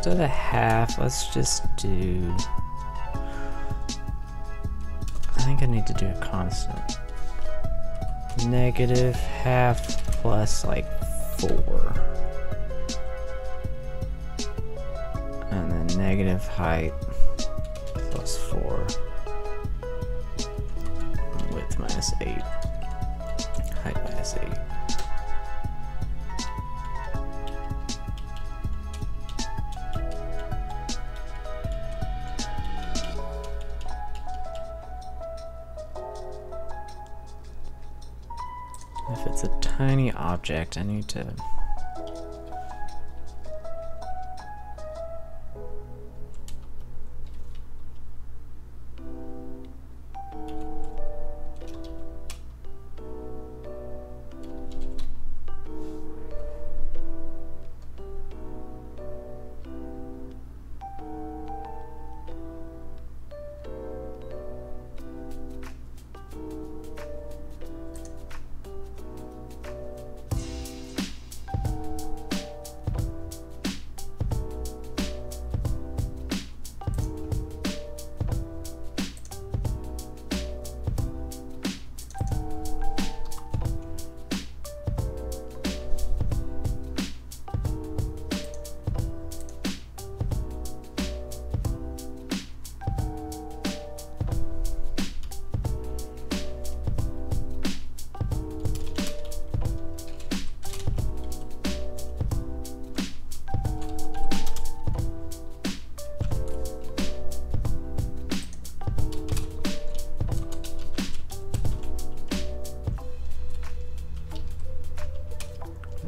instead of half, let's just do... I think I need to do a constant. Negative half plus like 4. And then negative height plus 4. Width minus 8. Height minus 8. If it's a tiny object, I need to...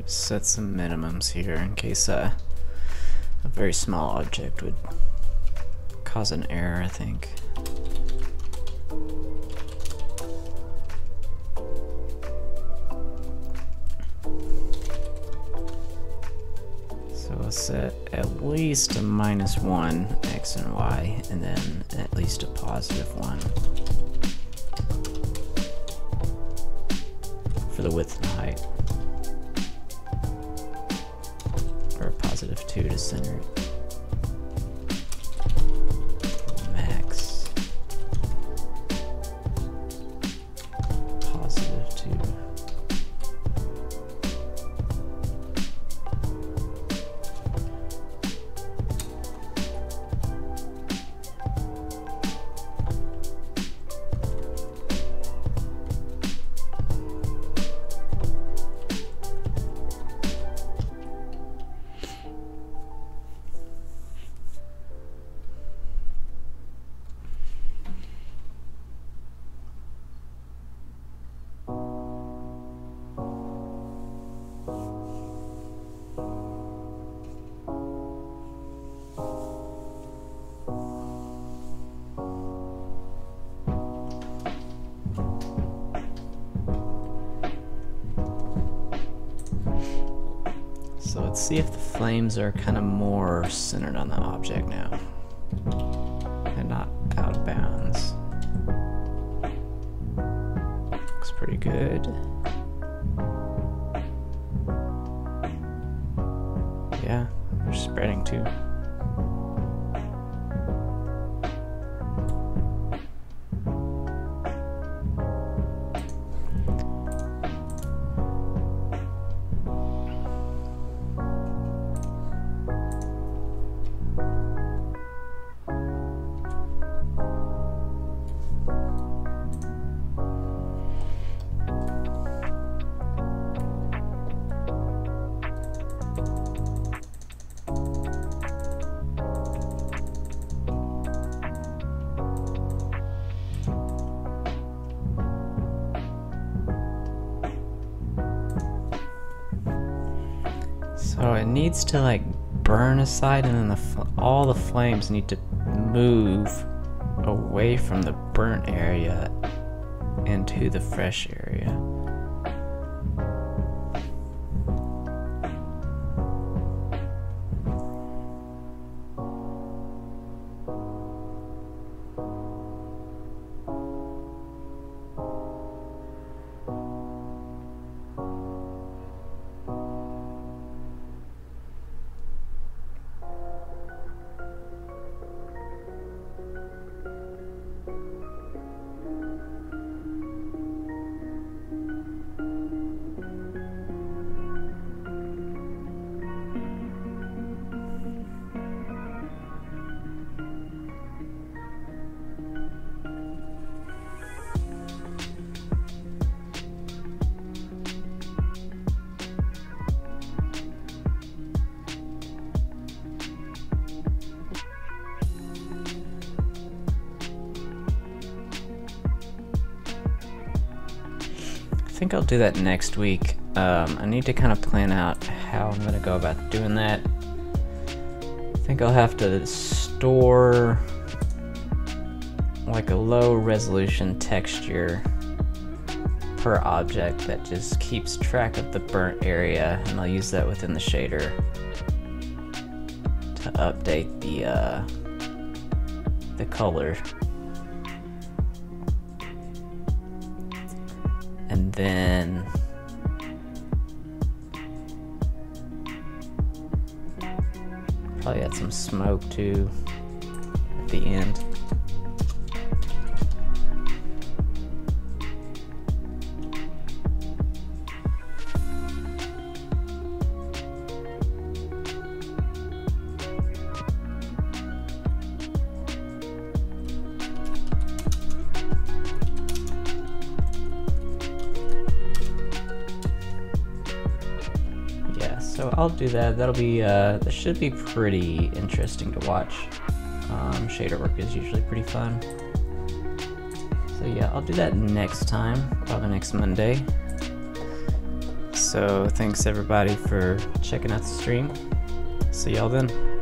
Set some minimums here in case a very small object would cause an error, I think. So we'll set at least a -1 x and y, and then at least a +1 for the width and height. Or +2 to center it. Max. +2. So let's see if the flames are kind of more centered on the object now and not out of bounds. Looks pretty good. Yeah, they're spreading too. So it needs to like burn aside, and then all the flames need to move away from the burnt area into the fresh area. think I'll do that next week. I need to kind of plan out how I'm gonna go about doing that. I think I'll have to store like a low resolution texture per object that just keeps track of the burnt area, and I'll use that within the shader to update the color. And then probably add some smoke too at the end. So I'll do that. That'll be that should be pretty interesting to watch. Shader work is usually pretty fun. So yeah, I'll do that next time, probably next Monday. So thanks everybody for checking out the stream. See y'all then.